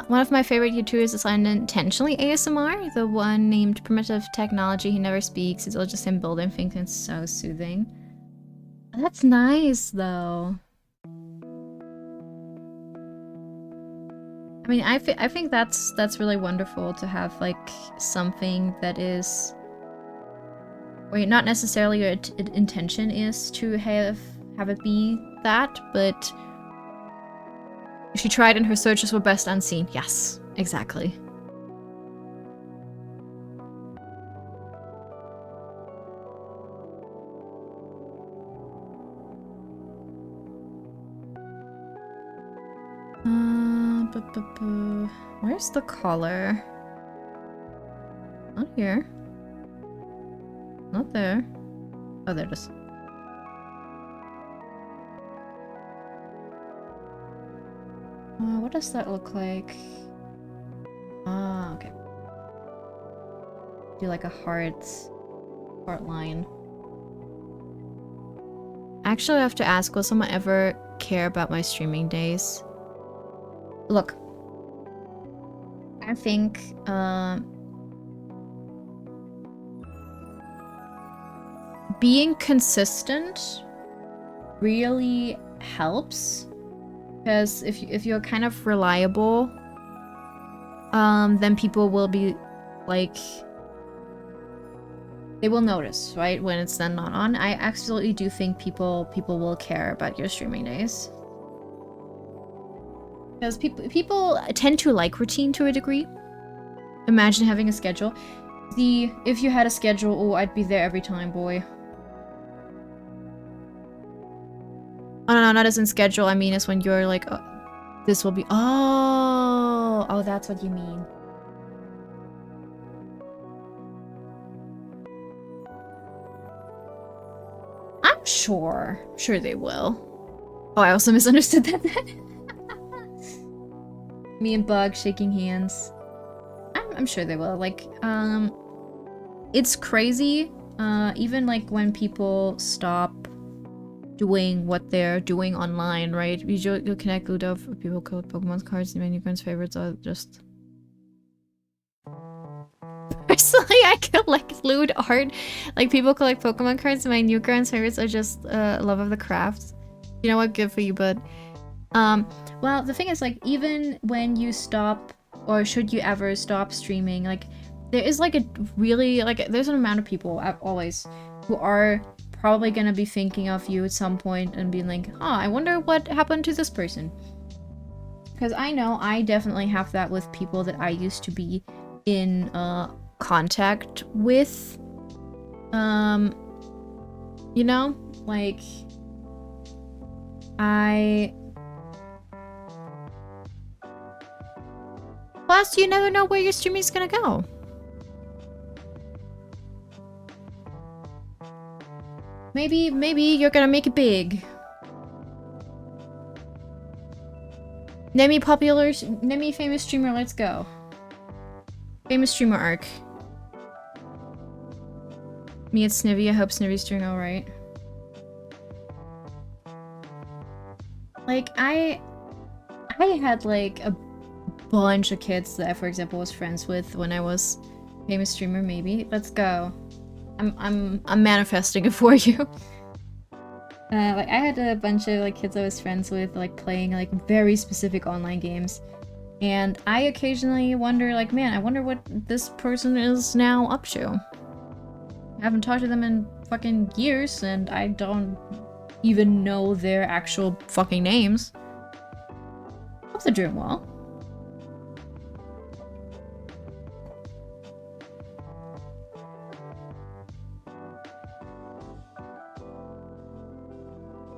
One of my favorite YouTubers is unintentionally ASMR. The one named Primitive Technology. He never speaks. It's all just him building things, and it's so soothing. That's nice, though. I mean, I think that's really wonderful to have, like, something that is... where not necessarily your intention is to have it be that, but... she tried and her searches were best unseen. Yes, exactly. Where's the collar? Not here. Not there. Oh, there it is. What does that look like? Ah, okay. Do like a heart line. Actually, I have to ask, will someone ever care about my streaming days? Look. I think, being consistent really helps. Because if you're kind of reliable, then people will be, like... they will notice, right? When it's then not on. I absolutely do think people will care about your streaming days. Because people tend to like routine to a degree. Imagine having a schedule. If you had a schedule, oh, I'd be there every time, boy. Oh, no, not as in schedule. I mean, it's when you're like, oh, this will be... Oh, that's what you mean. I'm sure. Sure they will. Oh, I also misunderstood that then. Me and Bug shaking hands. I'm sure they will. Like, it's crazy. Even like when people stop doing what they're doing online, right? You'll connect Ludo for people code Pokemon cards, and Unicorn's favorites are just... Personally, I collect lewd art. Like, people collect Pokemon cards, and my Unicorn's favorites are just love of the craft. You know what? Good for you, bud. Well, the thing is, like, even when you stop, or should you ever stop streaming, like, there is, like, a really, like, there's an amount of people, always, who are probably gonna be thinking of you at some point and being like, oh, I wonder what happened to this person. Because I know I definitely have that with people that I used to be in, contact with. You know? Like, Plus, you never know where your streaming's gonna go. Maybe you're gonna make it big. Name me famous streamer, let's go. Famous streamer arc. Me and Snivy, I hope Snivy's doing alright. Like, I had like a bunch of kids that I, for example, was friends with when I was famous streamer, maybe. Let's go. I'm manifesting it for you. Like, I had a bunch of like kids I was friends with, like, playing like very specific online games. And I occasionally wonder, like, man, I wonder what this person is now up to. I haven't talked to them in fucking years, and I don't even know their actual fucking names. Hope they're doing well.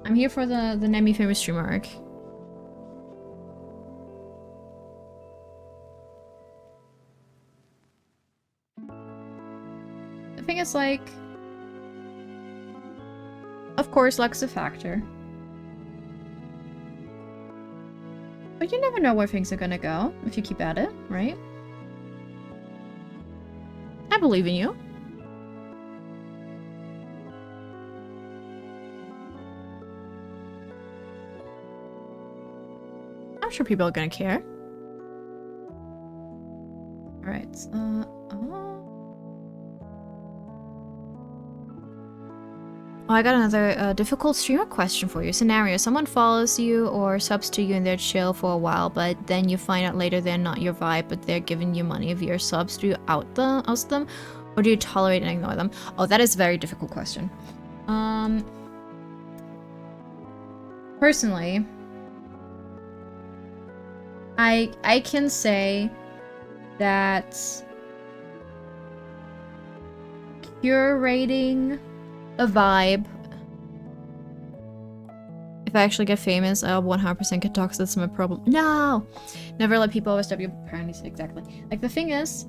I'm here for the Nemi famous streamer arc. The thing is, like, of course luck's a factor. But you never know where things are gonna go if you keep at it, right? I believe in you. I'm sure people are gonna care. Alright, Oh, I got another difficult streamer question for you. Scenario: someone follows you or subs to you and they're chill for a while, but then you find out later they're not your vibe, but they're giving you money via subs. Do you oust them, or do you tolerate and ignore them? Oh, that is a very difficult question. Personally, I can say that curating a vibe. If I actually get famous, I'll 100% get toxic. That's my problem. No! Never let people overstep your boundaries. Exactly. Like, the thing is,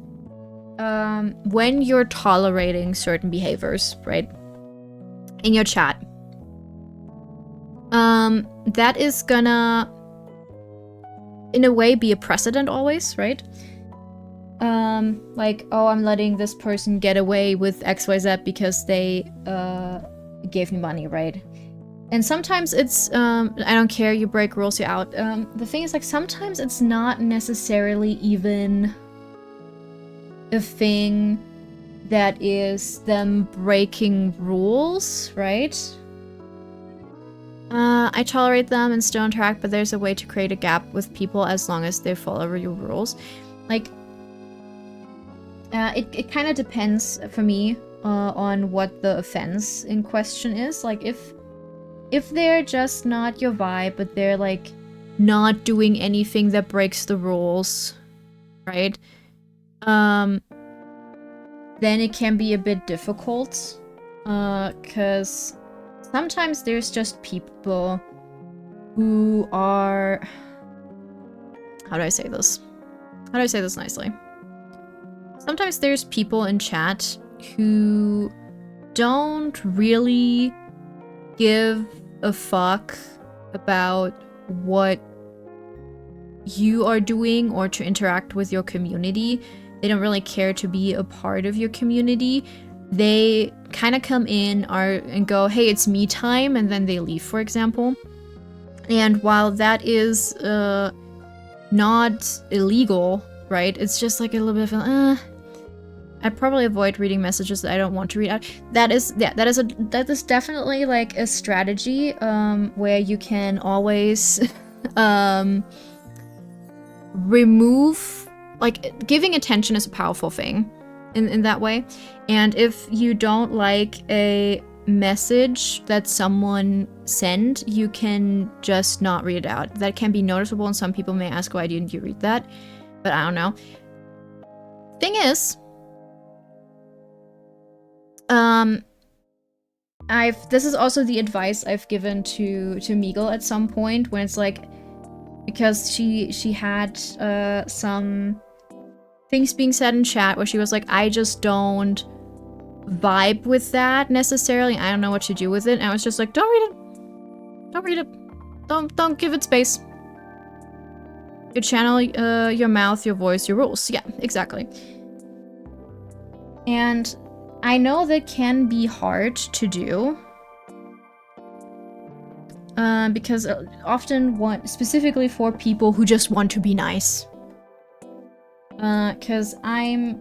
when you're tolerating certain behaviors, right? In your chat, that is gonna, in a way, be a precedent always, right? Like, oh, I'm letting this person get away with XYZ because they, gave me money, right? And sometimes it's, I don't care, you break rules, you're out. The thing is, like, sometimes it's not necessarily even a thing that is them breaking rules, right? I tolerate them and still interact, but there's a way to create a gap with people as long as they follow your rules. Like, it kind of depends for me on what the offense in question is. Like, if they're just not your vibe, but they're like not doing anything that breaks the rules, right? Then it can be a bit difficult, because sometimes there's just people who are... How do I say this? How do I say this nicely? Sometimes there's people in chat who don't really give a fuck about what you are doing or to interact with your community. They don't really care to be a part of your community. They kind of come in and go, hey, it's me time, and then they leave, for example. And while that is not illegal, right? It's just like a little bit of I'd probably avoid reading messages that I don't want to read out. That is definitely like a strategy where you can always remove, like, giving attention is a powerful thing in that way. And if you don't like a message that someone sent, you can just not read it out. That can be noticeable, and some people may ask, why didn't you read that? But I don't know. Thing is, this is also the advice I've given to Meagle at some point, when it's like, because she had some things being said in chat where she was like, I just don't vibe with that necessarily. I don't know what to do with it. And I was just like, don't read it. Don't read it. Don't give it space. Your channel, your mouth, your voice, your rules. Yeah, exactly. And I know that can be hard to do. Because often specifically for people who just want to be nice. Cause I'm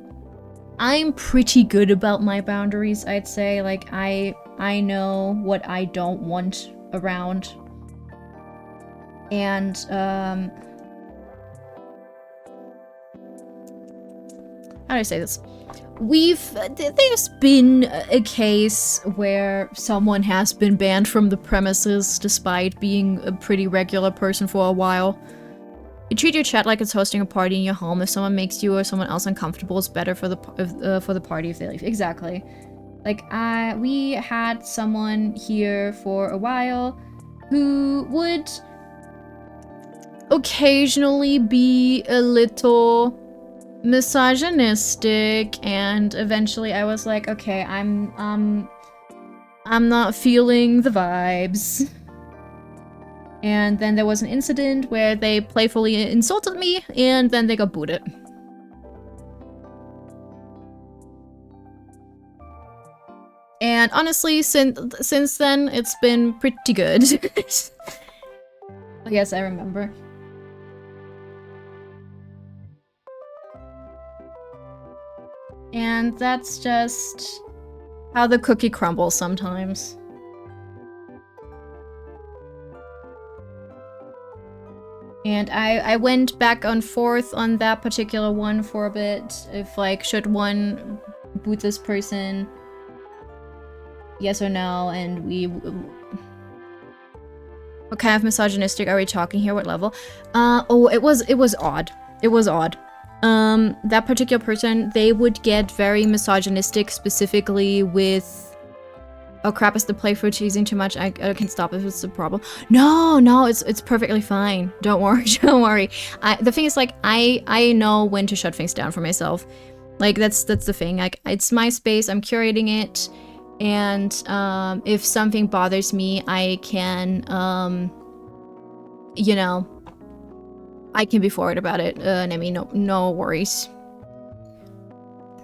pretty good about my boundaries, I'd say. Like, I know what I don't want around. And, how do I say this? There's been a case where someone has been banned from the premises despite being a pretty regular person for a while. You treat your chat like it's hosting a party in your home. If someone makes you or someone else uncomfortable, it's better for the party if they leave. Exactly. Like, we had someone here for a while who would occasionally be a little misogynistic, and eventually I was like, okay, I'm not feeling the vibes. And then there was an incident where they playfully insulted me, and then they got booted. And honestly, since then, it's been pretty good. Yes, I remember. And that's just how the cookie crumbles sometimes. And I went back and forth on that particular one for a bit. If, like, should one boot this person? Yes or no? And we... What kind of misogynistic are we talking here? What level? Oh, it was odd. It was odd. That particular person, they would get very misogynistic, specifically with... Oh crap, is the playthrough cheesing too much? I can stop if it's a problem. No, it's perfectly fine. Don't worry, don't worry. The thing is, like, I know when to shut things down for myself. Like, that's the thing. Like, it's my space, I'm curating it, and if something bothers me, I can, you know, I can be forward about it. And I mean, no worries.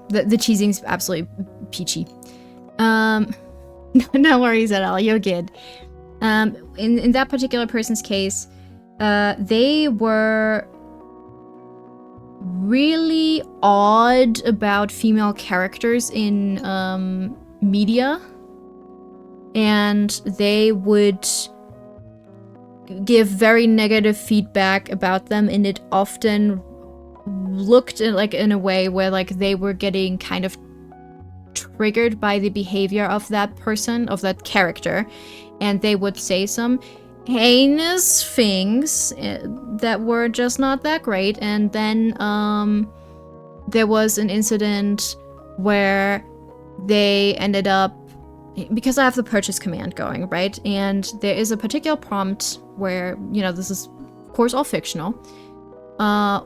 The cheesing's absolutely peachy. No worries at all, you're good. In that particular person's case, they were really odd about female characters in media, and they would give very negative feedback about them, and it often looked like in a way where, like, they were getting kind of triggered by the behavior of that person, of that character, and they would say some heinous things that were just not that great. And then there was an incident where they ended up, because I have the purchase command going, right, and there is a particular prompt where, you know, this is of course all fictional,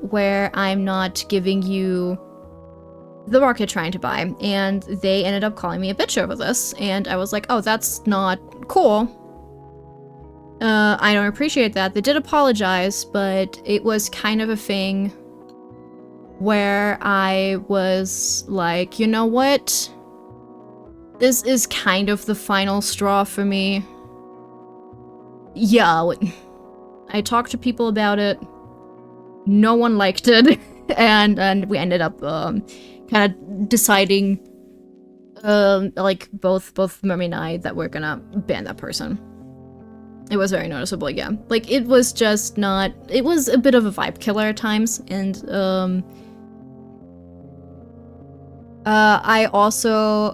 where I'm not giving you the rock you're trying to buy, and they ended up calling me a bitch over this, and I was like, oh, that's not cool. I don't appreciate that. They did apologize, but it was kind of a thing where I was like, you know what? This is kind of the final straw for me. Yeah, I talked to people about it. No one liked it, and we ended up, kind of deciding, like, both Mummy and I, that we're gonna ban that person. It was very noticeable, yeah. Like, it was just not... It was a bit of a vibe killer at times, and, I also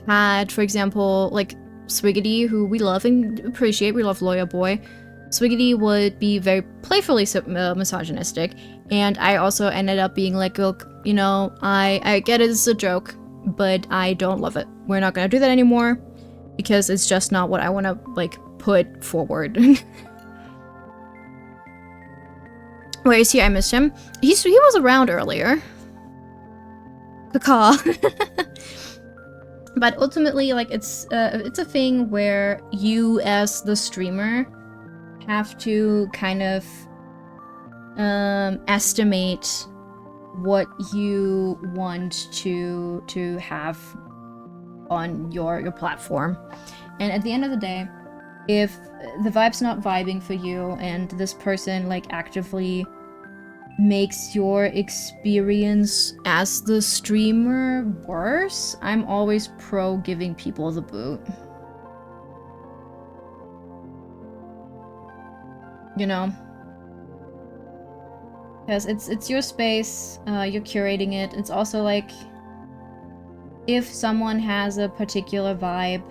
had, for example, like, Swiggity, who we love and appreciate, we love Lawyer Boy. Swiggity would be very playfully misogynistic, and I also ended up being like, look, you know, I get it, it's a joke, but I don't love it. We're not gonna do that anymore, because it's just not what I want to, like, put forward. Where is he? I missed him. He was around earlier. Caca. But ultimately, like, it's a thing where you, as the streamer, have to kind of estimate what you want to have on your platform. And at the end of the day, if the vibe's not vibing for you and this person, like, actively makes your experience as the streamer worse, I'm always pro giving people the boot. You know? Because it's your space, you're curating it. It's also like, if someone has a particular vibe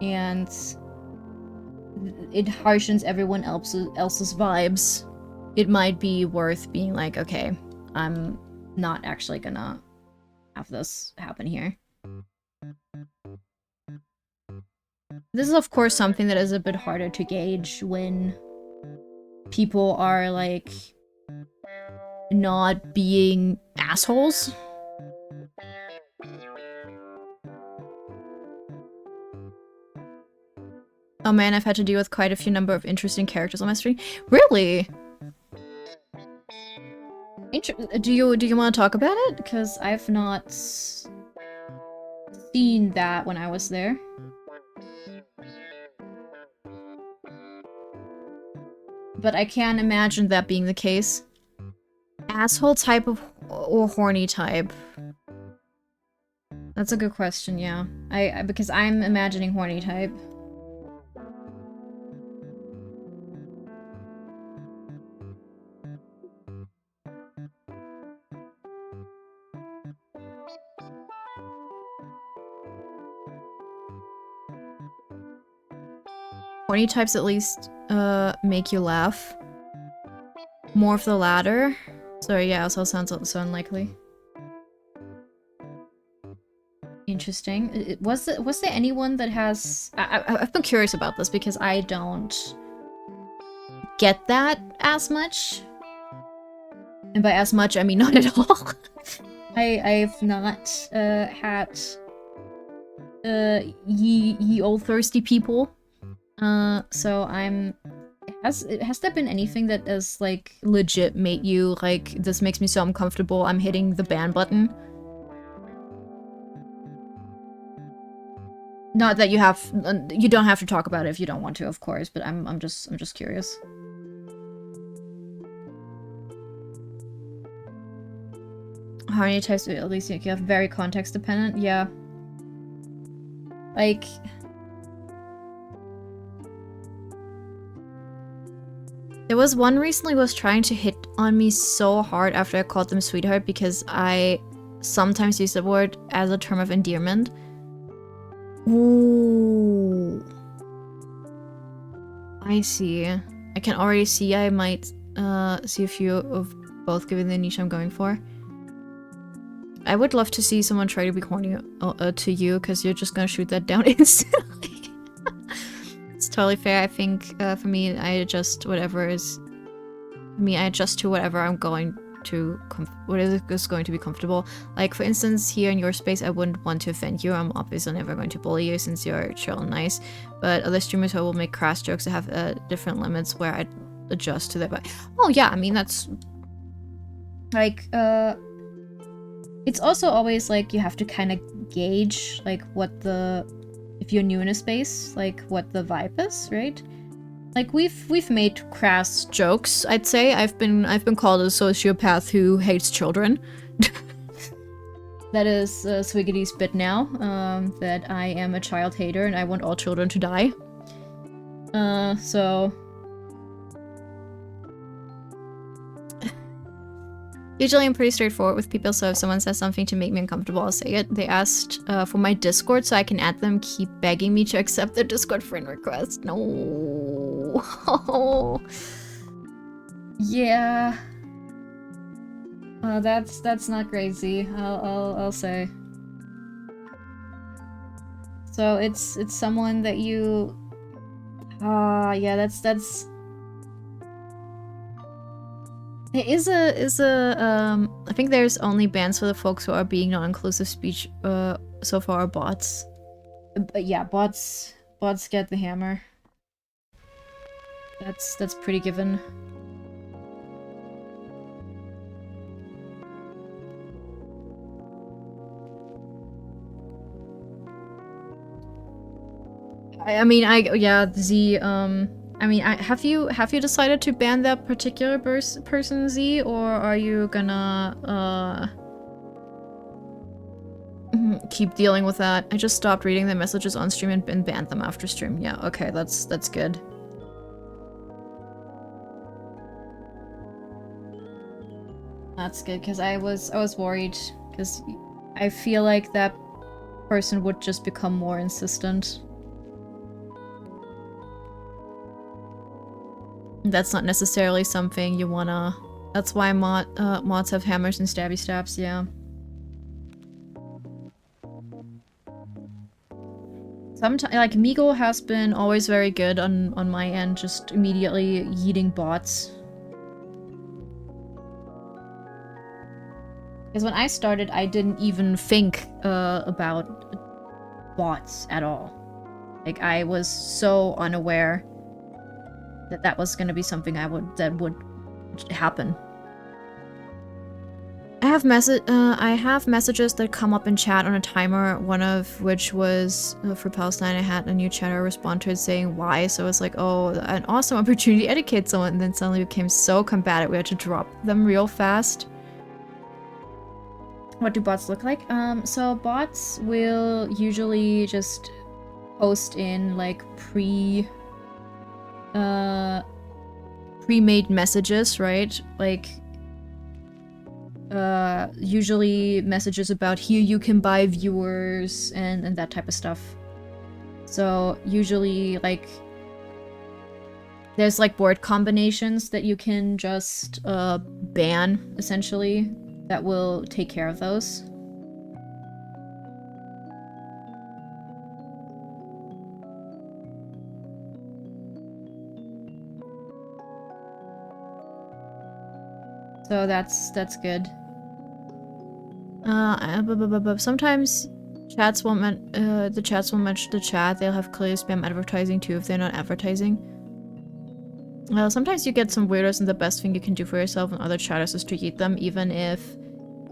and it harshens everyone else's vibes, it might be worth being like, okay, I'm not actually gonna have this happen here. This is, of course, something that is a bit harder to gauge when people are, like, not being assholes. Oh man, I've had to deal with quite a few number of interesting characters on my stream. Really? Do you want to talk about it? Because I've not seen that when I was there. But I can't imagine that being the case. Asshole type of or horny type? That's a good question, yeah. Because I'm imagining horny type. Horny types at least make you laugh. More of the latter. So yeah, also sounds so unlikely. Interesting. Was there anyone that has... I've been curious about this because I don't get that as much. And by as much, I mean not at all. I've not had ye old thirsty people. So I'm... Has there been anything that has, like, legit made you, like, this makes me so uncomfortable, I'm hitting the ban button? Not that you have... You don't have to talk about it if you don't want to, of course, but I'm just curious. How many types do at least you have? Very context dependent? Yeah. Like... There was one recently who was trying to hit on me so hard after I called them sweetheart because I sometimes use the word as a term of endearment. Ooh. I see. I can already see I might see a few of both given the niche I'm going for. I would love to see someone try to be horny to you because you're just gonna shoot that down instantly. It's totally fair. I think for me, I adjust whatever is... I adjust to whatever I'm going to... Whatever is going to be comfortable. Like, for instance, here in your space, I wouldn't want to offend you. I'm obviously never going to bully you since you're chill and nice. But other streamers who will make crass jokes that have different limits where I adjust to that. But, oh yeah, I mean, that's... Like, it's also always, like, you have to kind of gauge, like, what the... If you're new in a space, like, what the vibe is, right? Like, we've made crass jokes, I'd say. I've been called a sociopath who hates children. That is Swiggity's bit now, that I am a child hater and I want all children to die. So... Usually I'm pretty straightforward with people, so if someone says something to make me uncomfortable, I'll say it. They asked for my Discord so I can add them, keep begging me to accept their Discord friend request. No. Yeah. That's not crazy. I'll say. So it's someone that you... yeah, that's... It is I think there's only bans for the folks who are being non-inclusive speech, so far are bots. But yeah, bots get the hammer. That's pretty given. Have you decided to ban that particular person, Z, or are you gonna keep dealing with that? I just stopped reading the messages on stream and banned them after stream. Yeah, okay, that's good. That's good, because I was worried, because I feel like that person would just become more insistent. That's not necessarily something you wanna... That's why mods have hammers and stabby stabs, yeah. Sometimes, like, Meagle has been always very good on my end, just immediately yeeting bots. Because when I started, I didn't even think about bots at all. Like, I was so unaware that that was gonna be something that would happen. I have messages that come up in chat on a timer, one of which was for Palestine. I had a new chatter respond to it saying why, so it's like, oh, an awesome opportunity to educate someone, and then suddenly became so combative we had to drop them real fast. What do bots look like? So bots will usually just post in like pre-made messages, right? Like usually messages about here you can buy viewers and that type of stuff. So usually like there's like word combinations that you can just ban essentially that will take care of those. So that's good. Sometimes chats won't the chats won't mention the chat. They'll have clear spam advertising too if they're not advertising. Sometimes you get some weirdos, and the best thing you can do for yourself and other chatters is to eat them, even if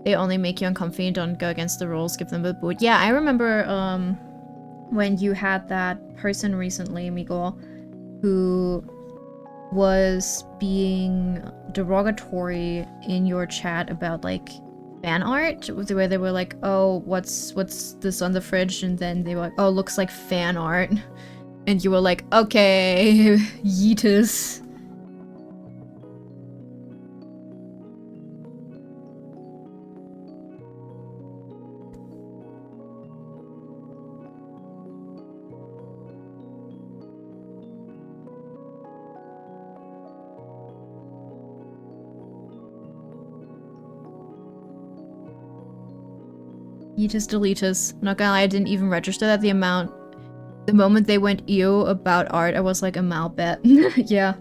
they only make you uncomfy and don't go against the rules. Give them a boot. Yeah, I remember when you had that person recently, Miguel, who was being derogatory in your chat about like fan art, where they were like, oh, what's this on the fridge, and then they were like, oh, looks like fan art, and you were like, okay, yeetus. Yeetus deletus. I'm not gonna lie, I didn't even register that the amount. The moment they went ew about art, I was like, a mal bet. Yeah.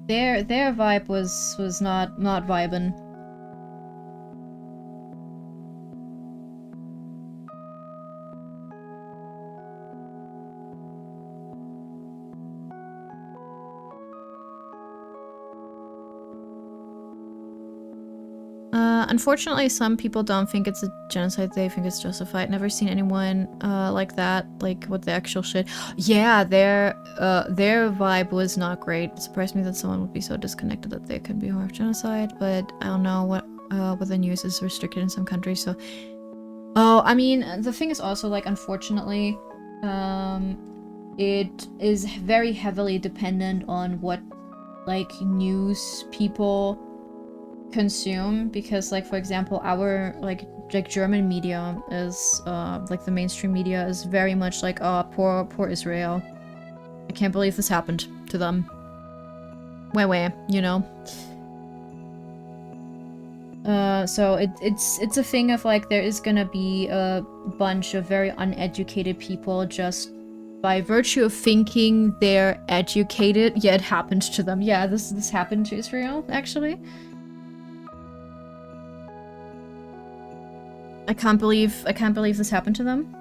Their vibe was not vibin'. Unfortunately, some people don't think it's a genocide. They think it's justified. Never seen anyone like that, like with the actual shit. Yeah, their vibe was not great. It surprised me that someone would be so disconnected that they could be aware of genocide, but I don't know what the news is restricted in some countries, so... Oh, I mean, the thing is also, like, unfortunately, it is very heavily dependent on what, like, news people consume, because, like, for example, our like German media is like the mainstream media is very much like, oh, poor Israel, I can't believe this happened to them, where you know. So it's a thing of like, there is gonna be a bunch of very uneducated people just by virtue of thinking they're educated. Yeah, it happened to them. Yeah, this happened to Israel, actually. I can't believe this happened to them.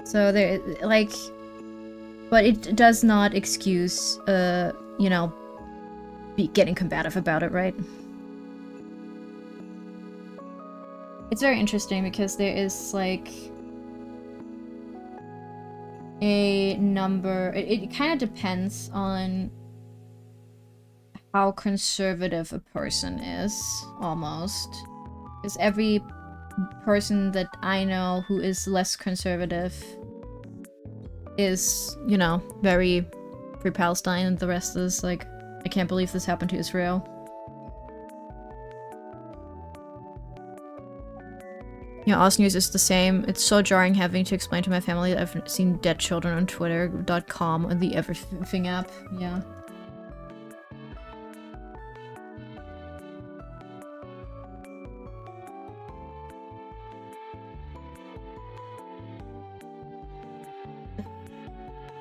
So they're like, but it does not excuse, you know, getting combative about it, right? It's very interesting because there is like a number. It kind of depends on how conservative a person is, almost. Because every person that I know who is less conservative is, you know, very free Palestine, and the rest is like, I can't believe this happened to Israel. Yeah, Oz News is the same. It's so jarring having to explain to my family that I've seen dead children on Twitter.com and the Everything app. Yeah.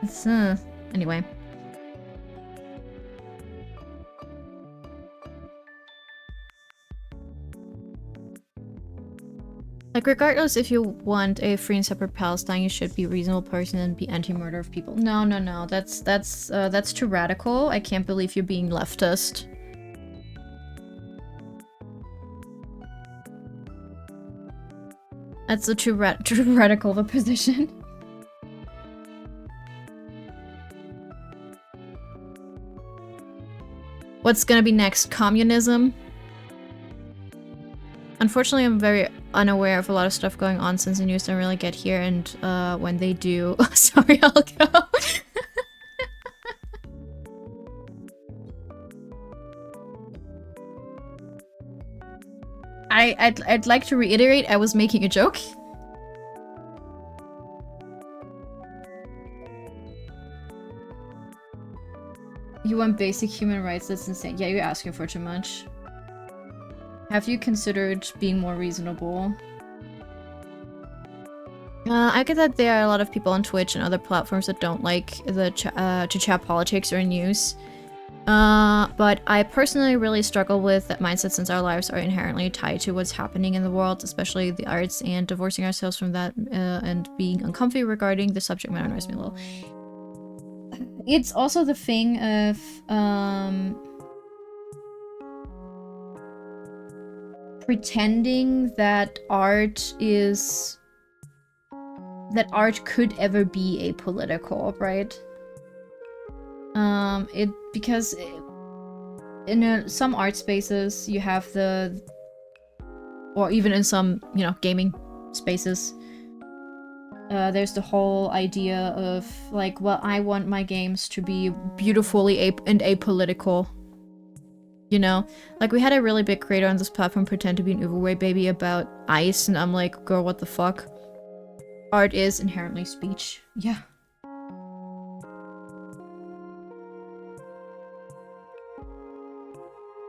It's, anyway. Like, regardless if you want a free and separate Palestine, you should be a reasonable person and be anti-murder of people. No, no, no. That's too radical. I can't believe you're being leftist. That's a too radical of a position. What's gonna be next? Communism? Unfortunately, I'm very unaware of a lot of stuff going on since the news don't really get here, and when they do... sorry, I'll go. I'd like to reiterate, I was making a joke. You want basic human rights? That's insane. Yeah, you're asking for too much. Have you considered being more reasonable? I get that there are a lot of people on Twitch and other platforms that don't like the to chat politics or news. But I personally really struggle with that mindset since our lives are inherently tied to what's happening in the world, especially the arts, and divorcing ourselves from that and being uncomfy regarding the subject matter annoys me a little. It's also the thing of, pretending that art could ever be apolitical, right? Because in some art spaces you have or even in some, you know, gaming spaces, there's the whole idea of like, well, I want my games to be beautifully apolitical. You know? Like, we had a really big creator on this platform pretend to be an overweight baby about ice, and I'm like, girl, what the fuck? Art is inherently speech. Yeah.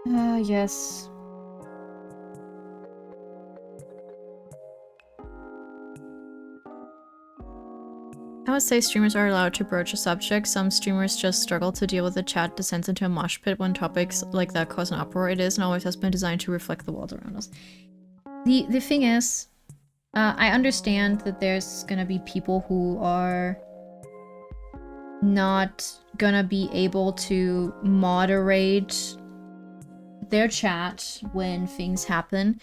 Yes. I would say streamers are allowed to broach a subject. Some streamers just struggle to deal with the chat descends into a mosh pit when topics like that cause an uproar. It is and always has been designed to reflect the world around us. The thing is, I understand that there's gonna be people who are not gonna be able to moderate their chat when things happen.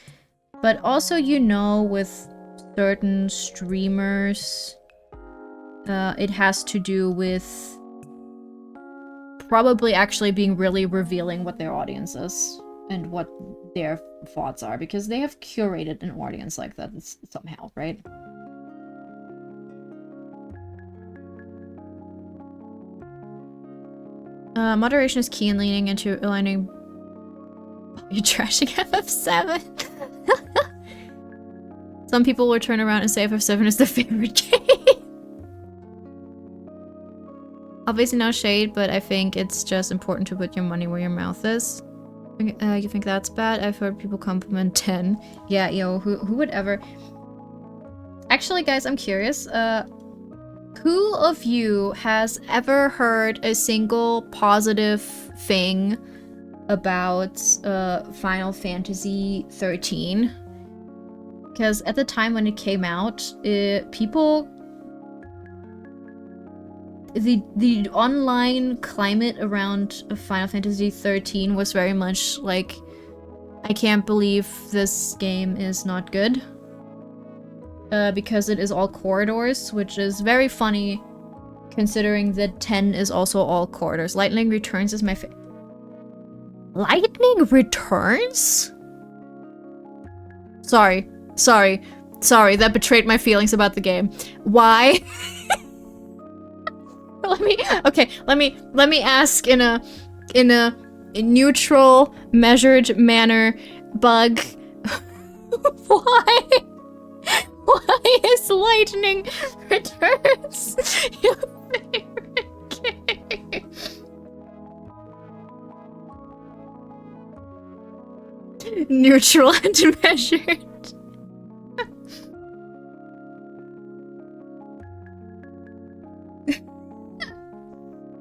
But also, you know, with certain streamers, it has to do with probably actually being really revealing what their audience is and what their thoughts are, because they have curated an audience like that somehow, right? Moderation is key in leaning into aligning. You're trashing FF7. Some people will turn around and say FF7 is their favorite game. Obviously no shade, but I think it's just important to put your money where your mouth is. You think that's bad? I've heard people compliment 10. Yeah, yo, who would ever... Actually, guys, I'm curious. Who of you has ever heard a single positive thing about Final Fantasy 13? Because at the time when it came out, people... The online climate around Final Fantasy 13 was very much like, I can't believe this game is not good. Because it is all corridors, which is very funny considering that 10 is also all corridors. Lightning Returns is my favorite. Lightning Returns? Sorry, that betrayed my feelings about the game. Why? Let me ask in a neutral, measured manner. Bug, why is Lightning Returns your favorite game? Neutral and measured.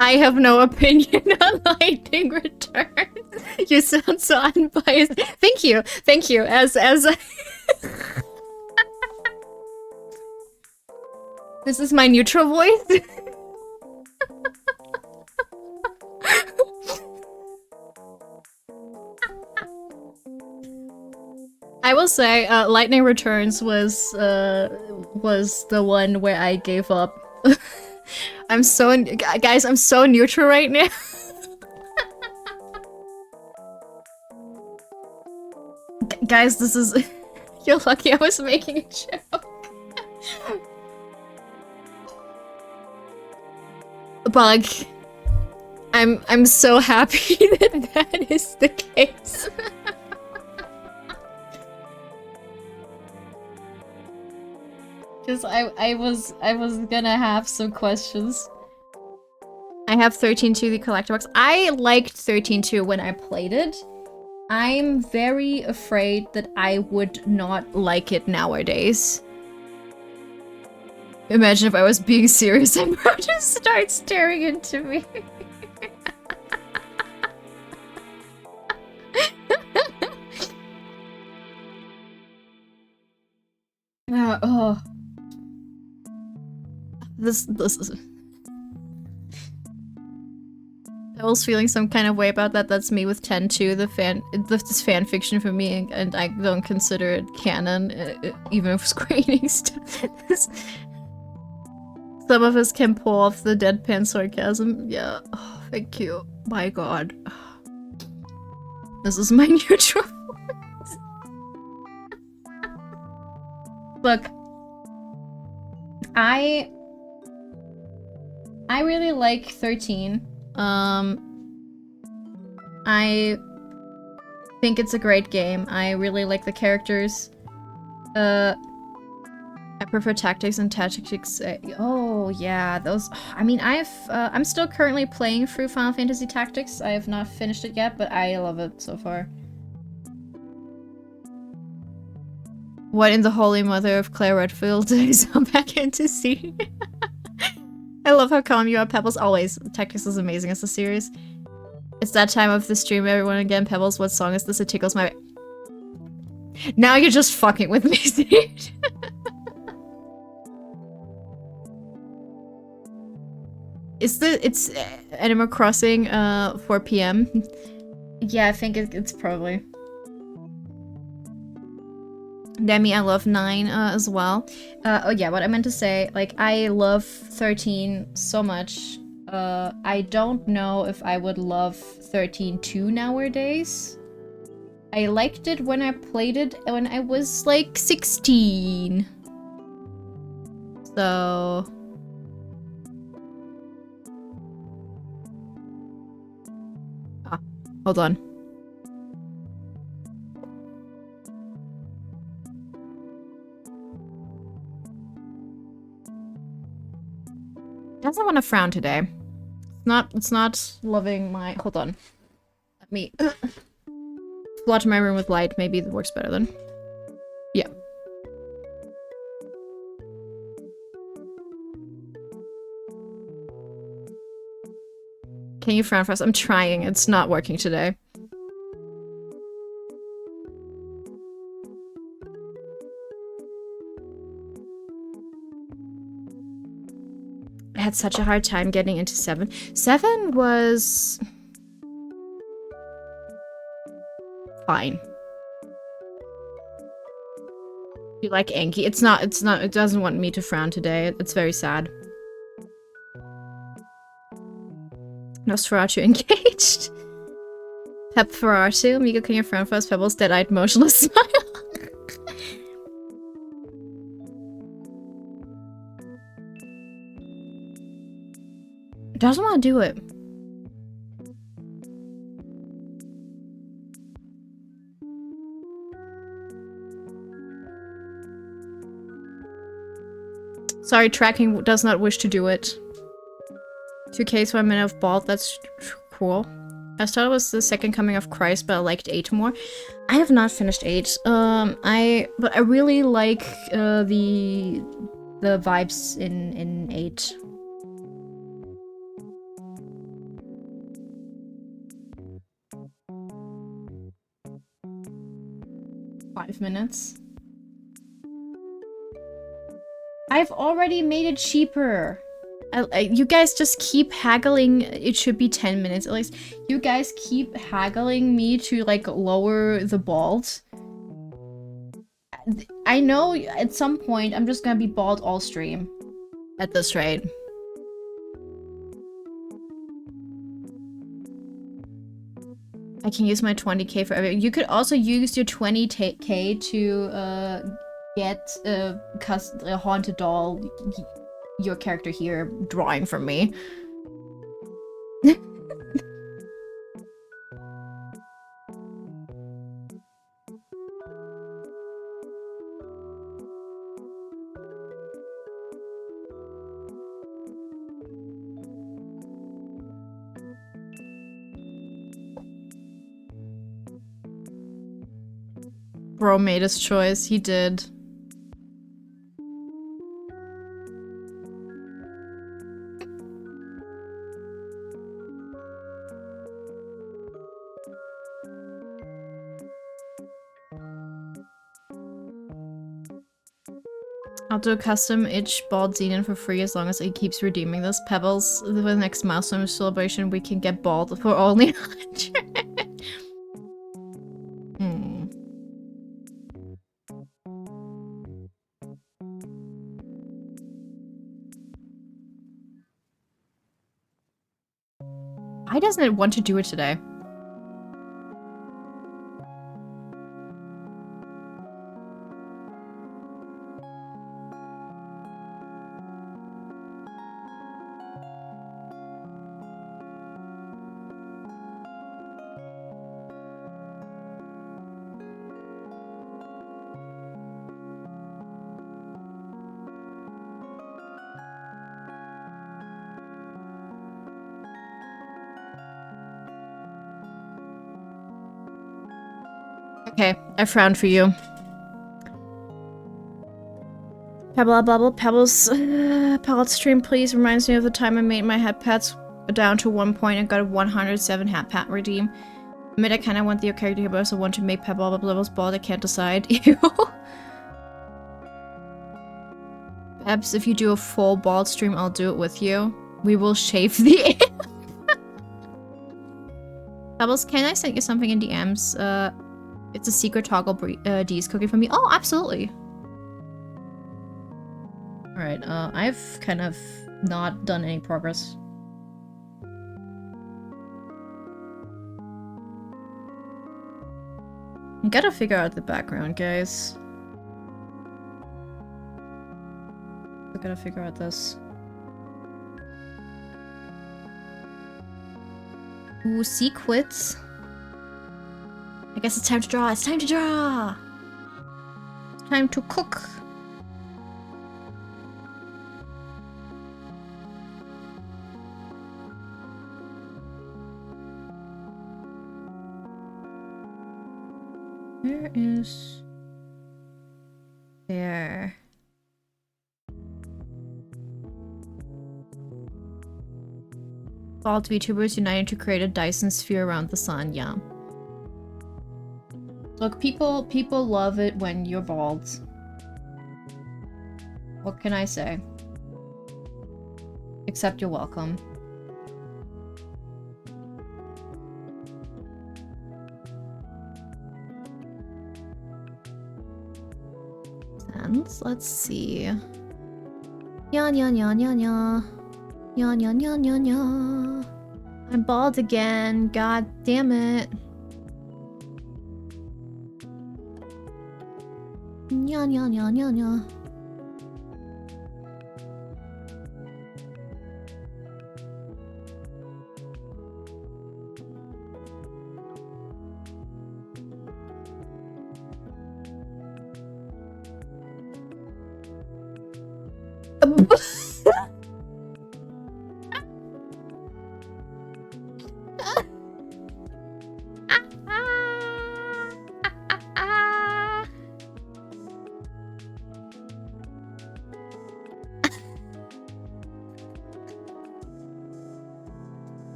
I have no opinion on Lightning Returns. You sound so unbiased. Thank you. As This is my neutral voice. I will say, Lightning Returns was the one where I gave up. Guys, I'm so neutral right now. Guys, this is- you're lucky I was making a joke. Bug. I'm so happy that that is the case. Because I was gonna have some questions. I have 13.2 the collector box. I liked 13.2 when I played it. I'm very afraid that I would not like it nowadays. Imagine if I was being serious and bro just starts staring into me. Oh. This is... I was feeling some kind of way about that. That's me with 10-2, this fan fiction for me, and I don't consider it canon, even if screening stuff. Some of us can pull off the deadpan sarcasm. Yeah, oh, thank you. My god. This is my neutral voice. Look. I really like 13. I think it's a great game. I really like the characters. I prefer tactics and tactics. Oh yeah, those. I mean, I'm still currently playing through Final Fantasy Tactics. I have not finished it yet, but I love it so far. What in the holy mother of Claire Redfield is I'm back into see? I love how calm you are, Pebbles. Always. Tactics is amazing as a series. It's that time of the stream, everyone again. Pebbles, what song is this? It tickles my... Now you're just fucking with me, dude. It's Animal Crossing, 4 PM? Yeah, I think it's probably. Demi, I love 9 as well. Oh yeah, what I meant to say, like, I love 13 so much. I don't know if I would love 13.2 nowadays. I liked it when I played it when I was like 16. So... Ah, hold on. Doesn't want to frown today. It's not loving my... Hold on. Let me... Flood my room with light. Maybe it works better then. Yeah. Can you frown for us? I'm trying. It's not working today. I had such a hard time getting into 7. 7 was... fine. You like Anki? It's not, it doesn't want me to frown today. It's very sad. Nosferatu engaged. Pep Ferratu, Miko, can you frown for us? Pebbles, dead-eyed, motionless smile. It doesn't want to do it. Sorry, tracking does not wish to do it. 2K, so I'm in of bald. That's cool. I thought it was the second coming of Christ, but I liked 8 more. I have not finished 8. But I really like the vibes in 8. Five minutes. I've already made it cheaper. You guys just keep haggling. It should be 10 minutes at least. You guys keep haggling me to like lower the bald. I know at some point I'm just gonna be bald all stream at this rate. I can use my 20k for everything. You could also use your 20k to get a haunted doll, your character here, drawing from me. Bro made his choice. He did. I'll do a custom itch bald Xenon for free as long as he keeps redeeming this. Pebbles, for the next milestone celebration, we can get bald for only 100. Why doesn't it want to do it today? Okay, I frowned for you. Pebbles, palette stream please reminds me of the time I made my head pets down to 1 point and got a 107 hat pat redeem. Admit I kinda want the character here, but I also want to make Pebbles bald, I can't decide. Ew. Pebs, if you do a full bald stream, I'll do it with you. We will shave the Pebbles, can I send you something in DMs? It's a secret toggle D's cookie from me. Oh, absolutely. Alright, I've kind of not done any progress. I gotta figure out the background, guys. I gotta figure out this. Ooh, sequits. I guess it's time to draw. It's time to draw. It's time to cook. Where is... There. Bald VTubers united to create a Dyson sphere around the sun, yeah. Look, people love it when you're bald. What can I say? Except you're welcome. Let's see. Nya nya nya nya nya. Nya nya nya nya nya. I'm bald again. God damn it. Nya nya nya nya nya.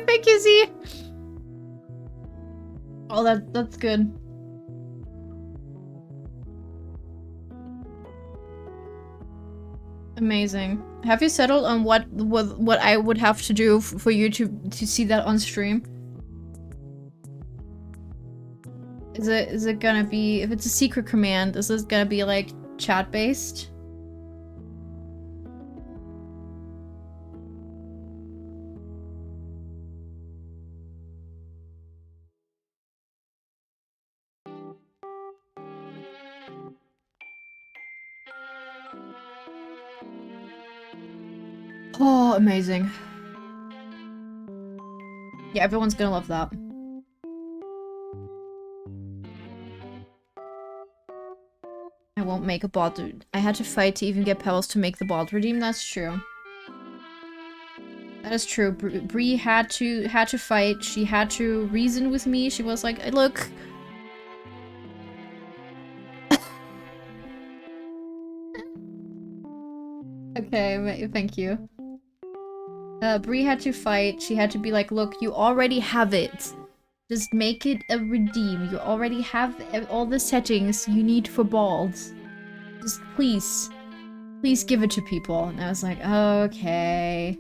Thank you, Z. Oh, that's good. Amazing. Have you settled on what I would have to do for you to see that on stream? Is it gonna be, if it's a secret command, is this gonna be like chat based? Oh, amazing. Yeah, everyone's gonna love that. I won't make a bot. I had to fight to even get Pebbles to make the bot redeem. That's true. That is true. Bree had to fight. She had to reason with me. She was like, "Look." Okay, thank you. Bree had to fight. She had to be like, "Look, you already have it. Just make it a redeem. You already have all the settings you need for balls. Just please give it to people." And I was like, okay.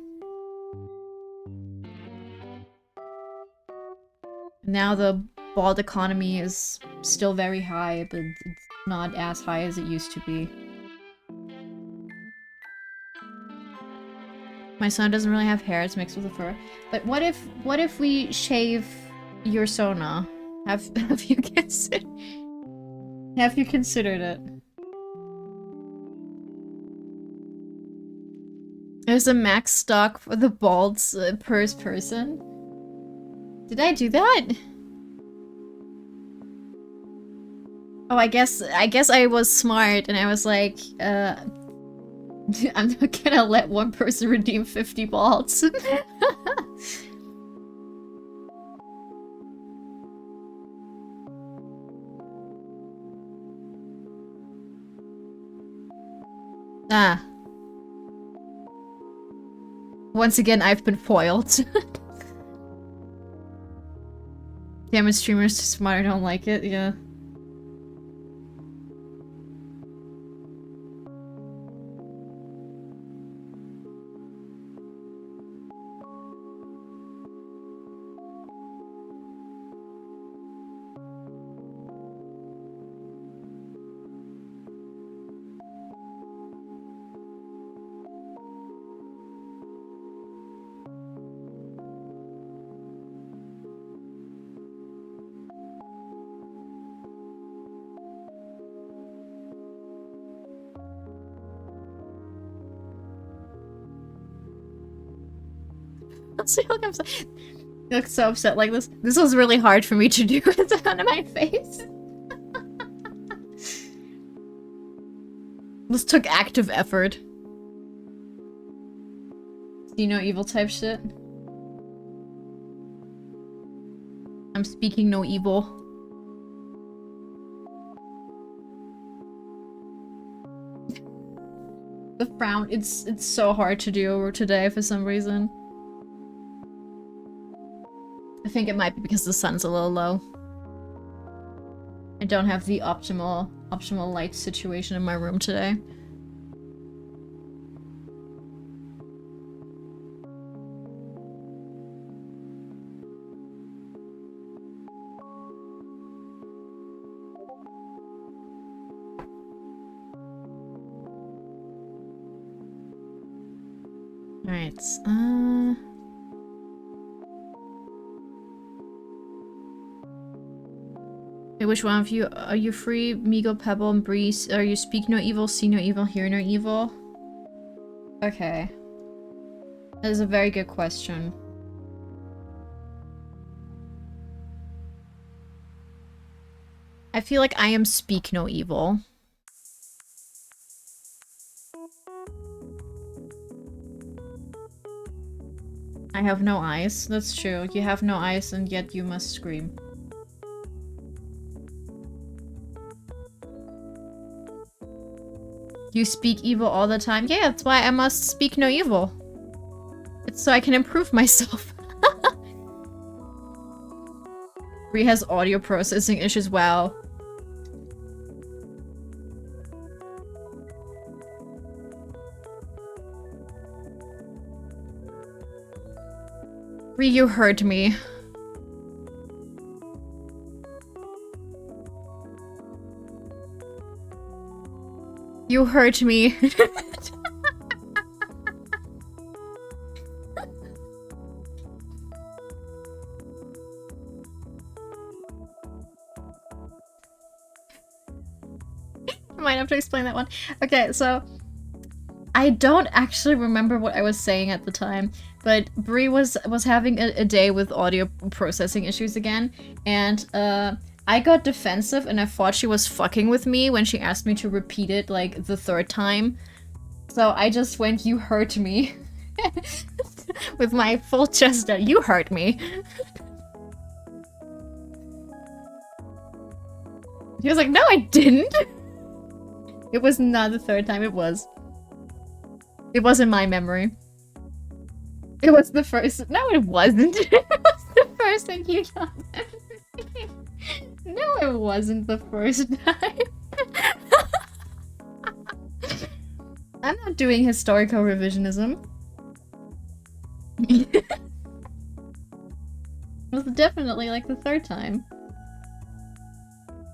Now the bald economy is still very high, but it's not as high as it used to be. My son doesn't really have hair, it's mixed with a fur. But what if we shave your Sona? Have you considered it? There's a max stock for the balds per person. Did I do that? Oh, I guess I was smart and I was like, I'm not gonna let one person redeem 50 balls. Ah. Once again, I've been foiled. Damn it, streamers too smart, I don't like it, yeah. You look so upset like this. This was really hard for me to do with on my face. This took active effort. See no evil type shit. I'm speaking no evil. The frown, it's so hard to do today for some reason. I think it might be because the sun's a little low. I don't have the optimal light situation in my room today. Alright, Hey, which one of you are you free? Migo, Pebble, and Breeze. Are you speak no evil, see no evil, hear no evil? Okay. That is a very good question. I feel like I am speak no evil. I have no eyes. That's true. You have no eyes and yet you must scream. You speak evil all the time? Yeah, that's why I must speak no evil. It's so I can improve myself. Bree has audio processing issues. Wow. You hurt me. You hurt me. I might have to explain that one. Okay, so I don't actually remember what I was saying at the time, but Brie was having a day with audio processing issues again, and I got defensive and I thought she was fucking with me when she asked me to repeat it like the third time. So I just went, "You hurt me." With my full chest out, "You hurt me." He was like, "No, I didn't." It was not the third time, it was. It was in my memory. It was the first- No, it wasn't. It was the first and you got it. No, it wasn't the first time. I'm not doing historical revisionism. It was definitely like the third time.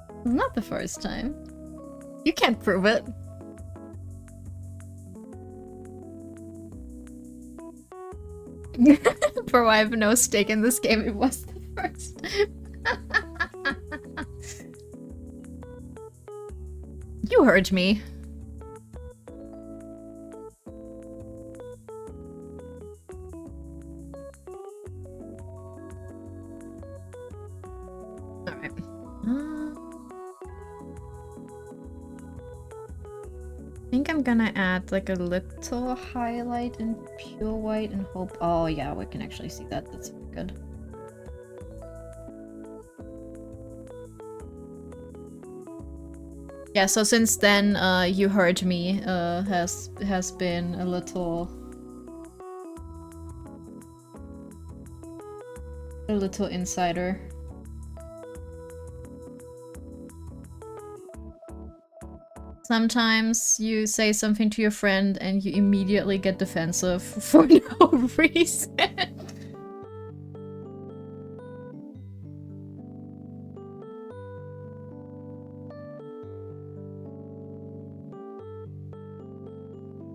It was not the first time. You can't prove it. Bro, I have no stake in this game. It was the first. You heard me. Alright. I think I'm gonna add like a little highlight in pure white and hope- Oh yeah, we can actually see that. That's good. Yeah, so since then, You Heard Me has been a little insider. Sometimes you say something to your friend and you immediately get defensive for no reason.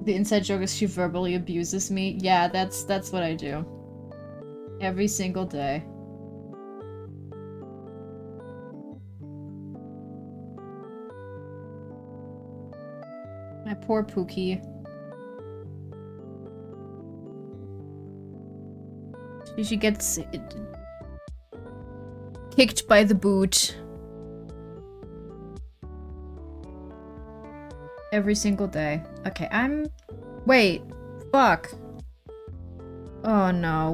The inside joke is she verbally abuses me. Yeah, that's what I do. Every single day. My poor Pookie. She gets kicked by the boot. Every single day. Okay, Wait. Fuck. Oh no,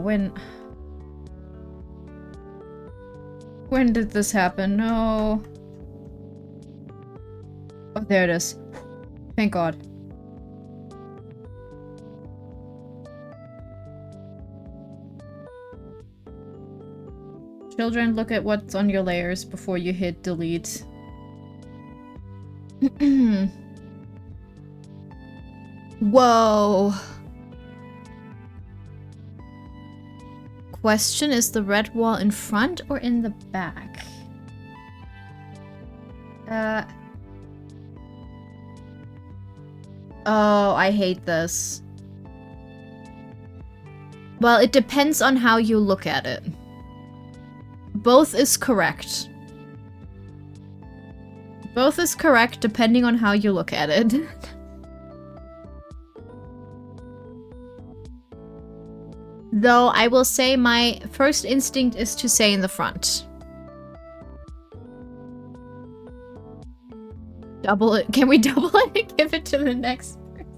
When did this happen? No. Oh, there it is. Thank God. Children, look at what's on your layers before you hit delete. Whoa. Question, is the red wall in front or in the back? Oh, I hate this. Well, it depends on how you look at it. Both is correct. Both is correct depending on how you look at it. Though I will say my first instinct is to say in the front. Double it. Can we double it and give it to the next person?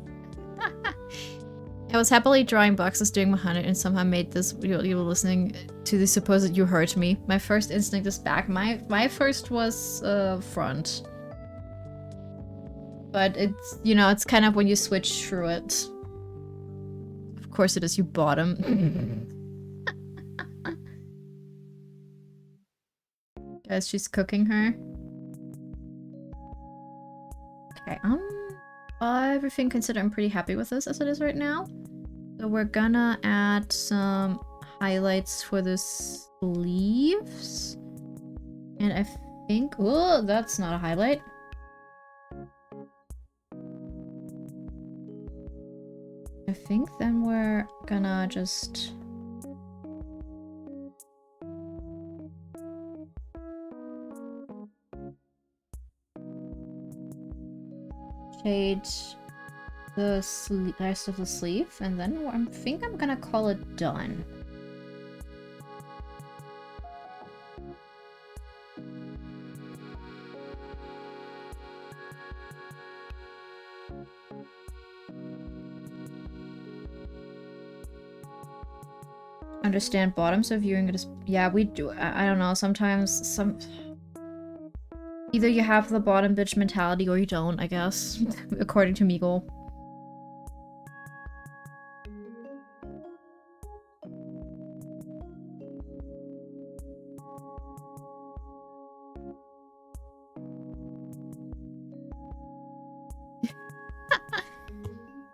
I was happily drawing boxes doing my 100 and somehow made this. You were listening to the supposed You Heard Me. My first instinct is back. My first was front. But it's, you know, it's kind of when you switch through it. Of course it is, you bottom. Guys, she's cooking her. Okay, everything considered, I'm pretty happy with this as it is right now. So we're gonna add some highlights for the sleeves. And I think... Oh, that's not a highlight. I think then we're gonna just... shade the rest of the sleeve, and then I think I'm gonna call it done. Understand bottoms of viewing it is... Yeah, we do. I don't know, sometimes either you have the bottom bitch mentality or you don't, I guess. According to Meagle.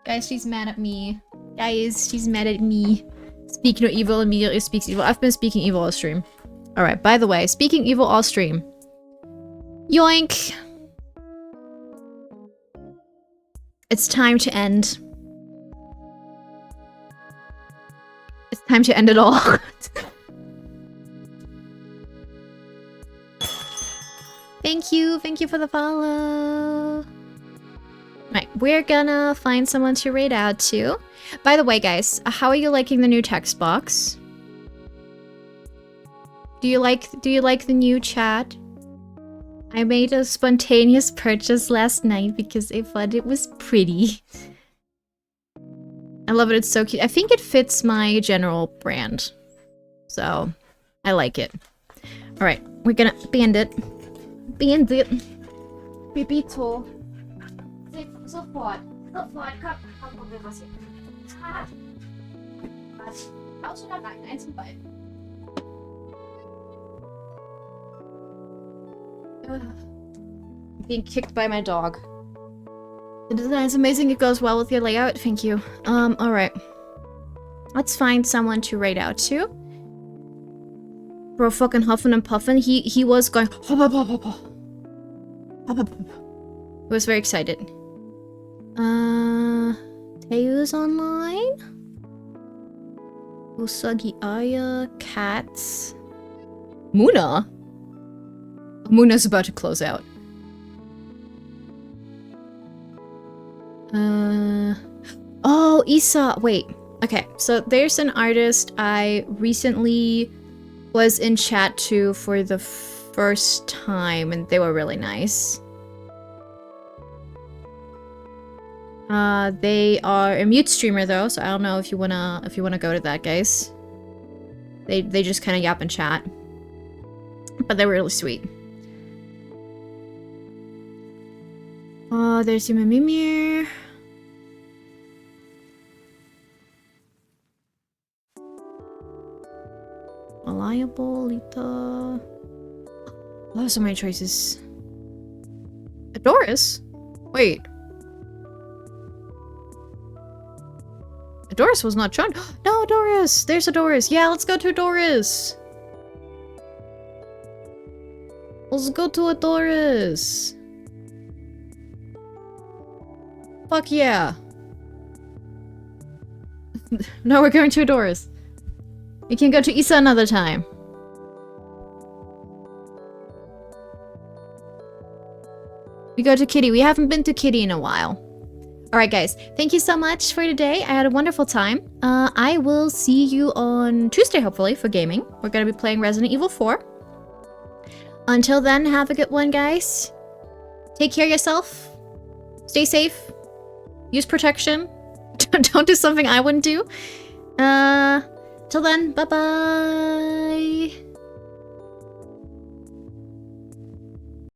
Guys, she's mad at me. Guys, she's mad at me. Speak no evil, immediately speaks evil. I've been speaking evil all stream. Alright, by the way, speaking evil all stream. Yoink! It's time to end. It's time to end it all. Thank you for the follow. Right, we're gonna find someone to raid out to. By the way, guys, how are you liking the new text box? Do you like the new chat? I made a spontaneous purchase last night because I thought it was pretty. I love it, it's so cute. I think it fits my general brand. So, I like it. Alright, we're gonna band it. Band it. Bibito. Sofort, komm probier was hier. Was? Raus oder rein? Eins und beiden. Being kicked by my dog. The design is amazing, it goes well with your layout, thank you. Alright. Let's find someone to raid out to. Bro fucking huffing and puffing, he was going he was very excited. Teu's online? Usagi Aya, Cats. Muna? Muna's about to close out. Oh, Isa! Wait. Okay, so there's an artist I recently was in chat to for the first time, and they were really nice. They are a mute streamer though, so I don't know if you wanna go to that, guys. They just kind of yap and chat, but they were really sweet. There's Yuma Mimir. Malleable, Lita. Oh, so many choices. Doris? Wait. Doris was not joined. No, Doris! There's a Doris. Yeah, let's go to Doris. Let's go to a Doris. Fuck yeah. No, we're going to a Doris. We can go to Isa another time. We go to Kitty. We haven't been to Kitty in a while. Alright guys, thank you so much for today. I had a wonderful time. I will see you on Tuesday, hopefully, for gaming. We're gonna be playing Resident Evil 4. Until then, have a good one, guys. Take care of yourself. Stay safe. Use protection. Don't do something I wouldn't do. Till then, bye-bye.